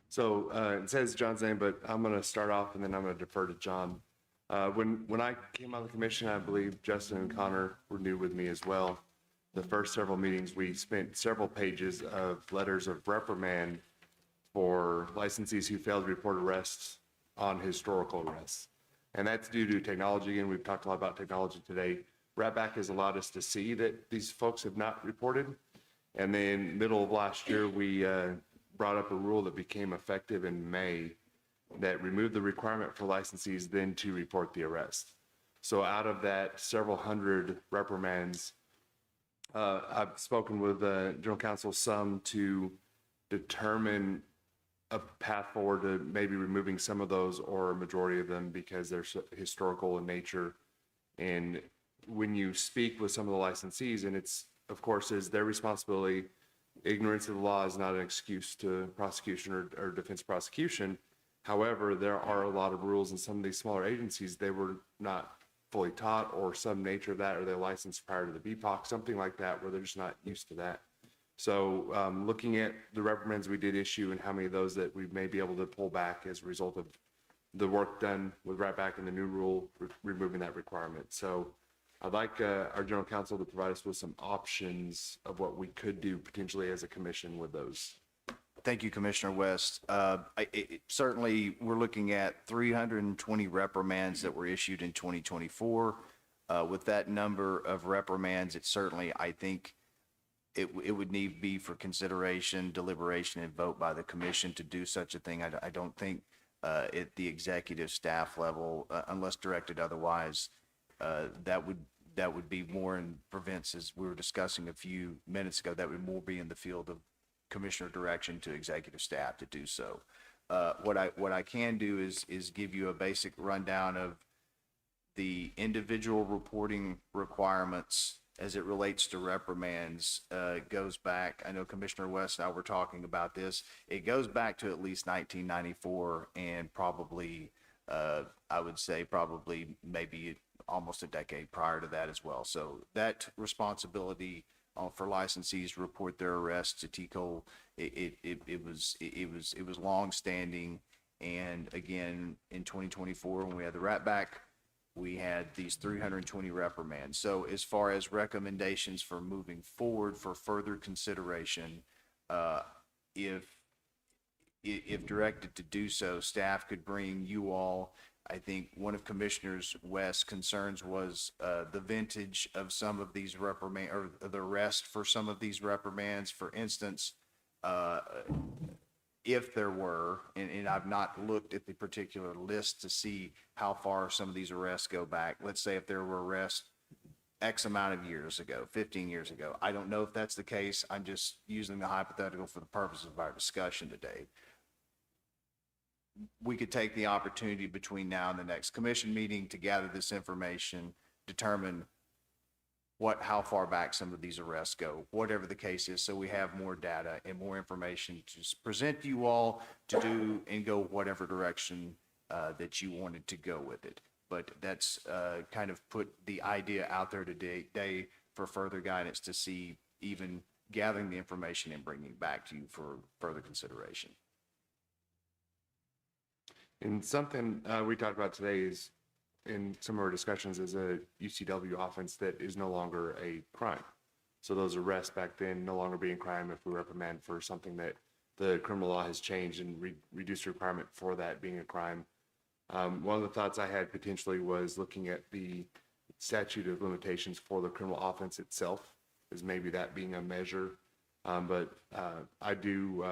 So it says John's name, but I'm going to start off and then I'm going to defer to John. When I came on the commission, I believe Justin and Connor were new with me as well. The first several meetings, we spent several pages of letters of reprimand for licensees who failed to report arrests on historical arrests. And that's due to technology, and we've talked a lot about technology today. Ratback has allowed us to see that these folks have not reported. And then middle of last year, we brought up a rule that became effective in May that removed the requirement for licensees then to report the arrest. So out of that several hundred reprimands, I've spoken with General Counsel some to determine a path forward to maybe removing some of those or a majority of them because they're historical in nature. And when you speak with some of the licensees, and it's, of course, is their responsibility. Ignorance of the law is not an excuse to prosecution or defense prosecution. However, there are a lot of rules in some of these smaller agencies. They were not fully taught or some nature of that, or they're licensed prior to the BPOC, something like that, where they're just not used to that. So looking at the reprimands we did issue and how many of those that we may be able to pull back as a result of the work done with Ratback and the new rule, removing that requirement. So I'd like our general counsel to provide us with some options of what we could do potentially as a commission with those.
Thank you, Commissioner West. Certainly, we're looking at 320 reprimands that were issued in 2024. With that number of reprimands, it certainly, I think, it would need to be for consideration, deliberation, and vote by the commission to do such a thing. I don't think at the executive staff level, unless directed otherwise, that would be more in prevents, as we were discussing a few minutes ago, that would more be in the field of commissioner direction to executive staff to do so. What I can do is give you a basic rundown of the individual reporting requirements as it relates to reprimands. Goes back, I know Commissioner West and I were talking about this, it goes back to at least 1994 and probably, I would say probably maybe almost a decade prior to that as well. So that responsibility for licensees to report their arrests to TCOLE, it was long-standing. And again, in 2024, when we had the Ratback, we had these 320 reprimands. So as far as recommendations for moving forward for further consideration, if directed to do so, staff could bring you all, I think one of Commissioner West's concerns was the vintage of some of these reprimands, or the arrest for some of these reprimands. For instance, if there were, and I've not looked at the particular list to see how far some of these arrests go back. Let's say if there were arrests X amount of years ago, 15 years ago. I don't know if that's the case. I'm just using the hypothetical for the purpose of our discussion today. We could take the opportunity between now and the next commission meeting to gather this information, determine how far back some of these arrests go, whatever the case is, so we have more data and more information to present to you all to do and go whatever direction that you wanted to go with it. But that's kind of put the idea out there today for further guidance to see even gathering the information and bringing it back to you for further consideration.
And something we talked about today is, in some of our discussions, is a UCW offense that is no longer a crime. So those arrests back then no longer being crime if we reprimand for something that the criminal law has changed and reduced the requirement for that being a crime. One of the thoughts I had potentially was looking at the statute of limitations for the criminal offense itself, as maybe that being a measure. But I do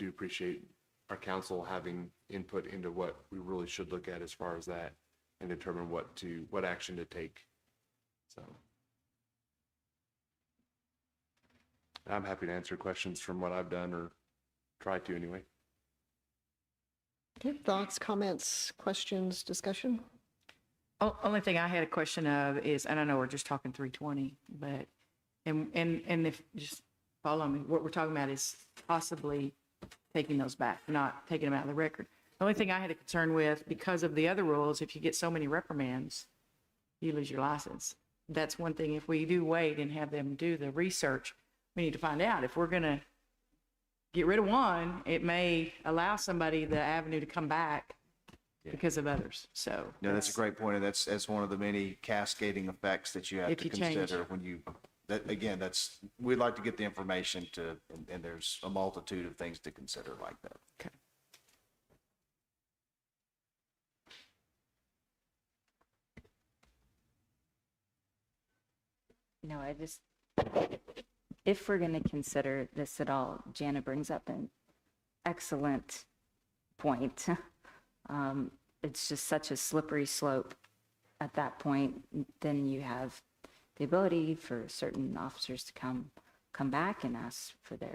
appreciate our council having input into what we really should look at as far as that, and determine what action to take. So I'm happy to answer questions from what I've done, or try to anyway.
Okay, thoughts, comments, questions, discussion?
Only thing I had a question of is, and I know we're just talking 320, but, and if, just follow me, what we're talking about is possibly taking those back, not taking them out of the record. The only thing I had a concern with, because of the other rules, if you get so many reprimands, you lose your license. That's one thing. If we do wait and have them do the research, we need to find out. If we're going to get rid of one, it may allow somebody the avenue to come back because of others. So
no, that's a great point. And that's one of the many cascading effects that you have to consider when you, again, we'd like to get the information and there's a multitude of things to consider like that.
Okay.
No, if we're going to consider this at all, Jana brings up an excellent point. It's just such a slippery slope at that point. Then you have the ability for certain officers to come back and ask for to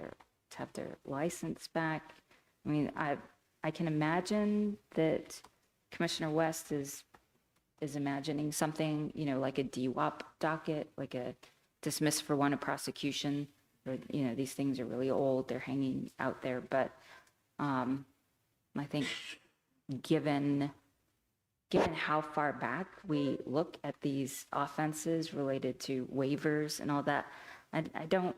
have their license back. I mean, I can imagine that Commissioner West is imagining something, like a DWAP docket, like a dismiss for want of prosecution, or, these things are really old, they're hanging out there. But I think given how far back we look at these offenses related to waivers and all that, I don't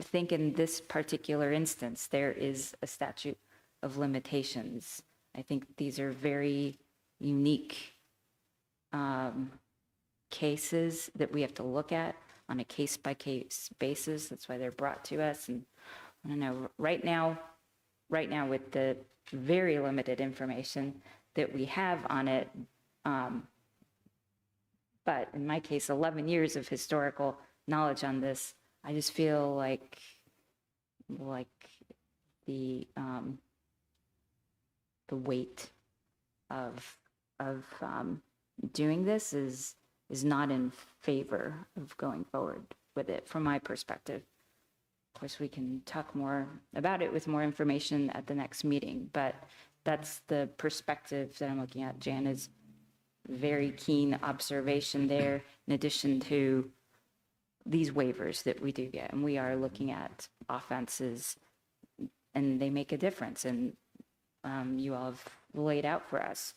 think in this particular instance there is a statute of limitations. I think these are very unique cases that we have to look at on a case-by-case basis. That's why they're brought to us. And I don't know, right now with the very limited information that we have on it, but in my case, 11 years of historical knowledge on this, I just feel like the weight of doing this is not in favor of going forward with it from my perspective. Of course, we can talk more about it with more information at the next meeting, but that's the perspective that I'm looking at. Jana's very keen observation there, in addition to these waivers that we do get. And we are looking at offenses, and they make a difference. And you all have laid out for us.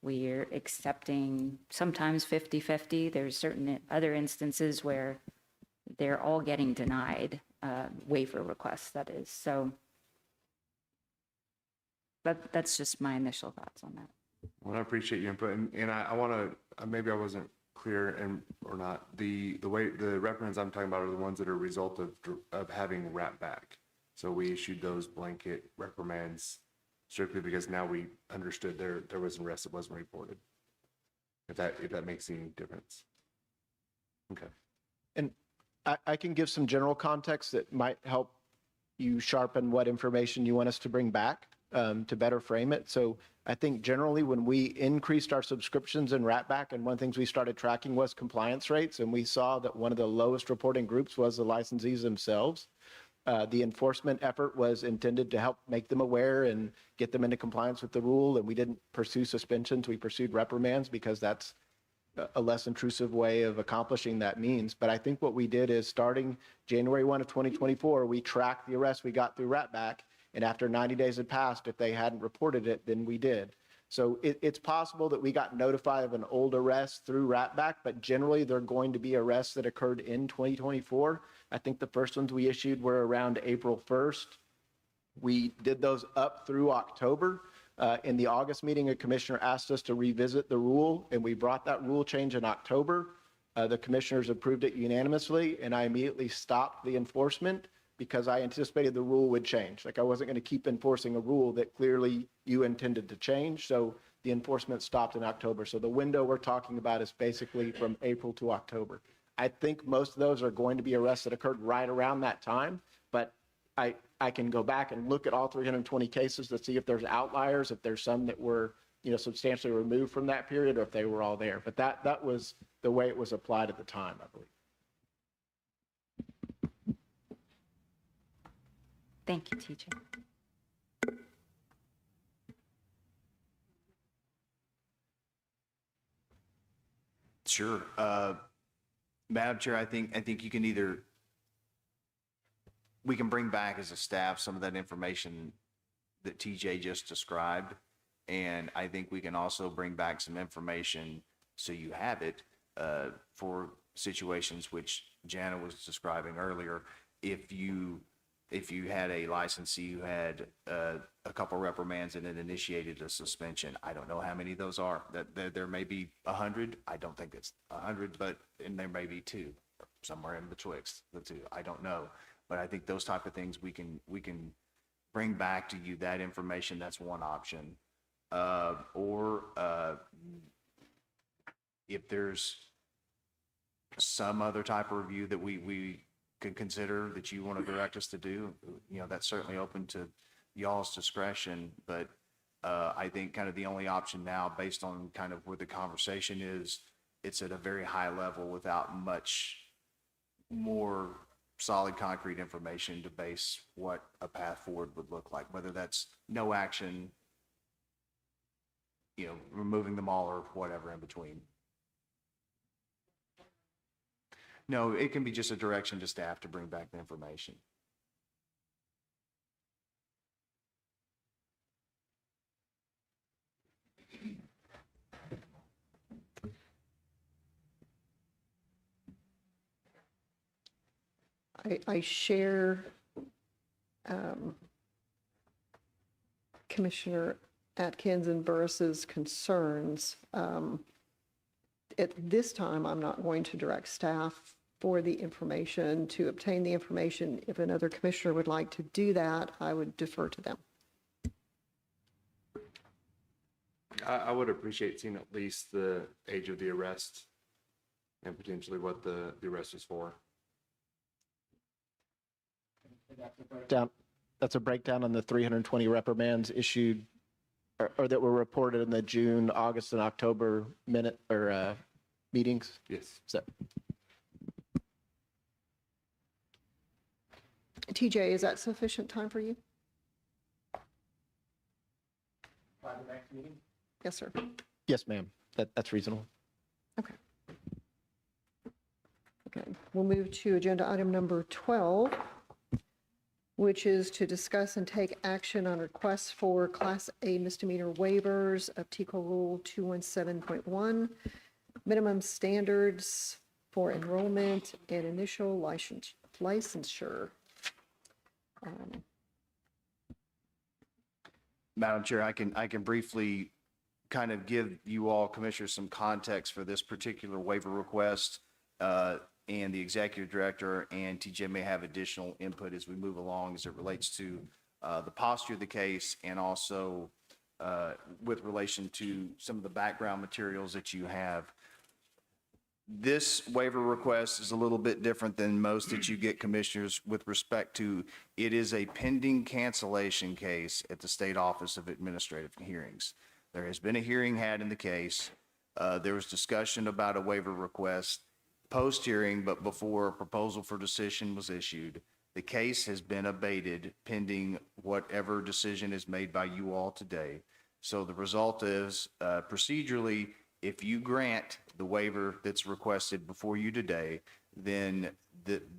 We're accepting sometimes 50-50. There's certain other instances where they're all getting denied waiver requests, that is. So that's just my initial thoughts on that.
Well, I appreciate your input, and I want to, maybe I wasn't clear or not. The way the reprimands I'm talking about are the ones that are a result of having wrapped back. So we issued those blanket reprimands strictly because now we understood there was an arrest that wasn't reported. If that makes any difference. Okay.
And I can give some general context that might help you sharpen what information you want us to bring back to better frame it. So I think generally when we increased our subscriptions and wrap back, and one of the things we started tracking was compliance rates, and we saw that one of the lowest reporting groups was the licensees themselves. The enforcement effort was intended to help make them aware and get them into compliance with the rule, and we didn't pursue suspensions. We pursued reprimands because that's a less intrusive way of accomplishing that means. But I think what we did is starting January 1 of 2024, we tracked the arrests we got through RATBAC. And after 90 days had passed, if they hadn't reported it, then we did. So it's possible that we got notified of an old arrest through RATBAC, but generally they're going to be arrests that occurred in 2024. I think the first ones we issued were around April 1st. We did those up through October. In the August meeting, a commissioner asked us to revisit the rule, and we brought that rule change in October. The commissioners approved it unanimously, and I immediately stopped the enforcement because I anticipated the rule would change. Like, I wasn't going to keep enforcing a rule that clearly you intended to change. So the enforcement stopped in October. So the window we're talking about is basically from April to October. I think most of those are going to be arrests that occurred right around that time, but I can go back and look at all 320 cases to see if there's outliers, if there's some that were, substantially removed from that period, or if they were all there. But that was the way it was applied at the time, I believe.
Thank you, TJ.
Sure. Madam Chair, I think you can we can bring back as a staff some of that information that TJ just described. And I think we can also bring back some information so you have it for situations which Jana was describing earlier. If you had a licensee who had a couple reprimands and then initiated a suspension, I don't know how many of those are. That there may be 100. I don't think it's 100, and there may be 2, somewhere in betwixt the 2. I don't know, but I think those type of things we can bring back to you. That information, that's one option. Or if there's some other type of review that we could consider that you want to direct us to do, that's certainly open to y'all's discretion. But I think kind of the only option now, based on kind of where the conversation is, it's at a very high level without much more solid concrete information to base what a path forward would look like, whether that's no action, removing them all, or whatever in between. No, it can be just a direction to staff to bring back the information.
I share Commissioner Atkins and Burris's concerns. At this time, I'm not going to direct staff for the information to obtain the information. If another commissioner would like to do that, I would defer to them.
I would appreciate seeing at least the age of the arrest and potentially what the arrest is for.
That's a breakdown on the 320 reprimands issued or that were reported in the June, August, and October meetings.
Yes.
So,
TJ, is that sufficient time for you?
By the next meeting?
Yes, sir.
Yes, ma'am. That's reasonable.
Okay. We'll move to agenda item number 12, which is to discuss and take action on requests for Class A misdemeanor waivers of TCOLE Rule 217.1, minimum standards for enrollment and initial licensure.
Madam Chair, I can briefly kind of give you all commissioners some context for this particular waiver request, and the executive director and TJ may have additional input as we move along as it relates to the posture of the case, and also with relation to some of the background materials that you have. This waiver request is a little bit different than most that you get, commissioners, with respect to it is a pending cancellation case at the State Office of Administrative Hearings. There has been a hearing had in the case. There was discussion about a waiver request post-hearing, but before a proposal for decision was issued. The case has been abated pending whatever decision is made by you all today. So the result is, procedurally, if you grant the waiver that's requested before you today, then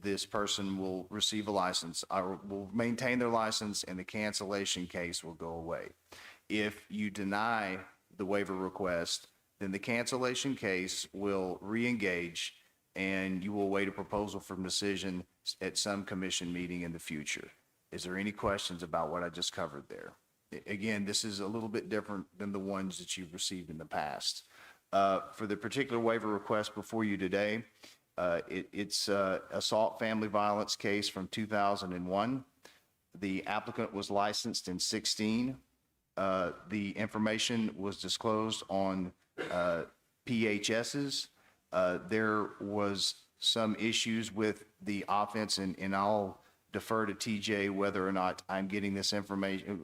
this person will receive a license, or will maintain their license, and the cancellation case will go away. If you deny the waiver request, then the cancellation case will re-engage, and you will await a proposal from decision at some commission meeting in the future. Is there any questions about what I just covered there? Again, this is a little bit different than the ones that you've received in the past. For the particular waiver request before you today, it's assault family violence case from 2001. The applicant was licensed in 16. The information was disclosed on PHSs. There was some issues with the offense, and I'll defer to TJ whether or not I'm getting this information,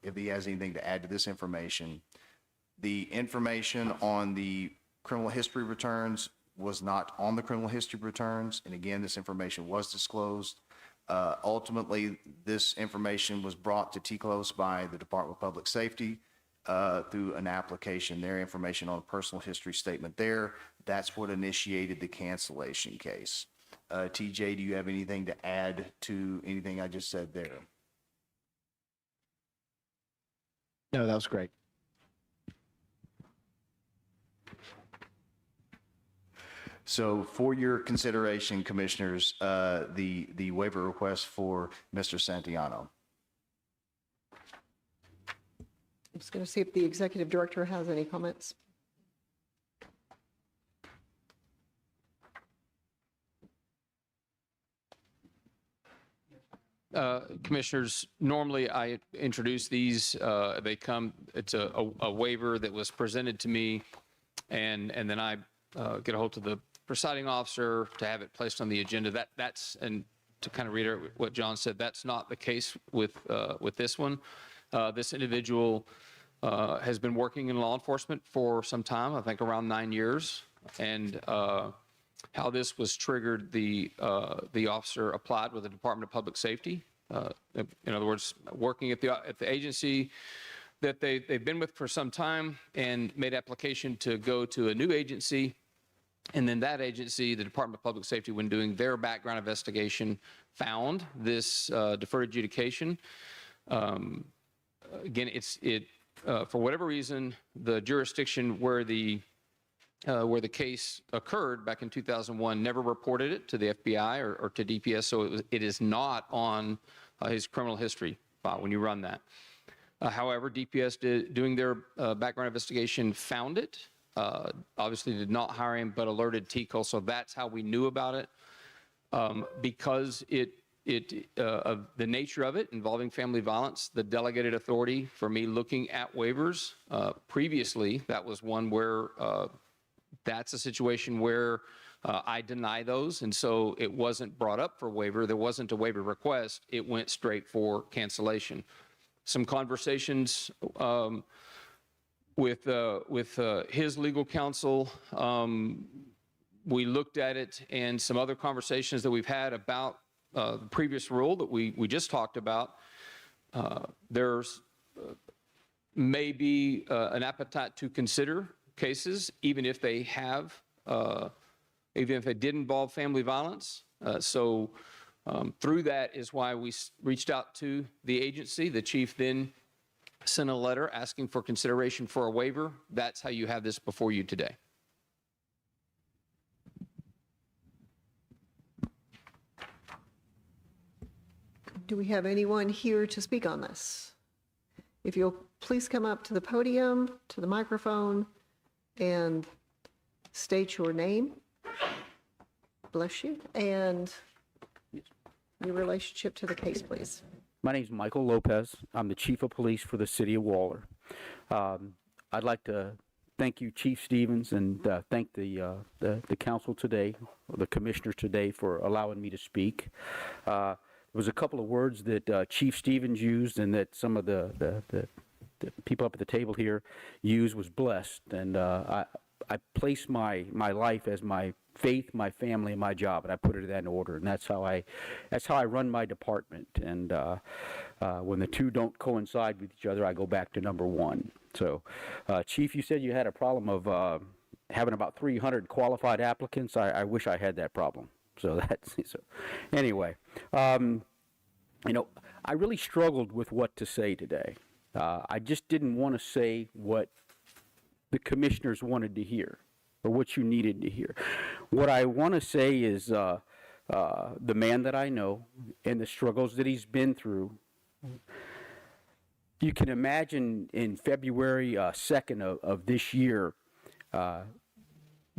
if he has anything to add to this information. The information on the criminal history returns was not on the criminal history returns, and again, this information was disclosed. Ultimately, this information was brought to TCOLE by the Department of Public Safety through an application. Their information on a personal history statement there, that's what initiated the cancellation case. TJ, do you have anything to add to anything I just said there?
No, that was great.
So for your consideration, Commissioners, the waiver request for Mr. Santiano.
I'm just going to see if the executive director has any comments.
Commissioners, normally I introduce these. They come, it's a waiver that was presented to me, and then I get a hold of the presiding officer to have it placed on the agenda. That's, and to kind of reiterate what John said, that's not the case with this one. This individual has been working in law enforcement for some time, I think around 9 years, and how this was triggered, the officer applied with the Department of Public Safety. In other words, working at the agency that they've been with for some time, and made application to go to a new agency. And then that agency, the Department of Public Safety, when doing their background investigation, found this deferred adjudication. Again, for whatever reason, the jurisdiction where the case occurred back in 2001 never reported it to the FBI or to DPS, so it is not on his criminal history file when you run that. However, DPS doing their background investigation found it, obviously did not hire him, but alerted TCOLE, so that's how we knew about it. Because of the nature of it involving family violence, the delegated authority for me looking at waivers, previously, that was one where that's a situation where I deny those, and so it wasn't brought up for waiver. There wasn't a waiver request. It went straight for cancellation. Some conversations with his legal counsel, we looked at it, and some other conversations that we've had about the previous rule that we just talked about. There's maybe an appetite to consider cases, even if they have, even if they did involve family violence. So through that is why we reached out to the agency. The chief then sent a letter asking for consideration for a waiver. That's how you have this before you today.
Do we have anyone here to speak on this? If you'll please come up to the podium, to the microphone, and state your name. Bless you. And your relationship to the case, please.
My name is Michael Lopez. I'm the Chief of Police for the City of Waller. I'd like to thank you, Chief Stevens, and thank the council today, or the commissioners today, for allowing me to speak. There was a couple of words that Chief Stevens used and that some of the people up at the table here used was blessed. And I place my life as my faith, my family, and my job, and I put it in that order. And that's how I run my department. And when the two don't coincide with each other, I go back to number one. So, Chief, you said you had a problem of having about 300 qualified applicants, I wish I had that problem. So that's, so anyway, you know, I really struggled with what to say today. I just didn't want to say what the commissioners wanted to hear or what you needed to hear. What I want to say is the man that I know and the struggles that he's been through. You can imagine in February 2nd of this year,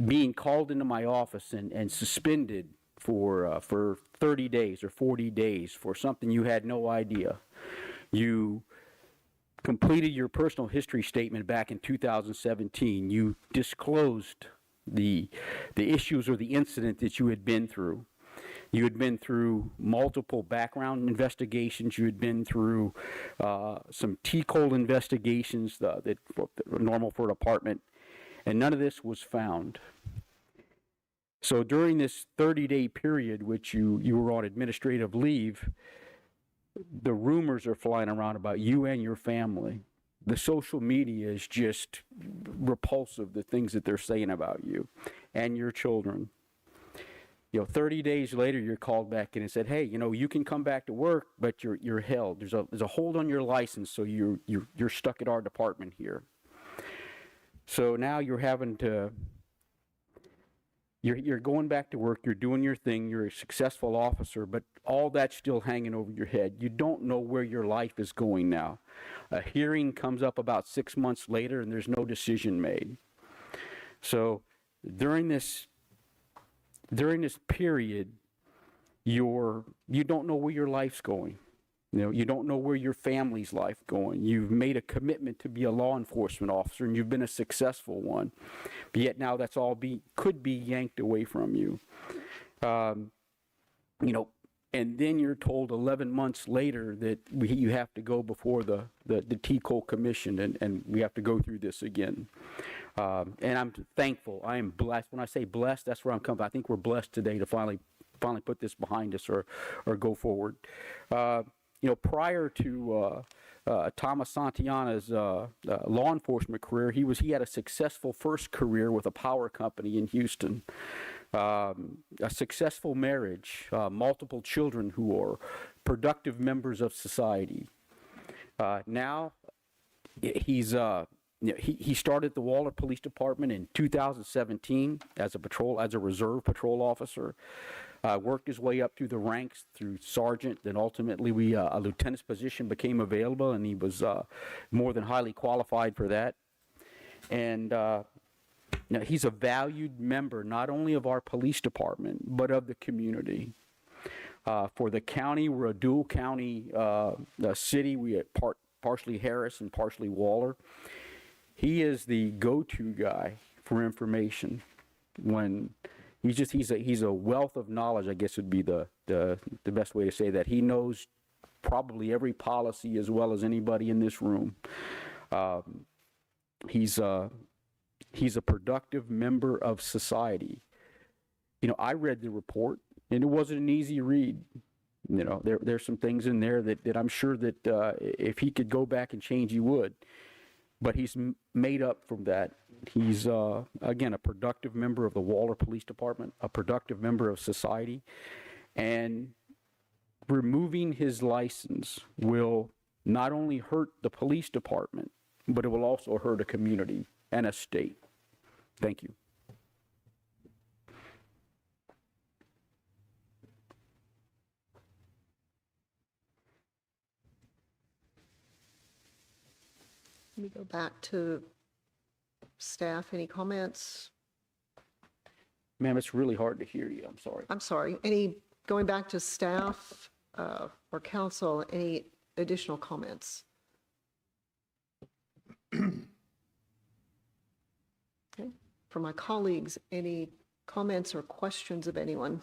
being called into my office and suspended for 30 days or 40 days for something you had no idea. You completed your personal history statement back in 2017. You disclosed the issues or the incident that you had been through. You had been through multiple background investigations. You had been through some TCOLE investigations that were normal for a department, and none of this was found. So during this 30-day period, which you were on administrative leave, the rumors are flying around about you and your family. The social media is just repulsive, the things that they're saying about you and your children. You know, 30 days later, you're called back in and said, hey, you know, you can come back to work, but you're held. There's a hold on your license, so you're stuck at our department here. So now you're having to, you're going back to work, you're doing your thing, you're a successful officer, but all that's still hanging over your head. You don't know where your life is going now. A hearing comes up about 6 months later, and there's no decision made. So during this period, you don't know where your life's going. You know, you don't know where your family's life going. You've made a commitment to be a law enforcement officer, and you've been a successful one. But yet now that's all could be yanked away from you. You know, and then you're told 11 months later that you have to go before the TCOLE commission, and we have to go through this again. And I'm thankful. I am blessed. When I say blessed, that's where I'm coming from. I think we're blessed today to finally put this behind us or go forward. You know, prior to Thomas Santillana's law enforcement career, he had a successful first career with a power company in Houston. A successful marriage, multiple children who are productive members of society. Now, he started the Waller Police Department in 2017 as a reserve patrol officer. Worked his way up through the ranks through sergeant, then ultimately a lieutenant's position became available, and he was more than highly qualified for that. And you know, he's a valued member not only of our police department but of the community. For the county, we're a dual county city. We are partially Harris and partially Waller. He is the go-to guy for information. When he's a wealth of knowledge, I guess would be the best way to say that. He knows probably every policy as well as anybody in this room. He's a productive member of society. You know, I read the report, and it wasn't an easy read. You know, there's some things in there that I'm sure that if he could go back and change, he would. But he's made up from that. He's, again, a productive member of the Waller Police Department, a productive member of society. And removing his license will not only hurt the police department, but it will also hurt a community and a state. Thank you.
Let me go back to staff. Any comments?
Ma'am, it's really hard to hear you. I'm sorry.
I'm sorry. Going back to staff or council, any additional comments? Okay. For my colleagues, any comments or questions of anyone?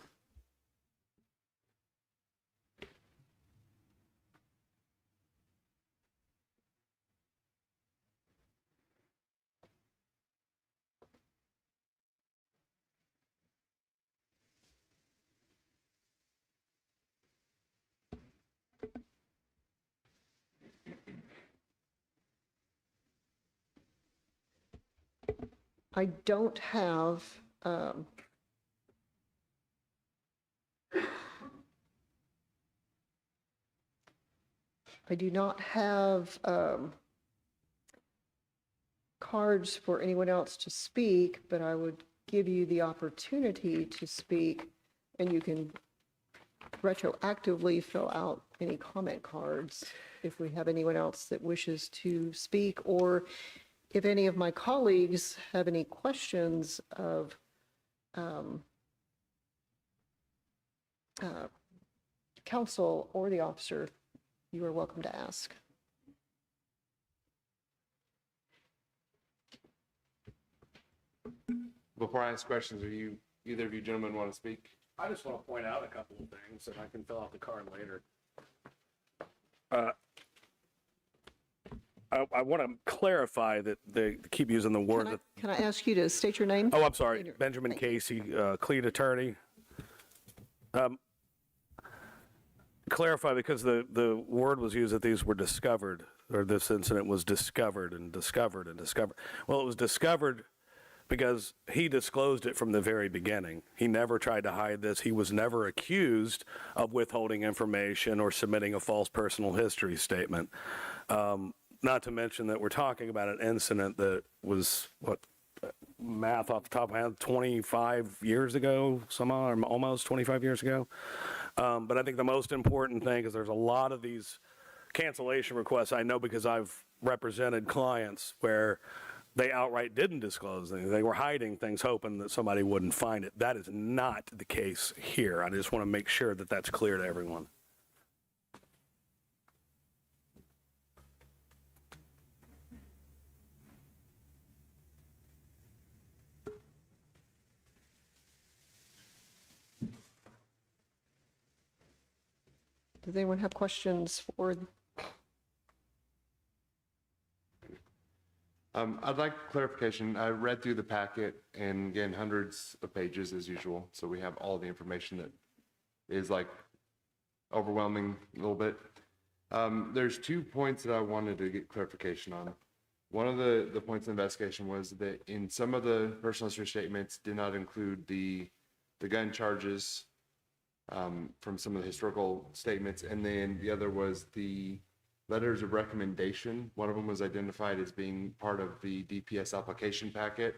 I don't have, I do not have cards for anyone else to speak, but I would give you the opportunity to speak, and you can retroactively fill out any comment cards if we have anyone else that wishes to speak, or if any of my colleagues have any questions of counsel or the officer, you are welcome to ask.
Before I ask questions, either of you gentlemen want to speak?
I just want to point out a couple of things, and I can fill out the card later. I want to clarify that they keep using the word that.
Can I ask you to state your name?
Oh, I'm sorry, Benjamin Casey, Cleat Attorney. Clarify, because the word was used that these were discovered, or this incident was discovered and discovered and discovered. Well, it was discovered because he disclosed it from the very beginning. He never tried to hide this. He was never accused of withholding information or submitting a false personal history statement. Not to mention that we're talking about an incident that was, math off the top of my head, 25 years ago, somehow, or almost 25 years ago. But I think the most important thing is there's a lot of these cancellation requests, I know because I've represented clients where they outright didn't disclose things. They were hiding things, hoping that somebody wouldn't find it. That is not the case here. I just want to make sure that that's clear to everyone.
Does anyone have questions for?
I'd like clarification. I read through the packet, and again, hundreds of pages as usual. So we have all the information that is like overwhelming a little bit. There's 2 points that I wanted to get clarification on. One of the points of investigation was that in some of the personal history statements did not include the gun charges from some of the historical statements, and then the other was the letters of recommendation. One of them was identified as being part of the DPS application packet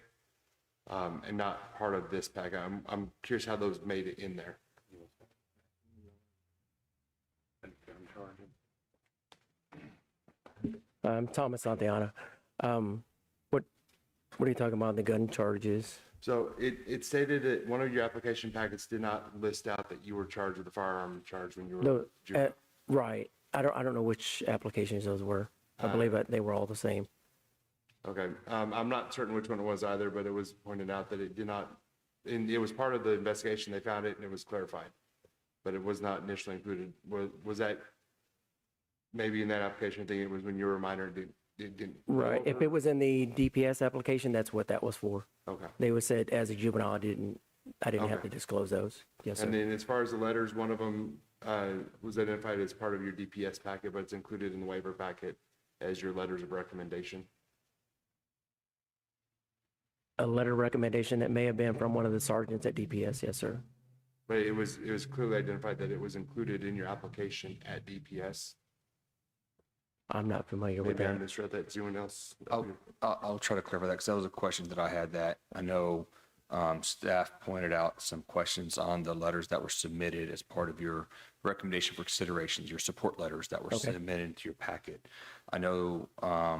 and not part of this packet. I'm curious how those made it in there.
I'm Thomas Santayana. What are you talking about, the gun charges?
So it stated that one of your application packets did not list out that you were charged with a firearm charge when you were juvenile.
Right. I don't know which applications those were. I believe that they were all the same.
Okay. I'm not certain which one it was either, but it was pointed out that it did not, and it was part of the investigation. They found it and it was clarified, but it was not initially included. Was that maybe in that application? I think it was when you were a minor. It didn't.
Right. If it was in the DPS application, that's what that was for.
Okay.
They would said as a juvenile, I didn't have to disclose those. Yes, sir.
And then as far as the letters, one of them was identified as part of your DPS packet, but it's included in the waiver packet as your letters of recommendation.
A letter of recommendation that may have been from one of the sergeants at DPS. Yes, sir.
But it was clearly identified that it was included in your application at DPS.
I'm not familiar with
Maybe I
that.
misread that. Does anyone else?
I'll try to clarify that, because that was a question that I had that I know staff pointed out some questions on the letters that were submitted as part of your recommendation for considerations, your support letters that were submitted to your packet. I know, I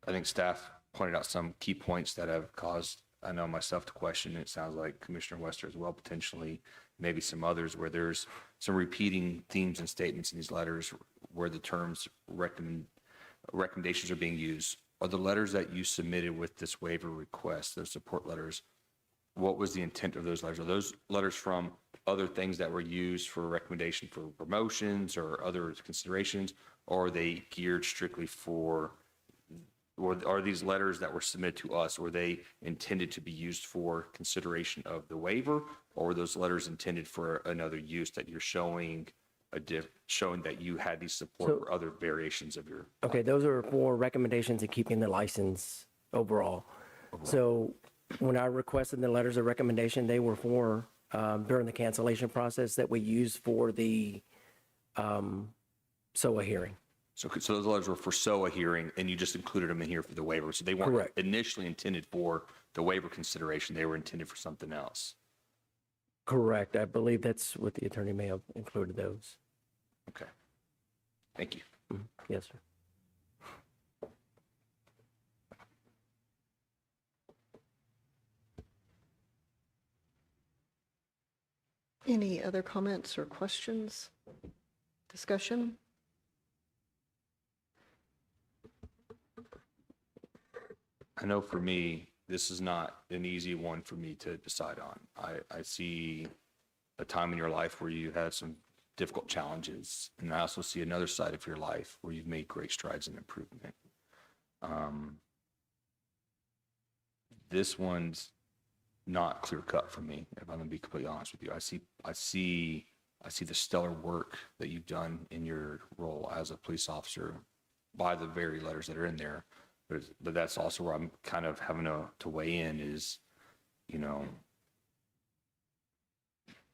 think staff pointed out some key points that have caused, I know myself to question, and it sounds like Commissioner Wester as well, potentially, maybe some others, where there's some repeating themes and statements in these letters where the terms recommendations are being used. Are the letters that you submitted with this waiver request, those support letters, what was the intent of those letters? Are those letters from other things that were used for recommendation for promotions or other considerations, or are they geared strictly for, or are these letters that were submitted to us, were they intended to be used for consideration of the waiver, or were those letters intended for another use that you're showing showing that you had these support or other variations of your?
Okay, those are for recommendations in keeping the license overall. So when I requested the letters of recommendation, they were for, during the cancellation process that we used for the SOA hearing.
So those letters were for SOA hearing, and you just included them in here for the waiver. So they weren't
Correct.
initially intended for the waiver consideration. They were intended for something else.
Correct. I believe that's what the attorney may have included those.
Okay. Thank you.
Yes, sir.
Any other comments or questions? Discussion?
I know for me, this is not an easy one for me to decide on. I see a time in your life where you had some difficult challenges, and I also see another side of your life where you've made great strides in improvement. This one's not clear cut for me, if I'm gonna be completely honest with you. I see the stellar work that you've done in your role as a police officer by the very letters that are in there. But that's also where I'm kind of having to weigh in is, you know,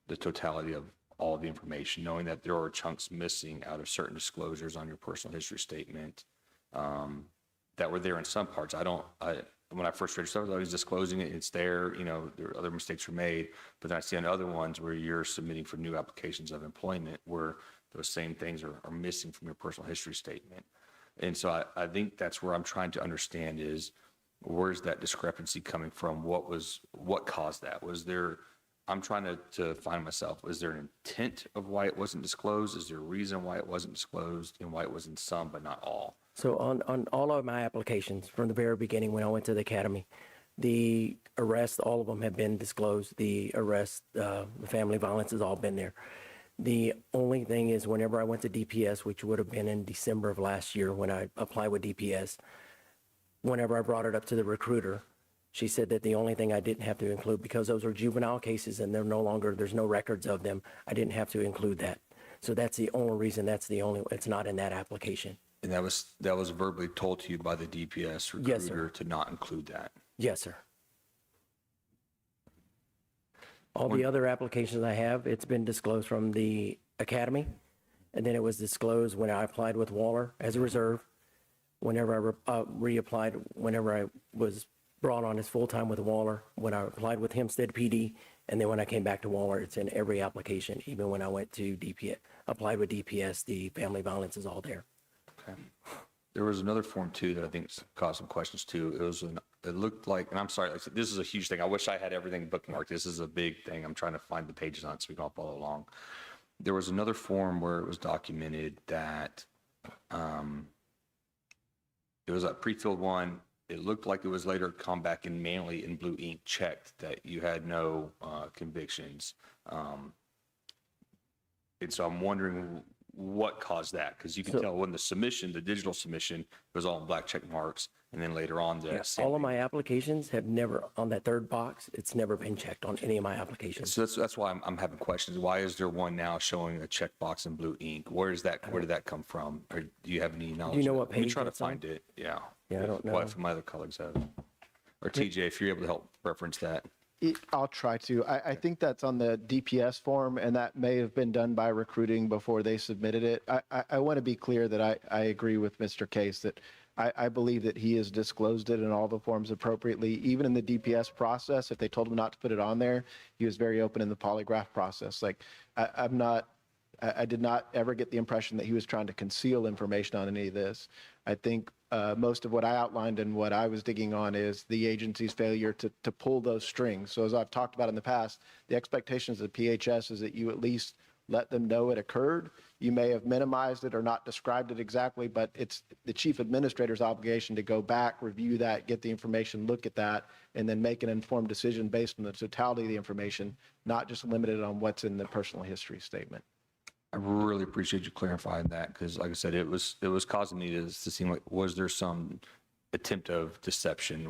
the totality of all the information, knowing that there are chunks missing out of certain disclosures on your personal history statement that were there in some parts. When I first registered, I was disclosing it. It's there. You know, there are other mistakes were made. But then I see on other ones where you're submitting for new applications of employment where those same things are missing from your personal history statement. And so I think that's where I'm trying to understand is where's that discrepancy coming from? What caused that? I'm trying to find myself, is there an intent of why it wasn't disclosed? Is there a reason why it wasn't disclosed and why it was in some but not all?
So on all of my applications from the very beginning when I went to the academy, the arrests, all of them have been disclosed. The arrest, the family violence has all been there. The only thing is whenever I went to DPS, which would have been in December of last year when I applied with DPS, whenever I brought it up to the recruiter, she said that the only thing I didn't have to include, because those are juvenile cases and there's no records of them, I didn't have to include that. So that's the only reason, it's not in that application.
And that was verbally told to you by the DPS recruiter
Yes, sir.
to not include that.
Yes, sir. All the other applications I have, it's been disclosed from the academy, and then it was disclosed when I applied with Waller as a reserve, whenever I reapplied, whenever I was brought on as full-time with Waller, when I applied with Hempstead PD, and then when I came back to Waller, it's in every application, even when I went to DPS, applied with DPS, the family violence is all there.
Okay. There was another form too that I think caused some questions too. It looked like, and I'm sorry, like, this is a huge thing. I wish I had everything bookmarked. This is a big thing. I'm trying to find the pages on it so we can all follow along. There was another form where it was documented that it was a pre-filled one. It looked like it was later come back and manually in blue ink checked that you had no convictions. And so I'm wondering what caused that, because you can tell when the digital submission was all in black check marks, and then later on
All of my applications have never, on that third box, it's never been checked on any of my applications.
So that's why I'm having questions. Why is there one now showing a checkbox in blue ink? Where did that come from? Or do you have any knowledge?
Do you know
of
what
that? Let me
page
try to
it's on?
find it. Yeah.
Yeah, I don't know.
What my other colleagues have. Or TJ, if you're able to help reference that.
I'll try to. I think that's on the DPS form, and that may have been done by recruiting before they submitted it. I want to be clear that I agree with Mr. Case that I believe that he has disclosed it in all the forms appropriately. Even in the DPS process, if they told him not to put it on there, he was very open in the polygraph process. Like, I did not ever get the impression that he was trying to conceal information on any of this. I think most of what I outlined and what I was digging on is the agency's failure to pull those strings. So as I've talked about in the past, the expectations of PHS is that you at least let them know it occurred. You may have minimized it or not described it exactly, but it's the chief administrator's obligation to go back, review that, get the information, look at that, and then make an informed decision based on the totality of the information, not just limited on what's in the personal history statement.
I really appreciate you clarifying that, because like I said, it was causing me to seem like, was there some attempt of deception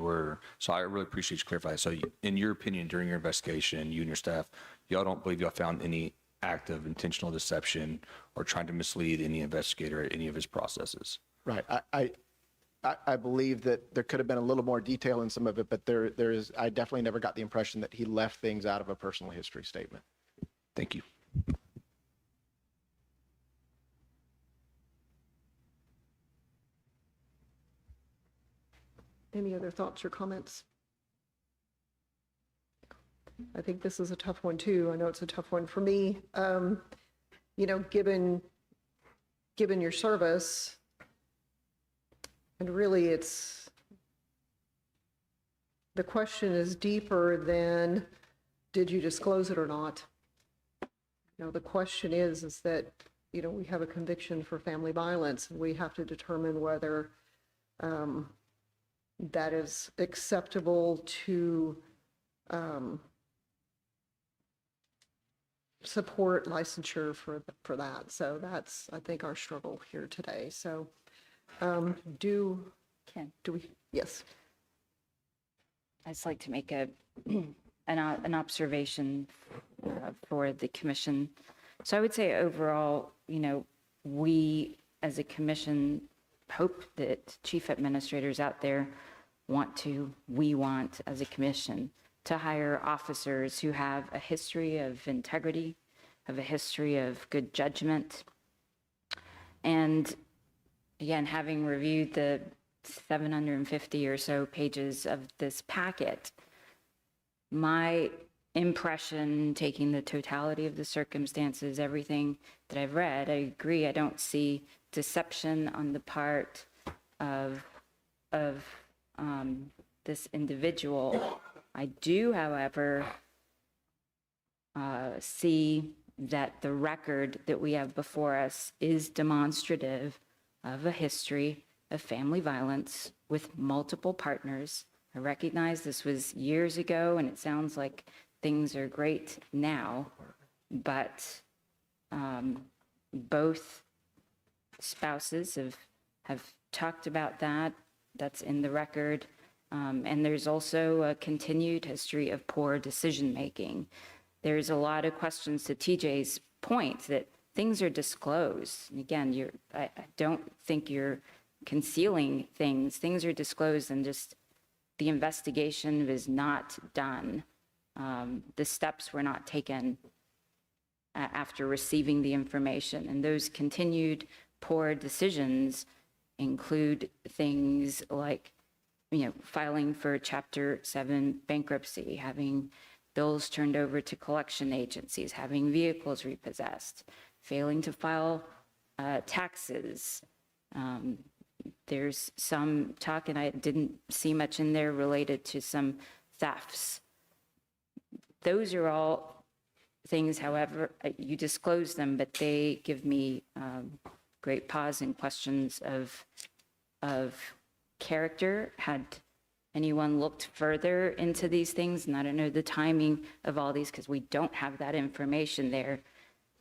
so I really appreciate you clarifying. So in your opinion, during your investigation, you and your staff, y'all don't believe y'all found any act of intentional deception or trying to mislead any investigator at any of his processes?
Right. I believe that there could have been a little more detail in some of it, but I definitely never got the impression that he left things out of a personal history statement.
Thank you.
Any other thoughts or comments? I think this is a tough one too. I know it's a tough one for me. You know, given your service, and really the question is deeper than did you disclose it or not? You know, the question is that, you know, we have a conviction for family violence, and we have to determine whether that is acceptable to support licensure for that. So that's, I think, our struggle here today. So yes.
I'd just like to make an observation for the commission. So I would say overall, you know, we as a commission hope that chief administrators out there we want as a commission to hire officers who have a history of integrity, have a history of good judgment. And again, having reviewed the 750 or so pages of this packet, my impression, taking the totality of the circumstances, everything that I've read, I agree, I don't see deception on the part of this individual. I do, however, see that the record that we have before us is demonstrative of a history of family violence with multiple partners. I recognize this was years ago, and it sounds like things are great now, but both spouses have talked about that. That's in the record. And there's also a continued history of poor decision-making. There's a lot of questions to TJ's point that things are disclosed. And again, I don't think you're concealing things. Things are disclosed, and just the investigation was not done. The steps were not taken after receiving the information. And those continued poor decisions include things like, you know, filing for Chapter 7 bankruptcy, having bills turned over to collection agencies, having vehicles repossessed, failing to file taxes. There's some talk, and I didn't see much in there related to some thefts. Those are all things, however, you disclose them, but they give me great pause and questions of character. Had anyone looked further into these things? And I don't know the timing of all these because we don't have that information there.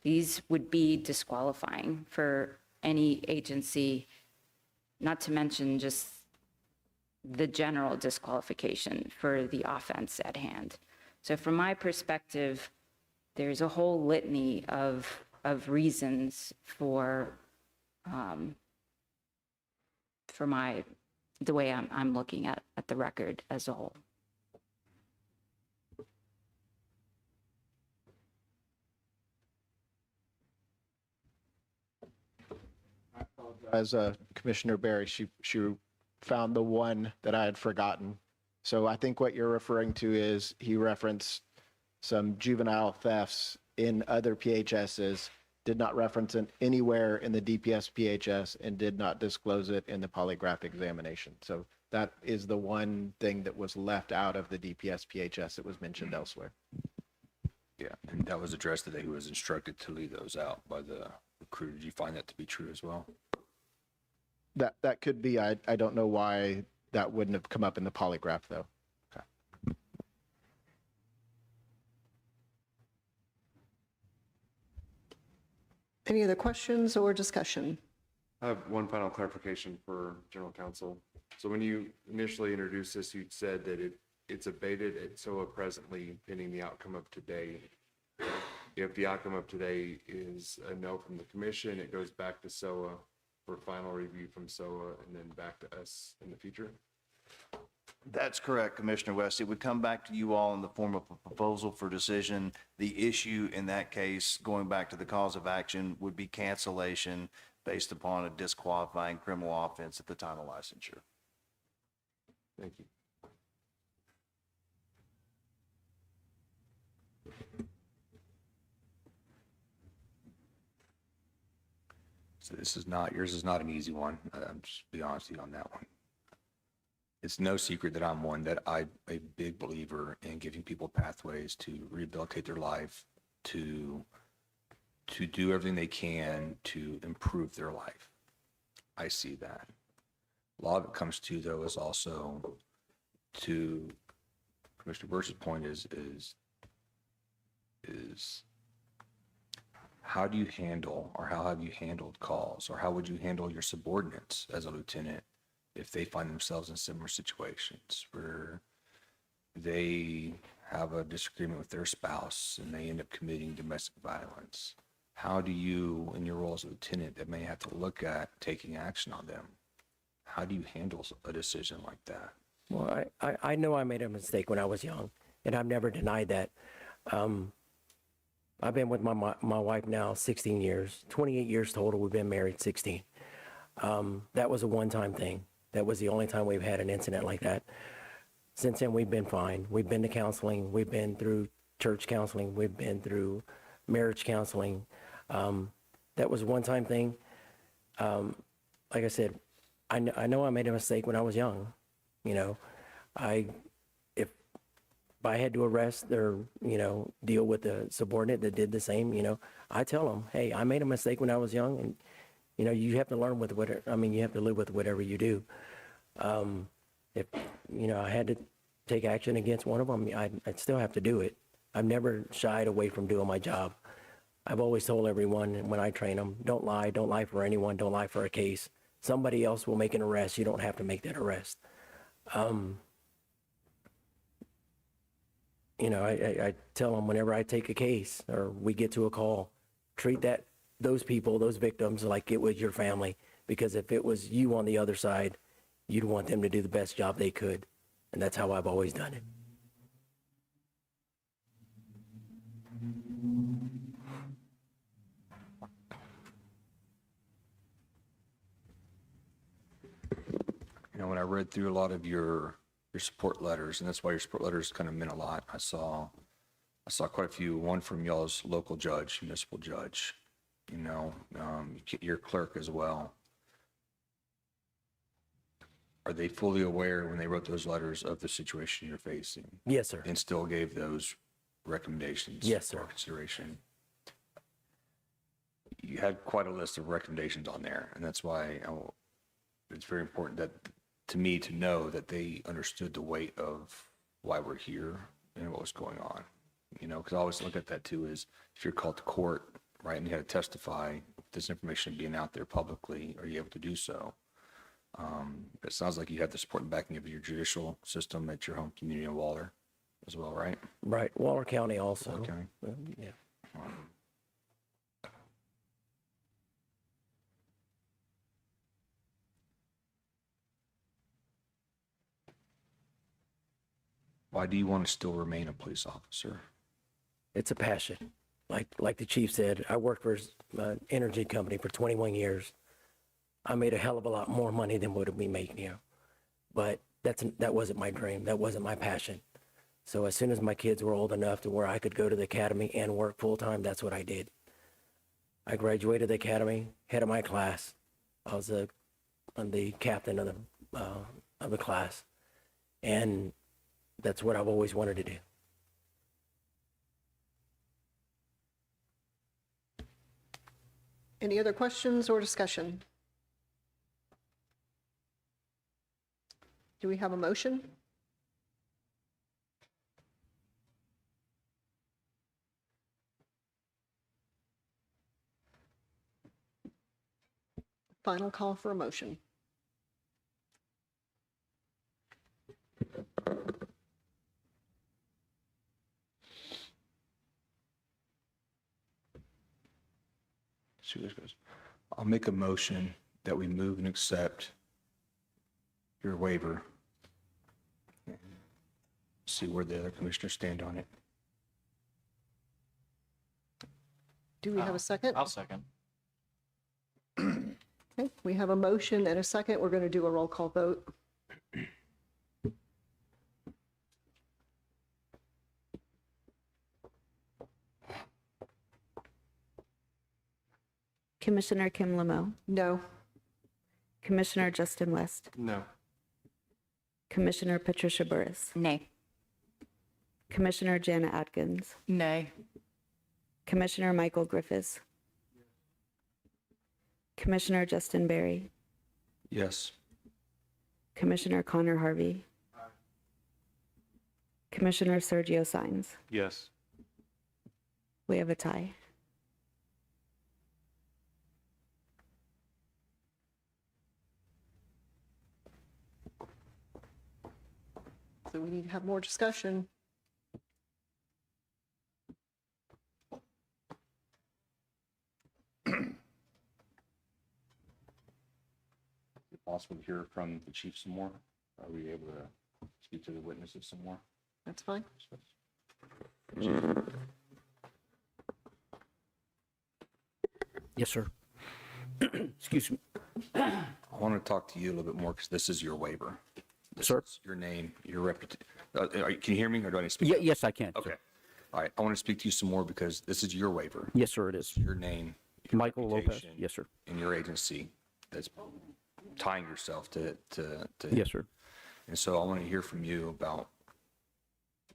These would be disqualifying for any agency, not to mention just the general disqualification for the offense at hand. So from my perspective, there's a whole litany of reasons for the way I'm looking at the record as a whole.
As Commissioner Barry, she found the one that I had forgotten. So I think what you're referring to is he referenced some juvenile thefts in other PHSs, did not reference it anywhere in the DPS PHS, and did not disclose it in the polygraph examination. So that is the one thing that was left out of the DPS PHS that was mentioned elsewhere.
Yeah, and that was addressed today. He was instructed to leave those out by the recruiter. Did you find that to be true as well?
That could be. I don't know why that wouldn't have come up in the polygraph, though. Okay.
Any other questions or discussion?
I have one final clarification for General Counsel. So when you initially introduced this, you said that it's abated at SOA presently pending the outcome of today. If the outcome of today is a no from the commission, it goes back to SOA. for final review from SOA and then back to us in the future?
That's correct, Commissioner West. It would come back to you all in the form of a proposal for decision. The issue in that case, going back to the cause of action, would be cancellation based upon a disqualifying criminal offense at the time of licensure.
Thank you.
So yours is not an easy one. I'm just be honest with you on that one. It's no secret that I'm one that I'm a big believer in giving people pathways to rehabilitate their life, to do everything they can to improve their life. I see that. A lot of it comes to, though, is also to Commissioner Burch's point is how do you handle, or how have you handled calls, or how would you handle your subordinates as a lieutenant if they find themselves in similar situations where they have a disagreement with their spouse and they end up committing domestic violence? How do you, in your role as a lieutenant that may have to look at taking action on them, how do you handle a decision like that?
Well, I know I made a mistake when I was young, and I've never denied that. I've been with my wife now 16 years, 28 years total. We've been married 16. That was a one-time thing. That was the only time we've had an incident like that. Since then, we've been fine. We've been to counseling. We've been through church counseling. We've been through marriage counseling. That was a one-time thing. Like I said, I know I made a mistake when I was young. You know, if I had to arrest or, deal with a subordinate that did the same, I tell them, hey, I made a mistake when I was young, and, you have to learn with whatever, you have to live with whatever you do. If, I had to take action against one of them, I'd still have to do it. I've never shied away from doing my job. I've always told everyone when I train them, don't lie for anyone, don't lie for a case. Somebody else will make an arrest. You don't have to make that arrest. I tell them whenever I take a case or we get to a call, treat those people, those victims, like it was your family. Because if it was you on the other side, you'd want them to do the best job they could. And that's how I've always done it.
When I read through a lot of your support letters, and that's why your support letters kind of meant a lot. I saw quite a few. One from y'all's local judge, municipal judge. Your clerk as well. Are they fully aware when they wrote those letters of the situation you're facing?
Yes, sir.
And still gave those recommendations?
Yes, sir.
For consideration. You had quite a list of recommendations on there, and that's why it's very important that to me to know that they understood the weight of why we're here and what was going on. Because I always look at that too, is if you're called to court, right, and you had to testify, this information being out there publicly, are you able to do so? It sounds like you have the support and backing of your judicial system at your home community in Waller as well, right?
Right. Waller County also.
Waller County.
Yeah.
Why do you want to still remain a police officer?
It's a passion. Like the chief said, I worked for an energy company for 21 years. I made a hell of a lot more money than what we make now. But that wasn't my dream. That wasn't my passion. So as soon as my kids were old enough to where I could go to the academy and work full time, that's what I did. I graduated the academy, head of my class. I was the captain of the class. And that's what I've always wanted to do.
Any other questions or discussion? Do we have a motion? Final call for a motion.
I'll make a motion that we move and accept your waiver. See where the other commissioners stand on it.
Do we have a second?
I'll second.
Okay, we have a motion and a second. We're going to do a roll call vote.
Commissioner Kim Lamo,
No.
Commissioner Justin West,
No.
Commissioner Patricia Burris,
Nay.
Commissioner Jana Atkins,
Nay.
Commissioner Michael Griffiths, Commissioner Justin Berry,
Yes.
Commissioner Connor Harvey, Commissioner Sergio Sines.
Yes.
We have a tie.
So we need to have more discussion.
Is it possible to hear from the chief some more? Are we able to speak to the witnesses some more?
That's fine.
Yes, sir. Excuse me.
I want to talk to you a little bit more because this is your waiver. This
Sir?
is your name, your reputation. Can you hear me or do I need to speak?
Yes, I can.
Okay. All right. I want to speak to you some more because this is your waiver.
Yes, sir, it is.
Your name, your
Michael Lopez.
reputation,
Yes, sir.
and your agency that's tying yourself to.
Yes, sir.
And so I want to hear from you about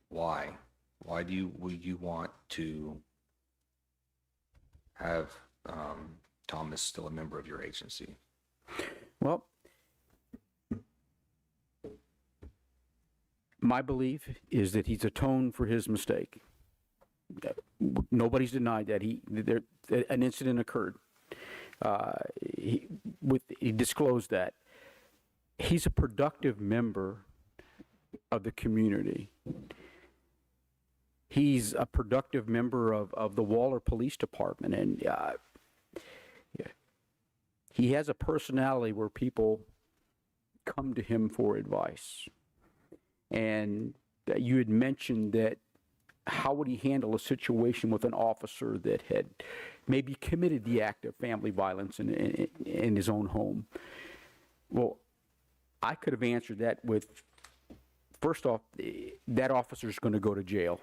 why. Why will you want to have Thomas still a member of your agency?
Well, my belief is that he's atoned for his mistake. Nobody's denied that an incident occurred. He disclosed that. He's a productive member of the community. He's a productive member of the Waller Police Department, and he has a personality where people come to him for advice. And you had mentioned that how would he handle a situation with an officer that had maybe committed the act of family violence in his own home? Well, I could have answered that with, first off, that officer's going to go to jail.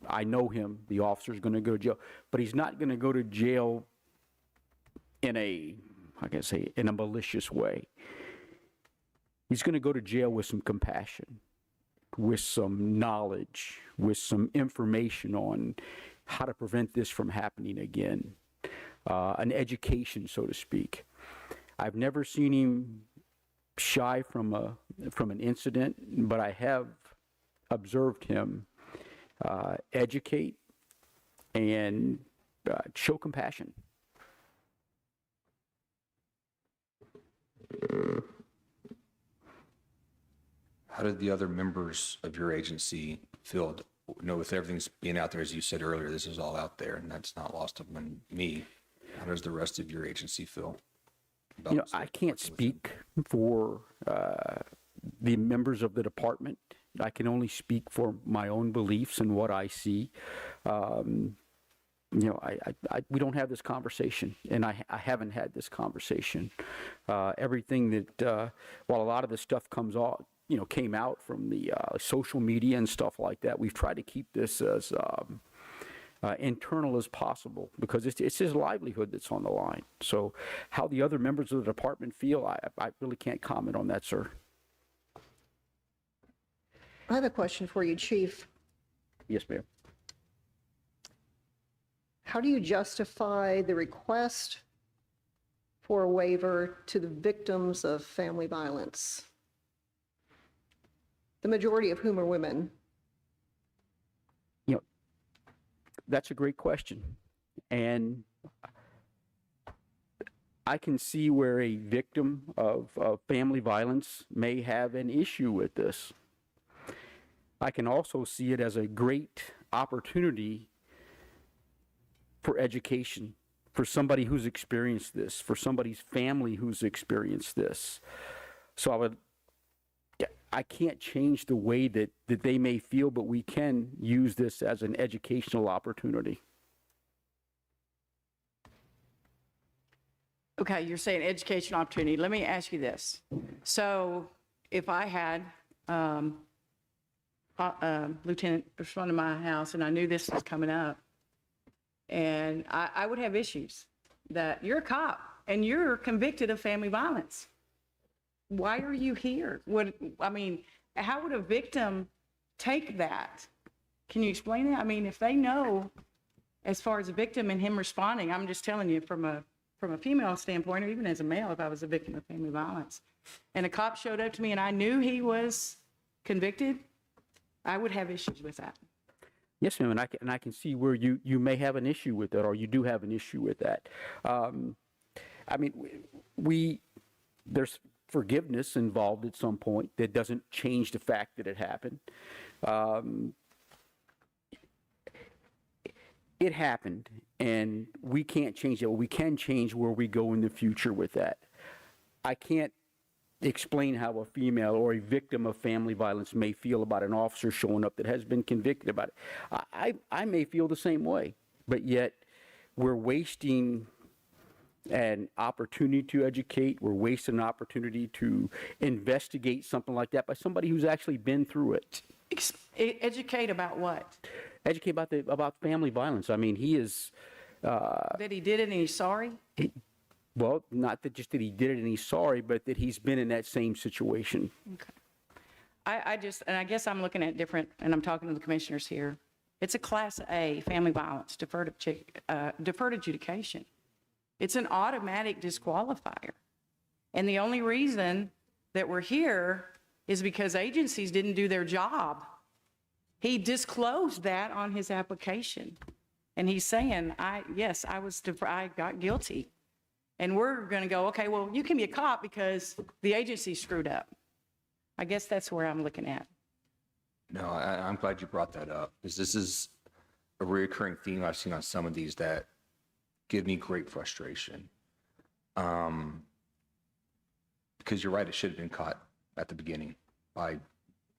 I know him, the officer's going to go to jail, but he's not going to go to jail in a malicious way. He's going to go to jail with some compassion, with some knowledge, with some information on how to prevent this from happening again, an education, so to speak. I've never seen him shy from an incident, but I have observed him educate and show compassion.
How did the other members of your agency feel? With everything's being out there, as you said earlier, this is all out there, and that's not lost on me. How does the rest of your agency feel?
I can't speak for the members of the department. I can only speak for my own beliefs and what I see. We don't have this conversation, and I haven't had this conversation. Everything that, while a lot of this stuff came out from the social media and stuff like that, we've tried to keep this as internal as possible because it's his livelihood that's on the line. So how the other members of the department feel, I really can't comment on that, sir.
I have a question for you, Chief.
Yes, ma'am.
How do you justify the request for a waiver to the victims of family violence, the majority of whom are women?
That's a great question. And I can see where a victim of family violence may have an issue with this. I can also see it as a great opportunity for education for somebody who's experienced this, for somebody's family who's experienced this. So I can't change the way that they may feel, but we can use this as an educational opportunity.
Okay, you're saying educational opportunity. Let me ask you this. So if I had lieutenant respond to my house and I knew this was coming up, and I would have issues that you're a cop and you're convicted of family violence. Why are you here? How would a victim take that? Can you explain it? I mean, if they know, as far as a victim and him responding, I'm just telling you from a female standpoint, or even as a male, if I was a victim of family violence, and a cop showed up to me and I knew he was convicted, I would have issues with that.
Yes, ma'am, and I can see where you may have an issue with that, or you do have an issue with that. There's forgiveness involved at some point. That doesn't change the fact that it happened. It happened, and we can't change it. We can change where we go in the future with that. I can't explain how a female or a victim of family violence may feel about an officer showing up that has been convicted about it. I may feel the same way, but yet we're wasting an opportunity to educate. We're wasting an opportunity to investigate something like that by somebody who's actually been through it.
Educate about what?
Educate about family violence. I mean, he is...
that he did it and he's sorry?
Well, not that just that he did it and he's sorry, but that he's been in that same situation.
Okay. I guess I'm looking at different, and I'm talking to the commissioners here. It's a Class A, family violence, deferred adjudication. It's an automatic disqualifier. And the only reason that we're here is because agencies didn't do their job. He disclosed that on his application. And he's saying, I got guilty. And we're going to go, okay, well, you can be a cop because the agency screwed up. I guess that's where I'm looking at.
No, I'm glad you brought that up, because this is a recurring theme I've seen on some of these that give me great frustration. Because you're right, it should have been caught at the beginning by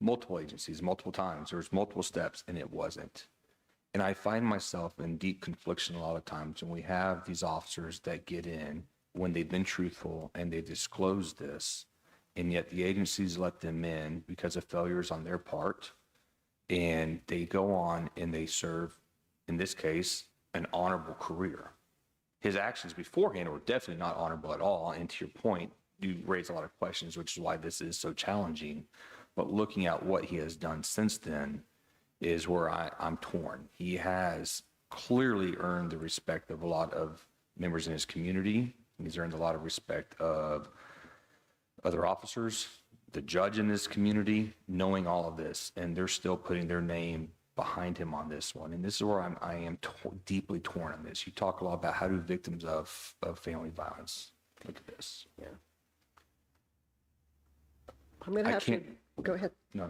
multiple agencies, multiple times. There was multiple steps, and it wasn't. And I find myself in deep confliction a lot of times when we have these officers that get in when they've been truthful and they disclose this, and yet the agencies let them in because of failures on their part, and they go on and they serve, in this case, an honorable career. His actions beforehand were definitely not honorable at all, and to your point, you raise a lot of questions, which is why this is so challenging. But looking at what he has done since then is where I'm torn. He has clearly earned the respect of a lot of members in his community. He's earned a lot of respect of other officers, the judge in this community, knowing all of this, and they're still putting their name behind him on this one. And this is where I am deeply torn on this. You talk a lot about how do victims of family violence look at this. Yeah.
I'm going to have to go ahead.
No.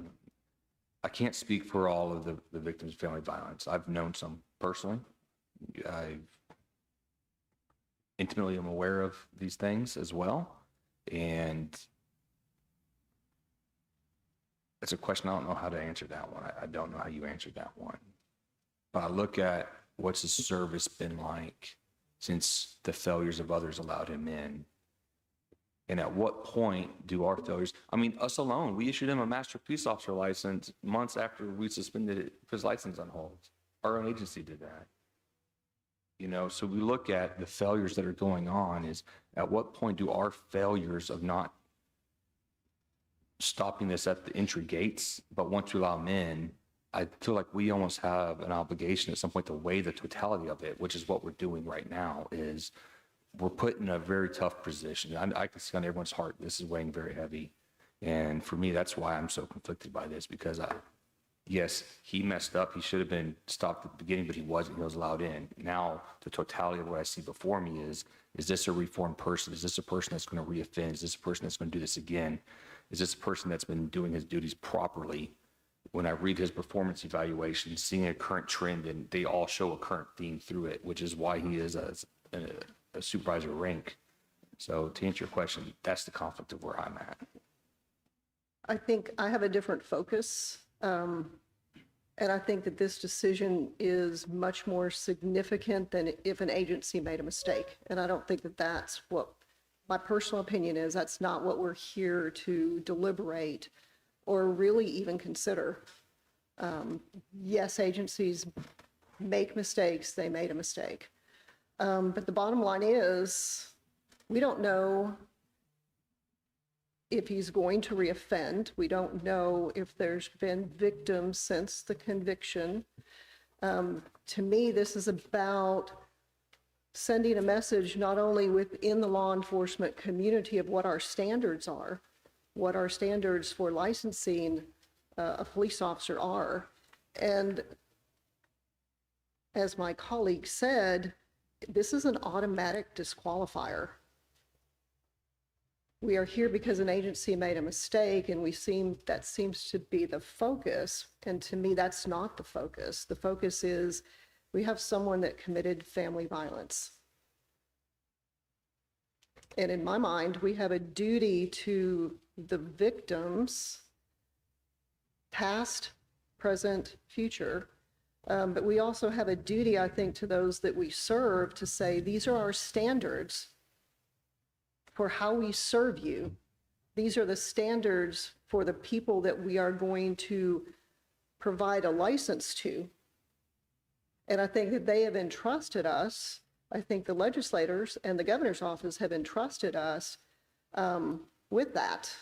I can't speak for all of the victims of family violence. I've known some personally. I intimately am aware of these things as well. And it's a question I don't know how to answer that one. I don't know how you answered that one. But I look at what's his service been like since the failures of others allowed him in. And at what point do our failures, I mean, us alone, we issued him a master police officer license months after we suspended his license on hold. Our own agency did that. You know, so we look at the failures that are going on is at what point do our failures of not stopping this at the entry gates, but once we allow them in, I feel like we almost have an obligation at some point to weigh the totality of it, which is what we're doing right now is we're put in a very tough position. I can see on everyone's heart, this is weighing very heavy. And for me, that's why I'm so conflicted by this, because yes, he messed up. He should have been stopped at the beginning, but he wasn't. He was allowed in. Now, the totality of what I see before me is this a reformed person? Is this a person that's going to reoffend? Is this a person that's going to do this again? Is this a person that's been doing his duties properly? When I read his performance evaluation, seeing a current trend, and they all show a current theme through it, which is why he is a supervisor rank. So to answer your question, that's the conflict of where I'm at.
I think I have a different focus. And I think that this decision is much more significant than if an agency made a mistake. And I don't think that that's what my personal opinion is. That's not what we're here to deliberate or really even consider. Yes, agencies make mistakes. They made a mistake. But the bottom line is, we don't know if he's going to reoffend. We don't know if there's been victims since the conviction. To me, this is about sending a message not only within the law enforcement community of what our standards are, what our standards for licensing a police officer are. And as my colleague said, this is an automatic disqualifier. We are here because an agency made a mistake, and that seems to be the focus. And to me, that's not the focus. The focus is we have someone that committed family violence. And in my mind, we have a duty to the victims, past, present, future. But we also have a duty, I think, to those that we serve to say, these are our standards for how we serve you. These are the standards for the people that we are going to provide a license to. And I think that they have entrusted us, I think the legislators and the governor's office have entrusted us with that.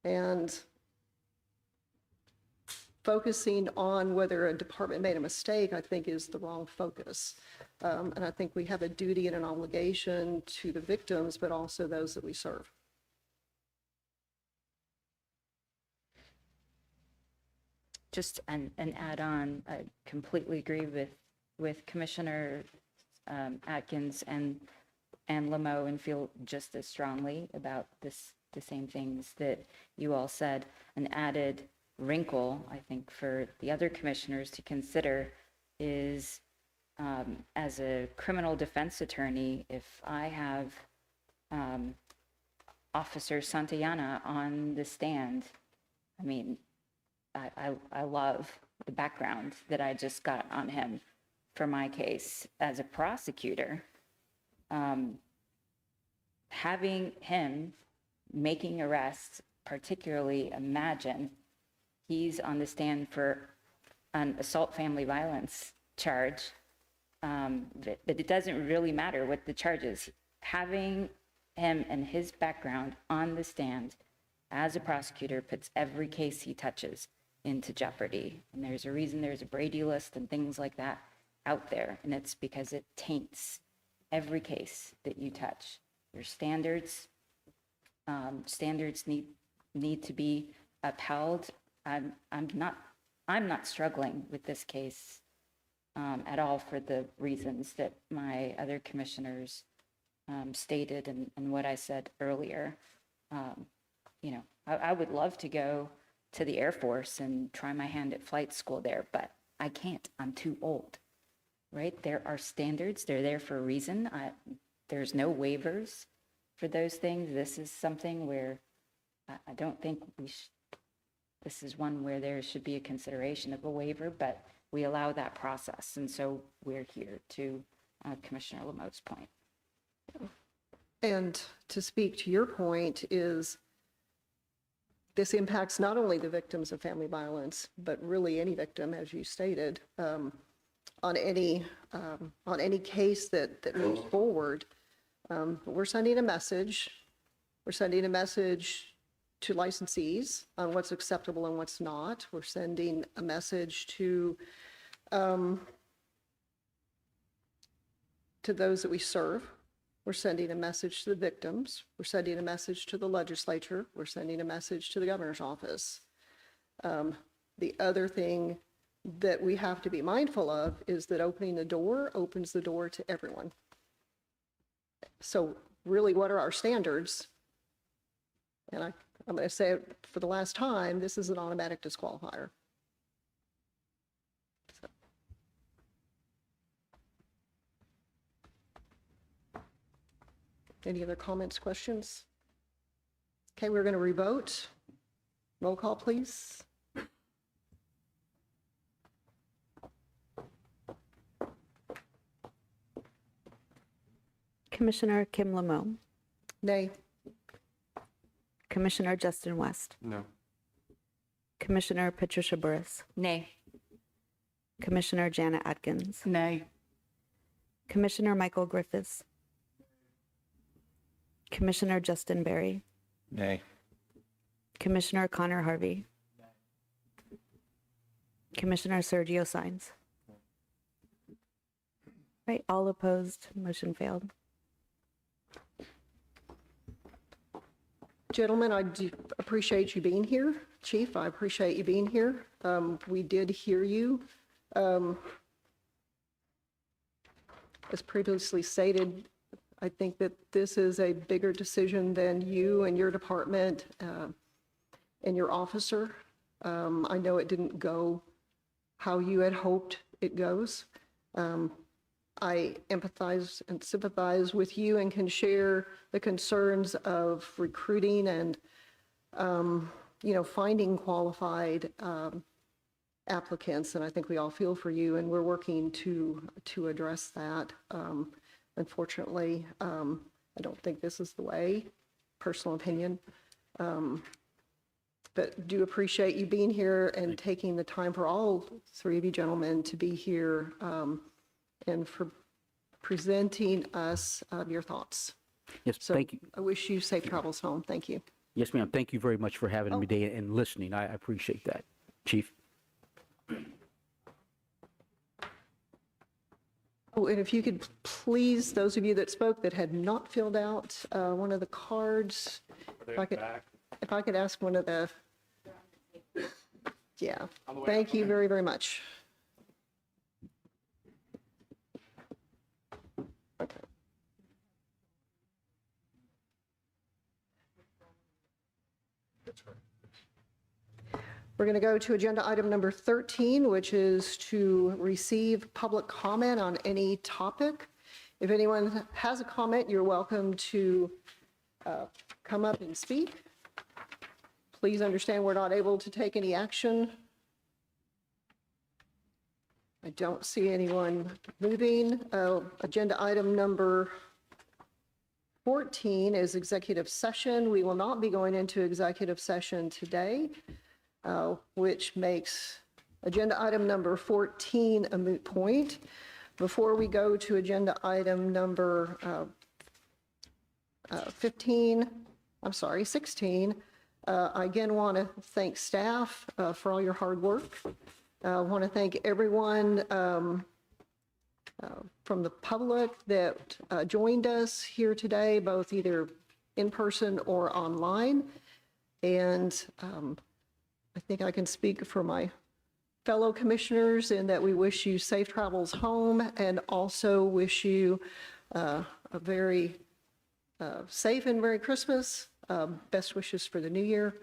And focusing on whether a department made a mistake, I think, is the wrong focus. And I think we have a duty and an obligation to the victims, but also those that we serve.
Just an add-on, I completely agree with Commissioner Atkins and Lamo, and feel just as strongly about the same things that you all said. An added wrinkle, I think, for the other commissioners to consider is, as a criminal defense attorney, if I have Officer Santayana on the stand, I mean, I love the background that I just got on him for my case. As a prosecutor, having him making arrests, particularly imagine he's on the stand for an assault family violence charge, but it doesn't really matter what the charge is. Having him and his background on the stand as a prosecutor puts every case he touches into jeopardy. And there's a reason there's a Brady list and things like that out there. And it's because it taints every case that you touch. Your standards need to be upheld. I'm not struggling with this case at all for the reasons that my other commissioners stated and what I said earlier. I would love to go to the Air Force and try my hand at flight school there, but I can't. I'm too old, right? There are standards. They're there for a reason. There's no waivers for those things. This is something where I don't think this is one where there should be a consideration of a waiver, but we allow that process. And so we're here to Commissioner Lamote's point.
And to speak to your point is, this impacts not only the victims of family violence, but really any victim, as you stated, on any case that moves forward. We're sending a message. We're sending a message to licensees on what's acceptable and what's not. We're sending a message to those that we serve. We're sending a message to the victims. We're sending a message to the legislature. We're sending a message to the governor's office. The other thing that we have to be mindful of is that opening the door opens the door to everyone. So really, what are our standards? And I'm going to say it for the last time, this is an automatic disqualifier. Any other comments, questions? Okay, we're going to revote. Roll call, please.
Commissioner Kim Lamone,
Nay.
Commissioner Justin West,
No.
Commissioner Patricia Burris,
Nay.
Commissioner Janet Atkins,
Nay.
Commissioner Michael Griffiths, Commissioner Justin Berry,
Nay.
Commissioner Connor Harvey, Commissioner Sergio Sines. Right, all opposed, motion failed.
Gentlemen, I do appreciate you being here. Chief, I appreciate you being here. We did hear you. As previously stated, I think that this is a bigger decision than you and your department and your officer. I know it didn't go how you had hoped it goes. I empathize and sympathize with you and can share the concerns of recruiting and, finding qualified applicants. And I think we all feel for you, and we're working to address that. Unfortunately, I don't think this is the way, personal opinion. But do appreciate you being here and taking the time for all three of you gentlemen to be here and for presenting us your thoughts.
Yes,
So
thank you.
I wish you safe travels home. Thank you.
Yes, ma'am. Thank you very much for having me today and listening. I appreciate that, Chief.
Oh, and if you could please, those of you that spoke that had not filled out one of the cards, if I could ask one of the, yeah, thank you very, very much. Okay. We're going to go to agenda item number 13, which is to receive public comment on any topic. If anyone has a comment, you're welcome to come up and speak. Please understand we're not able to take any action. I don't see anyone moving. Agenda item number 14 is executive session. We will not be going into executive session today, which makes agenda item number 14 a moot point. Before we go to agenda item number 16, I again want to thank staff for all your hard work. I want to thank everyone from the public that joined us here today, both either in person or online. And I think I can speak for my fellow commissioners in that we wish you safe travels home and also wish you a very safe and Merry Christmas. Best wishes for the new year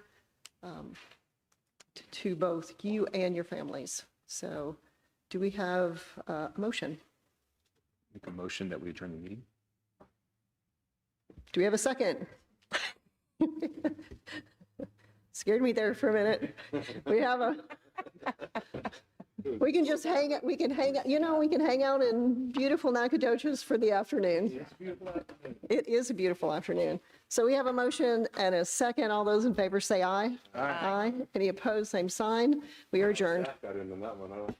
to both you and your families. So do we have a motion?
Make a motion that we adjourn the meeting.
Do we have a second? Scared me there for a minute. We have a, we can just hang out, we can hang out in beautiful Nacogdoches for the afternoon. It is a beautiful afternoon. So we have a motion and a second. All those in favor say aye. Aye. Any opposed, same sign. We are adjourned.
Got into that one.